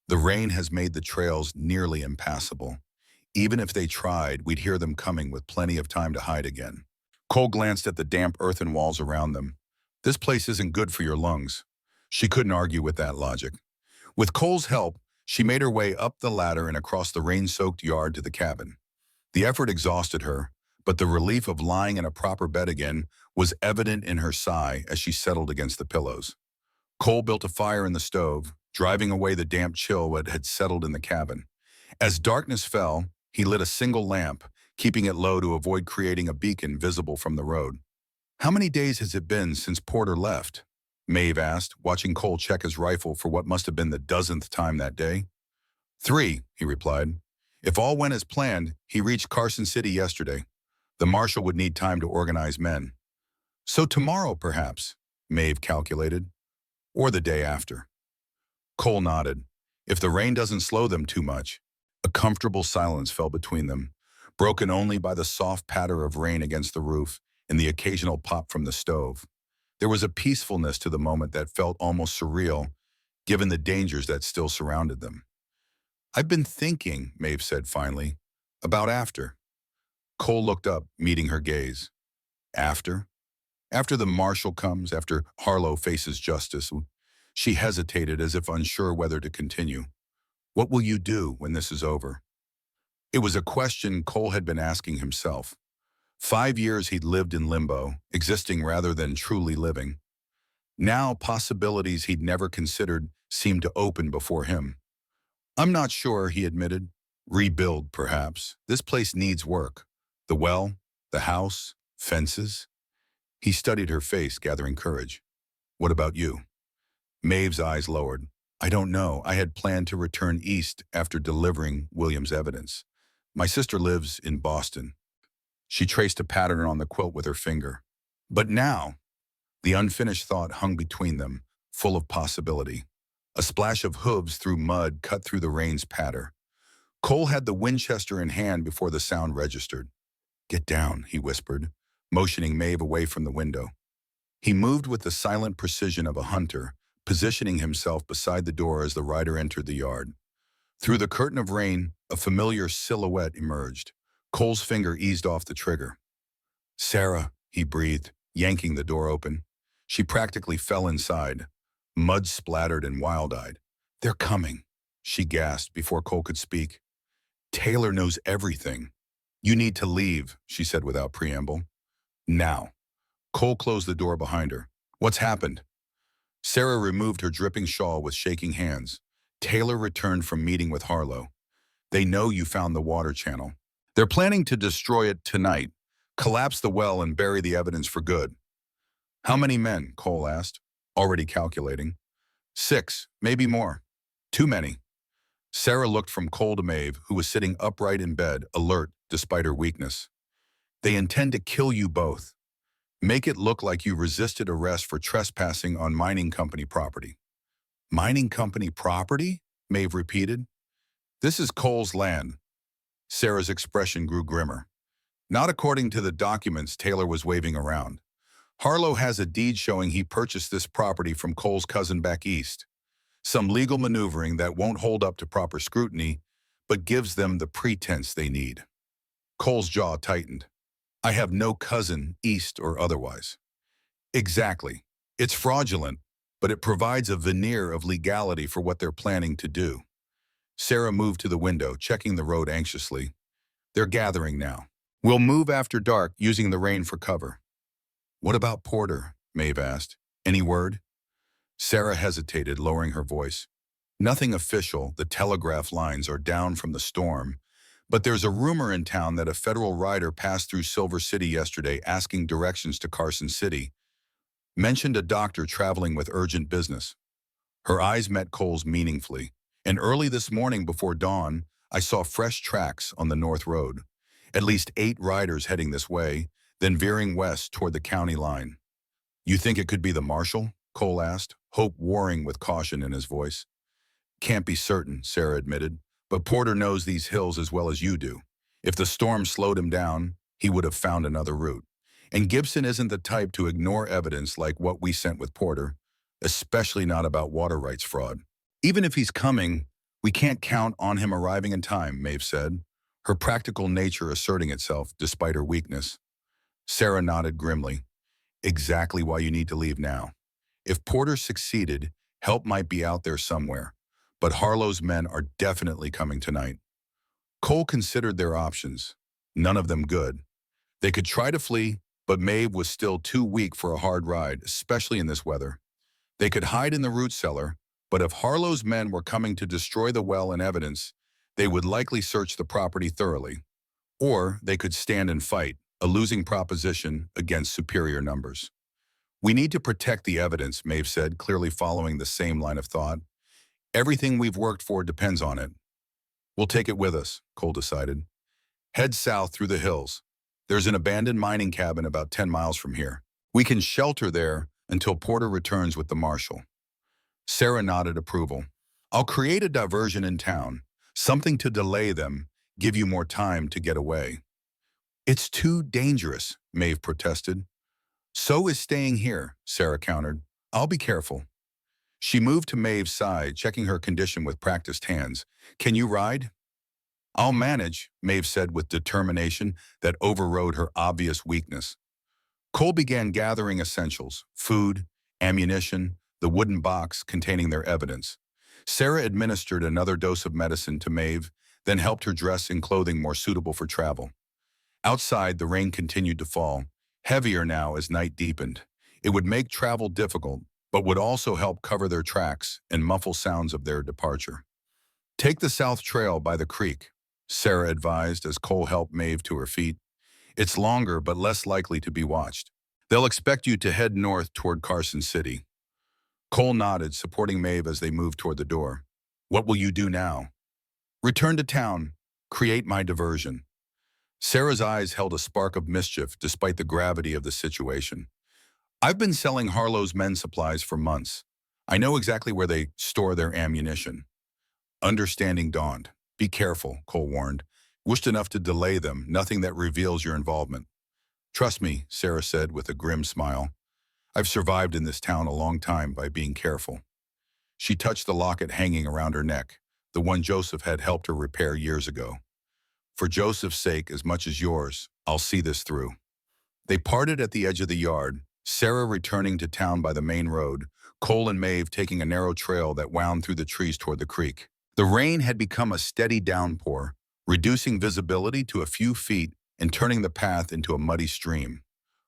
A: The rain has made the trails nearly impassable. Even if they tried, we'd hear them coming with plenty of time to hide again. Cole glanced at the damp earthen walls around them. This place isn't good for your lungs. She couldn't argue with that logic. With Cole's help, she made her way up the ladder and across the rain-soaked yard to the cabin. The effort exhausted her, but the relief of lying in a proper bed again was evident in her sigh as she settled against the pillows. Cole built a fire in the stove, driving away the damp chill that had settled in the cabin. As darkness fell, he lit a single lamp, keeping it low to avoid creating a beacon visible from the road. How many days has it been since Porter left? Maeve asked, watching Cole check his rifle for what must have been the dozenth time that day. 3, he replied. If all went as planned, he reached Carson City yesterday. The marshal would need time to organize men. So tomorrow, perhaps, Maeve calculated, or the day after. Cole nodded. If the rain doesn't slow them too much. A comfortable silence fell between them, broken only by the soft patter of rain against the roof and the occasional pop from the stove. There was a peacefulness to the moment that felt almost surreal, given the dangers that still surrounded them. I've been thinking, Maeve said finally, about after. Cole looked up, meeting her gaze. After? After the marshal comes, after Harlow faces justice. She hesitated as if unsure whether to continue. What will you do when this is over? It was a question Cole had been asking himself. 5 years he'd lived in limbo, existing rather than truly living. Now possibilities he'd never considered seemed to open before him. I'm not sure, he admitted. Rebuild, perhaps. This place needs work. The well, the house, fences. He studied her face, gathering courage. What about you? Maeve's eyes lowered. I don't know. I had planned to return east after delivering William's evidence. My sister lives in Boston. She traced a pattern on the quilt with her finger. But now, the unfinished thought hung between them, full of possibility. A splash of hooves through mud cut through the rain's patter. Cole had the Winchester in hand before the sound registered. "Get down," he whispered, motioning Maeve away from the window. He moved with the silent precision of a hunter, positioning himself beside the door as the rider entered the yard. Through the curtain of rain, a familiar silhouette emerged. Cole's finger eased off the trigger. "Sarah," he breathed, yanking the door open. She practically fell inside, mud-splattered and wild-eyed. "They're coming," she gasped before Cole could speak. "Taylor knows everything. You need to leave," she said without preamble. "Now." Cole closed the door behind her. "What's happened?" Sarah removed her dripping shawl with shaking hands. "Taylor returned from meeting with Harlow. They know you found the water channel. They're planning to destroy it tonight, collapse the well and bury the evidence for good." "How many men?" Cole asked, already calculating. "6, maybe more. Too many." Sarah looked from Cole to Maeve, who was sitting upright in bed, alert despite her weakness. "They intend to kill you both. Make it look like you resisted arrest for trespassing on mining company property." "Mining company property?" Maeve repeated. "This is Cole's land." Sarah's expression grew grimmer. "Not according to the documents Taylor was waving around. Harlow has a deed showing he purchased this property from Cole's cousin back east. Some legal maneuvering that won't hold up to proper scrutiny, but gives them the pretense they need." Cole's jaw tightened. "I have no cousin, east or otherwise." "Exactly. It's fraudulent, but it provides a veneer of legality for what they're planning to do." Sarah moved to the window, checking the road anxiously. "They're gathering now. We'll move after dark, using the rain for cover." "What about Porter?" Maeve asked. "Any word?" Sarah hesitated, lowering her voice. "Nothing official. The telegraph lines are down from the storm. But there's a rumor in town that a federal rider passed through Silver City yesterday asking directions to Carson City. Mentioned a doctor traveling with urgent business." Her eyes met Cole's meaningfully. "And early this morning before dawn, I saw fresh tracks on the North Road. At least 8 riders heading this way, then veering west toward the county line." "You think it could be the marshal?" Cole asked, hope warring with caution in his voice. "Can't be certain," Sarah admitted, "but Porter knows these hills as well as you do. If the storm slowed him down, he would have found another route. And Gibson isn't the type to ignore evidence like what we sent with Porter, especially not about water rights fraud. Even if he's coming, we can't count on him arriving in time," Maeve said, her practical nature asserting itself despite her weakness. Sarah nodded grimly. "Exactly why you need to leave now. If Porter succeeded, help might be out there somewhere, but Harlow's men are definitely coming tonight." Cole considered their options, none of them good. They could try to flee, but Maeve was still too weak for a hard ride, especially in this weather. They could hide in the root cellar, but if Harlow's men were coming to destroy the well and evidence, they would likely search the property thoroughly. Or they could stand and fight, a losing proposition against superior numbers. "We need to protect the evidence," Maeve said, clearly following the same line of thought. "Everything we've worked for depends on it." "We'll take it with us," Cole decided. "Head south through the hills. There's an abandoned mining cabin about 10 miles from here. We can shelter there until Porter returns with the marshal." Sarah nodded approval. "I'll create a diversion in town, something to delay them, give you more time to get away." "It's too dangerous," Maeve protested. "So is staying here," Sarah countered. "I'll be careful." She moved to Maeve's side, checking her condition with practiced hands. "Can you ride?" "I'll manage," Maeve said with determination that overrode her obvious weakness. Cole began gathering essentials, food, ammunition, the wooden box containing their evidence. Sarah administered another dose of medicine to Maeve, then helped her dress in clothing more suitable for travel. Outside, the rain continued to fall, heavier now as night deepened. It would make travel difficult, but would also help cover their tracks and muffle sounds of their departure. "Take the south trail by the creek," Sarah advised as Cole helped Maeve to her feet. "It's longer but less likely to be watched. They'll expect you to head north toward Carson City." Cole nodded, supporting Maeve as they moved toward the door. "What will you do now?" "Return to town. Create my diversion." Sarah's eyes held a spark of mischief despite the gravity of the situation. "I've been selling Harlow's men supplies for months. I know exactly where they store their ammunition. Understanding dawned. Be careful, Cole warned. Wished enough to delay them, nothing that reveals your involvement. Trust me, Sarah said with a grim smile. I've survived in this town a long time by being careful. She touched the locket hanging around her neck, the one Joseph had helped her repair years ago. For Joseph's sake as much as yours, I'll see this through. They parted at the edge of the yard, Sarah returning to town by the main road, Cole and Maeve taking a narrow trail that wound through the trees toward the creek. The rain had become a steady downpour, reducing visibility to a few feet and turning the path into a muddy stream.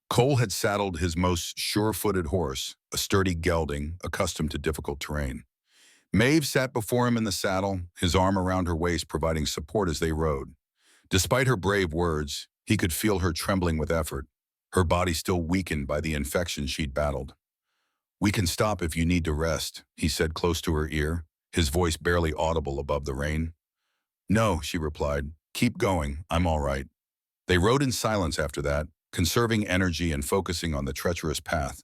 A: Cole had saddled his most sure-footed horse, a sturdy gelding accustomed to difficult terrain. Maeve sat before him in the saddle, his arm around her waist providing support as they rode. Despite her brave words, he could feel her trembling with effort, her body still weakened by the infection she'd battled. We can stop if you need to rest, he said close to her ear, his voice barely audible above the rain. No, she replied. Keep going, I'm all right. They rode in silence after that, conserving energy and focusing on the treacherous path.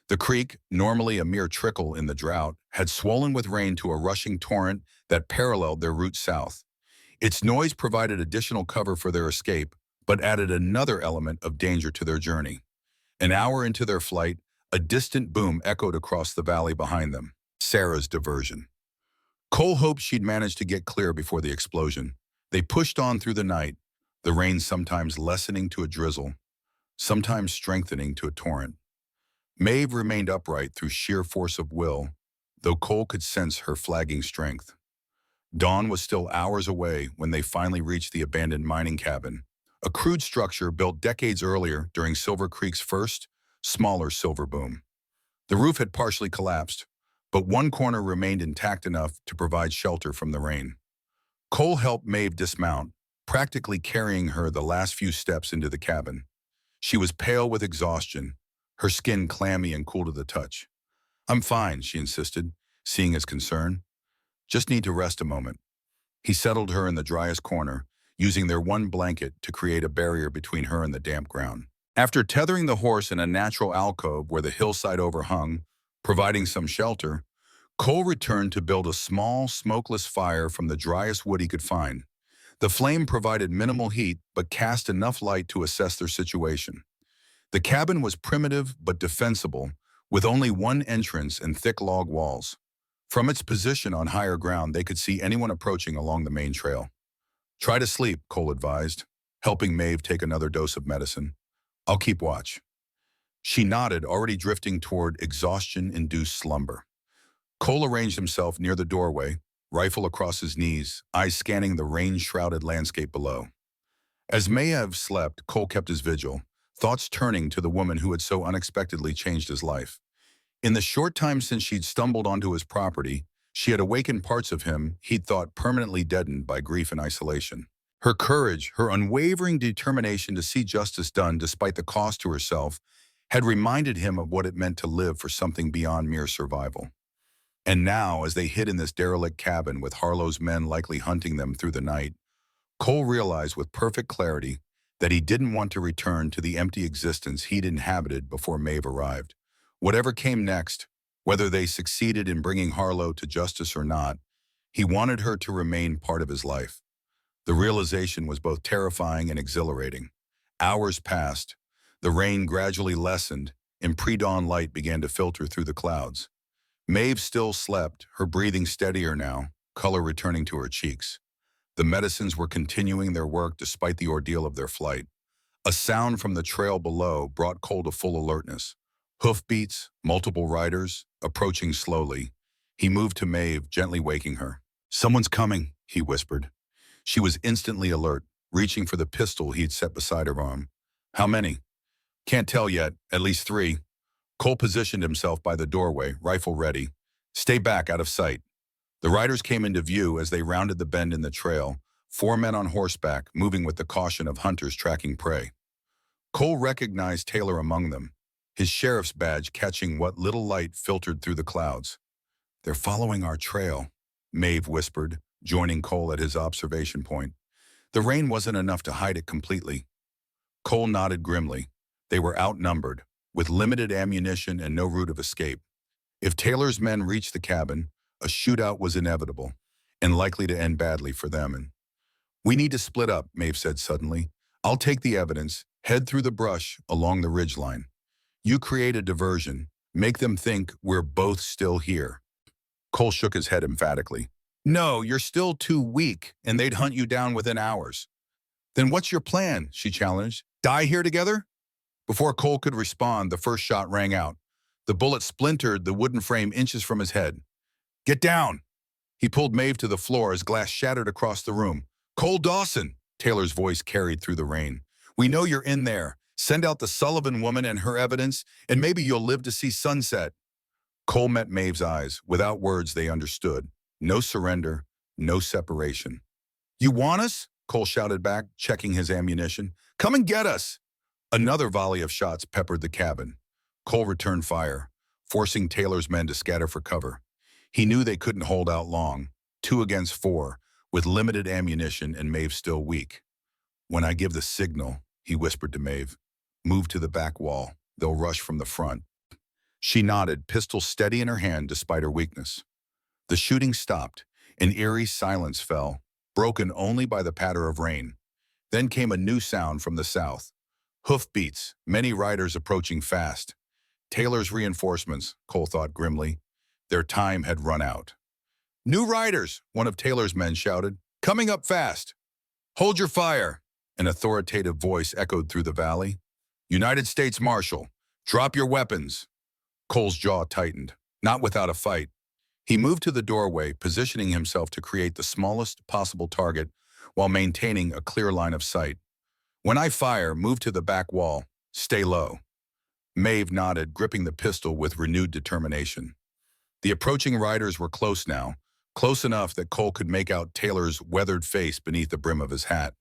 A: The creek, normally a mere trickle in the drought, had swollen with rain to a rushing torrent that paralleled their route south. Its noise provided additional cover for their escape, but added another element of danger to their journey. An hour into their flight, a distant boom echoed across the valley behind them. Sarah's diversion. Cole hoped she'd manage to get clear before the explosion. They pushed on through the night, the rain sometimes lessening to a drizzle, sometimes strengthening to a torrent. Maeve remained upright through sheer force of will, though Cole could sense her flagging strength. Dawn was still hours away when they finally reached the abandoned mining cabin, a crude structure built decades earlier during Silver Creek's first, smaller silver boom. The roof had partially collapsed, but one corner remained intact enough to provide shelter from the rain. Cole helped Maeve dismount, practically carrying her the last few steps into the cabin. She was pale with exhaustion, her skin clammy and cool to the touch. I'm fine, she insisted, seeing his concern. Just need to rest a moment. He settled her in the driest corner, using their one blanket to create a barrier between her and the damp ground. After tethering the horse in a natural alcove where the hillside overhung, providing some shelter, Cole returned to build a small, smokeless fire from the driest wood he could find. The flame provided minimal heat but cast enough light to assess their situation. The cabin was primitive but defensible, with only one entrance and thick log walls. From its position on higher ground, they could see anyone approaching along the main trail. Try to sleep, Cole advised, helping Maeve take another dose of medicine. I'll keep watch. She nodded, already drifting toward exhaustion-induced slumber. Cole arranged himself near the doorway, rifle across his knees, eyes scanning the rain-shrouded landscape below. As Maeve slept, Cole kept his vigil, thoughts turning to the woman who had so unexpectedly changed his life. In the short time since she'd stumbled onto his property, she had awakened parts of him he'd thought permanently deadened by grief and isolation. Her courage, her unwavering determination to see justice done despite the cost to herself, had reminded him of what it meant to live for something beyond mere survival. And now, as they hid in this derelict cabin with Harlow's men likely hunting them through the night, Cole realized with perfect clarity that he didn't want to return to the empty existence he'd inhabited before Maeve arrived. Whatever came next, whether they succeeded in bringing Harlow to justice or not, he wanted her to remain part of his life. The realization was both terrifying and exhilarating. Hours passed. The rain gradually lessened, and pre-dawn light began to filter through the clouds. Maeve still slept, her breathing steadier now, color returning to her cheeks. The medicines were continuing their work despite the ordeal of their flight. A sound from the trail below brought Cole to full alertness. Hoofbeats, multiple riders, approaching slowly. He moved to Maeve, gently waking her. Someone's coming, he whispered. She was instantly alert, reaching for the pistol he'd set beside her arm. How many? Can't tell yet, at least 3. Cole positioned himself by the doorway, rifle ready. Stay back, out of sight. The riders came into view as they rounded the bend in the trail, 4 men on horseback, moving with the caution of hunters tracking prey. Cole recognized Taylor among them, his sheriff's badge catching what little light filtered through the clouds. They're following our trail, Maeve whispered, joining Cole at his observation point. The rain wasn't enough to hide it completely. Cole nodded grimly. They were outnumbered, with limited ammunition and no route of escape. If Taylor's men reached the cabin, a shootout was inevitable and likely to end badly for them. And we need to split up, Maeve said suddenly. I'll take the evidence, head through the brush along the ridgeline. You create a diversion, make them think we're both still here. Cole shook his head emphatically. No, you're still too weak, and they'd hunt you down within hours. Then what's your plan? She challenged. Die here together? Before Cole could respond, the first shot rang out. The bullet splintered the wooden frame inches from his head. Get down! He pulled Maeve to the floor as glass shattered across the room. Cole Dawson, Taylor's voice carried through the rain. We know you're in there. Send out the Sullivan woman and her evidence, and maybe you'll live to see sunset. Cole met Maeve's eyes. Without words, they understood. No surrender, no separation. You want us? Cole shouted back, checking his ammunition. Come and get us! Another volley of shots peppered the cabin. Cole returned fire, forcing Taylor's men to scatter for cover. He knew they couldn't hold out long, 2 against 4, with limited ammunition and Maeve still weak. When I give the signal, he whispered to Maeve, move to the back wall. They'll rush from the front. She nodded, pistol steady in her hand despite her weakness. The shooting stopped. An eerie silence fell, broken only by the patter of rain. Then came a new sound from the south. Hoofbeats, many riders approaching fast. Taylor's reinforcements, Cole thought grimly. Their time had run out. New riders, one of Taylor's men shouted. Coming up fast. Hold your fire, an authoritative voice echoed through the valley. United States Marshal, drop your weapons. Cole's jaw tightened, not without a fight. He moved to the doorway, positioning himself to create the smallest possible target while maintaining a clear line of sight. When I fire, move to the back wall. Stay low. Maeve nodded, gripping the pistol with renewed determination. The approaching riders were close now, close enough that Cole could make out Taylor's weathered face beneath the brim of his hat.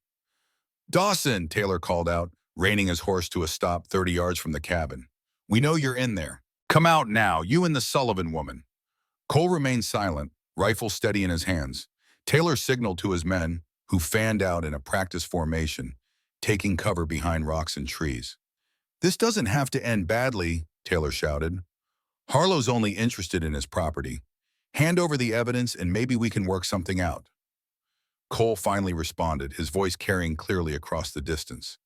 A: Dawson, Taylor called out, reining his horse to a stop 30 yards from the cabin. We know you're in there. Come out now, you and the Sullivan woman. Cole remained silent, rifle steady in his hands. Taylor signaled to his men, who fanned out in a practice formation, taking cover behind rocks and trees. This doesn't have to end badly, Taylor shouted. Harlow's only interested in his property. Hand over the evidence and maybe we can work something out. Cole finally responded, his voice carrying clearly across the distance.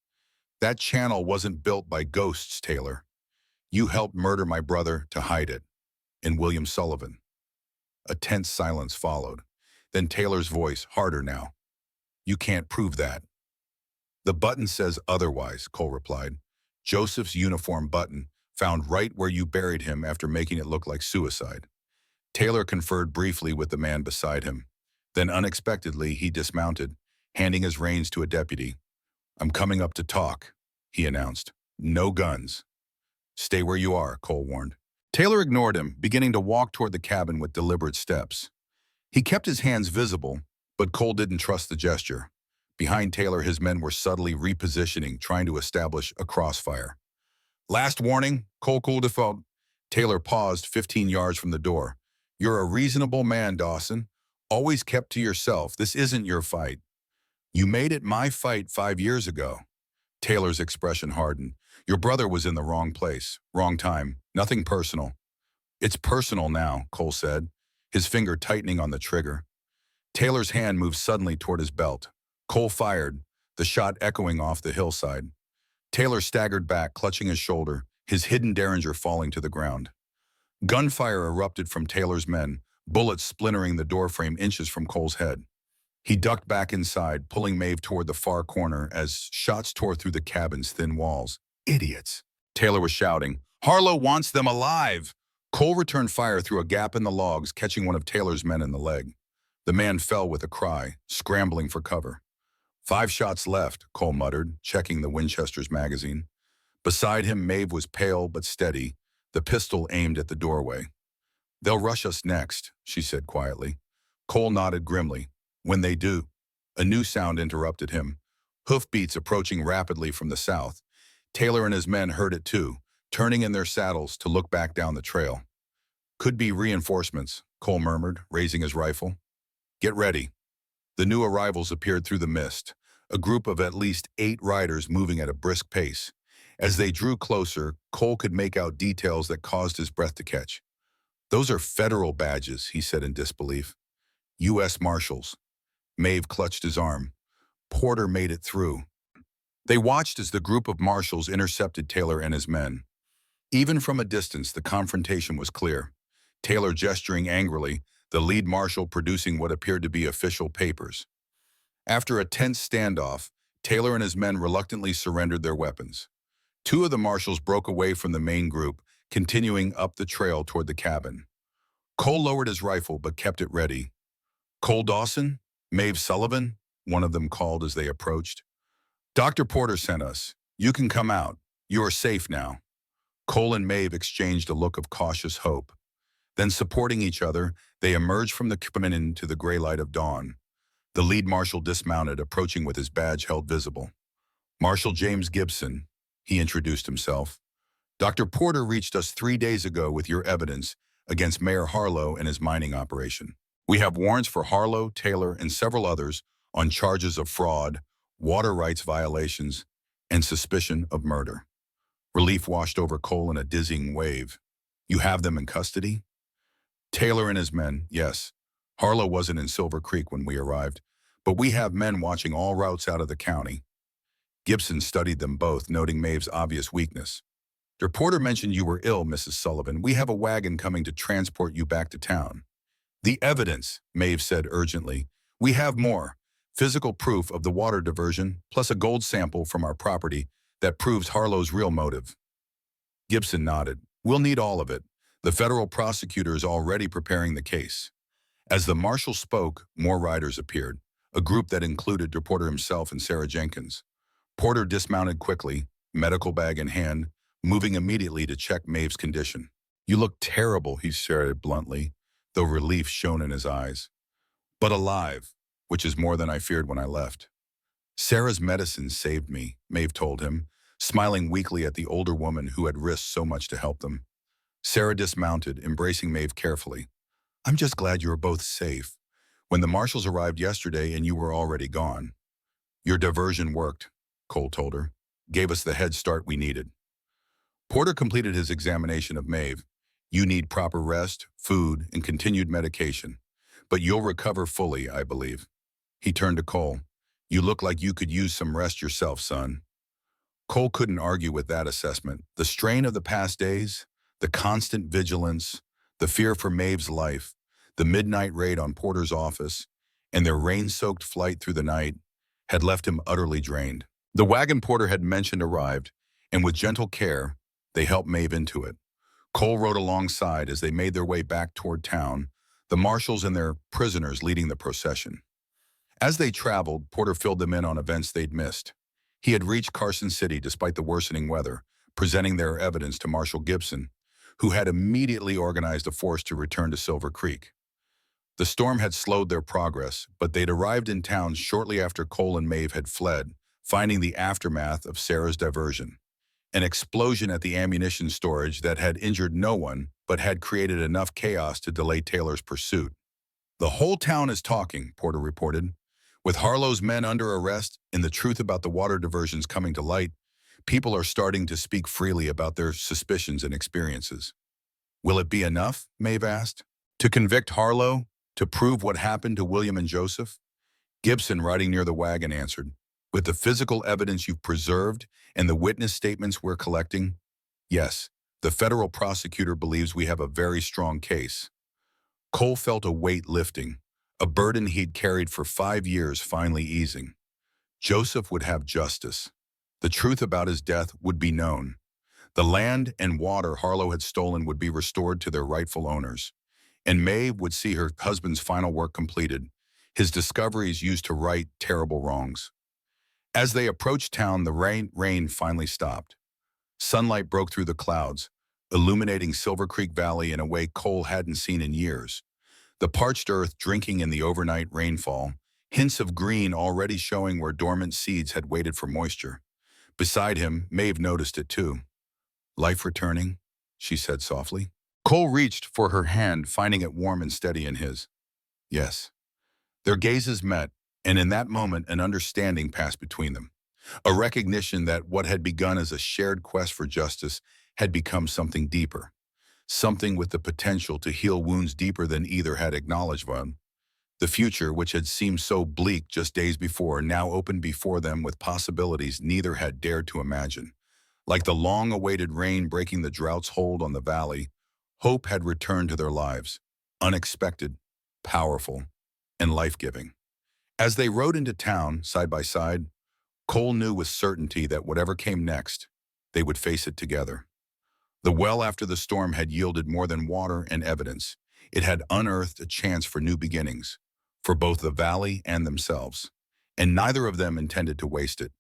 A: That channel wasn't built by ghosts, Taylor. You helped murder my brother to hide it. And William Sullivan. A tense silence followed. Then Taylor's voice, harder now. You can't prove that. The button says otherwise, Cole replied. Joseph's uniform button, found right where you buried him after making it look like suicide. Taylor conferred briefly with the man beside him. Then unexpectedly, he dismounted, handing his reins to a deputy. I'm coming up to talk, he announced. No guns. Stay where you are, Cole warned. Taylor ignored him, beginning to walk toward the cabin with deliberate steps. He kept his hands visible, but Cole didn't trust the gesture. Behind Taylor, his men were subtly repositioning, trying to establish a crossfire. Last warning, Cole cooled default. Taylor paused 15 yards from the door. You're a reasonable man, Dawson. Always kept to yourself. This isn't your fight. You made it my fight 5 years ago. Taylor's expression hardened. Your brother was in the wrong place, wrong time, nothing personal. It's personal now, Cole said, his finger tightening on the trigger. Taylor's hand moved suddenly toward his belt. Cole fired, the shot echoing off the hillside. Taylor staggered back, clutching his shoulder, his hidden derringer falling to the ground. Gunfire erupted from Taylor's men, bullets splintering the doorframe inches from Cole's head. He ducked back inside, pulling Maeve toward the far corner as shots tore through the cabin's thin walls. Idiots, Taylor was shouting. Harlow wants them alive! Cole returned fire through a gap in the logs, catching one of Taylor's men in the leg. The man fell with a cry, scrambling for cover. 5 shots left, Cole muttered, checking the Winchester's magazine. Beside him, Maeve was pale but steady, the pistol aimed at the doorway. They'll rush us next, she said quietly. Cole nodded grimly. When they do, a new sound interrupted him. Hoofbeats approaching rapidly from the south. Taylor and his men heard it too, turning in their saddles to look back down the trail. Could be reinforcements, Cole murmured, raising his rifle. Get ready. The new arrivals appeared through the mist, a group of at least 8 riders moving at a brisk pace. As they drew closer, Cole could make out details that caused his breath to catch. Those are federal badges, he said in disbelief. U.S. Marshals. Maeve clutched his arm. Porter made it through. They watched as the group of marshals intercepted Taylor and his men. Even from a distance, the confrontation was clear. Taylor gesturing angrily, the lead marshal producing what appeared to be official papers. After a tense standoff, Taylor and his men reluctantly surrendered their weapons. Two of the marshals broke away from the main group, continuing up the trail toward the cabin. Cole lowered his rifle but kept it ready. "Cole Dawson? Maeve Sullivan?" one of them called as they approached. "Dr. Porter sent us. You can come out. You are safe now." Cole and Maeve exchanged a look of cautious hope. Then, supporting each other, they emerged from the cabin into the gray light of dawn. The lead marshal dismounted, approaching with his badge held visible. "Marshal James Gibson," he introduced himself. "Dr. Porter reached us 3 days ago with your evidence against Mayor Harlow and his mining operation. We have warrants for Harlow, Taylor, and several others on charges of fraud, water rights violations, and suspicion of murder." Relief washed over Cole in a dizzying wave. "You have them in custody?" "Taylor and his men, yes. Harlow wasn't in Silver Creek when we arrived, but we have men watching all routes out of the county." Gibson studied them both, noting Maeve's obvious weakness. "The reporter mentioned you were ill, Mrs. Sullivan. We have a wagon coming to transport you back to town." "The evidence," Maeve said urgently. "We have more. Physical proof of the water diversion, plus a gold sample from our property that proves Harlow's real motive." Gibson nodded. "We'll need all of it. The federal prosecutor is already preparing the case." As the marshal spoke, more riders appeared, a group that included Porter himself and Sarah Jenkins. Porter dismounted quickly, medical bag in hand, moving immediately to check Maeve's condition. "You look terrible," he said bluntly, though relief shone in his eyes. "But alive, which is more than I feared when I left." "Sarah's medicine saved me," Maeve told him, smiling weakly at the older woman who had risked so much to help them. Sarah dismounted, embracing Maeve carefully. "I'm just glad you are both safe. When the marshals arrived yesterday and you were already gone." "Your diversion worked," Cole told her. "Gave us the head start we needed." Porter completed his examination of Maeve. "You need proper rest, food, and continued medication. But you'll recover fully, I believe." He turned to Cole. "You look like you could use some rest yourself, son." Cole couldn't argue with that assessment. The strain of the past days, the constant vigilance, the fear for Maeve's life, the midnight raid on Porter's office, and their rain-soaked flight through the night had left him utterly drained. The wagon Porter had mentioned arrived, and with gentle care, they helped Maeve into it. Cole rode alongside as they made their way back toward town, the marshals and their prisoners leading the procession. As they traveled, Porter filled them in on events they'd missed. He had reached Carson City despite the worsening weather, presenting their evidence to Marshal Gibson, who had immediately organized a force to return to Silver Creek. The storm had slowed their progress, but they'd arrived in town shortly after Cole and Maeve had fled, finding the aftermath of Sarah's diversion. An explosion at the ammunition storage that had injured no one, but had created enough chaos to delay Taylor's pursuit. "The whole town is talking," Porter reported. "With Harlow's men under arrest and the truth about the water diversions coming to light, people are starting to speak freely about their suspicions and experiences." "Will it be enough?" Maeve asked. "To convict Harlow? To prove what happened to William and Joseph?" Gibson, riding near the wagon, answered. "With the physical evidence you've preserved and the witness statements we're collecting, yes, the federal prosecutor believes we have a very strong case." Cole felt a weight lifting, a burden he'd carried for 5 years finally easing. Joseph would have justice. The truth about his death would be known. The land and water Harlow had stolen would be restored to their rightful owners. And Maeve would see her husband's final work completed, his discoveries used to right terrible wrongs. As they approached town, the rain finally stopped. Sunlight broke through the clouds, illuminating Silver Creek Valley in a way Cole hadn't seen in years. The parched earth drinking in the overnight rainfall, hints of green already showing where dormant seeds had waited for moisture. Beside him, Maeve noticed it too. "Life returning," she said softly. Cole reached for her hand, finding it warm and steady in his. "Yes." Their gazes met, and in that moment an understanding passed between them. A recognition that what had begun as a shared quest for justice had become something deeper. something with the potential to heal wounds deeper than either had acknowledged one. The future, which had seemed so bleak just days before, now opened before them with possibilities neither had dared to imagine. Like the long-awaited rain breaking the drought's hold on the valley, hope had returned to their lives, unexpected, powerful, and life-giving. As they rode into town, side by side, Cole knew with certainty that whatever came next, they would face it together. The well after the storm had yielded more than water and evidence. It had unearthed a chance for new beginnings, for both the valley and themselves. And neither of them intended to waste it.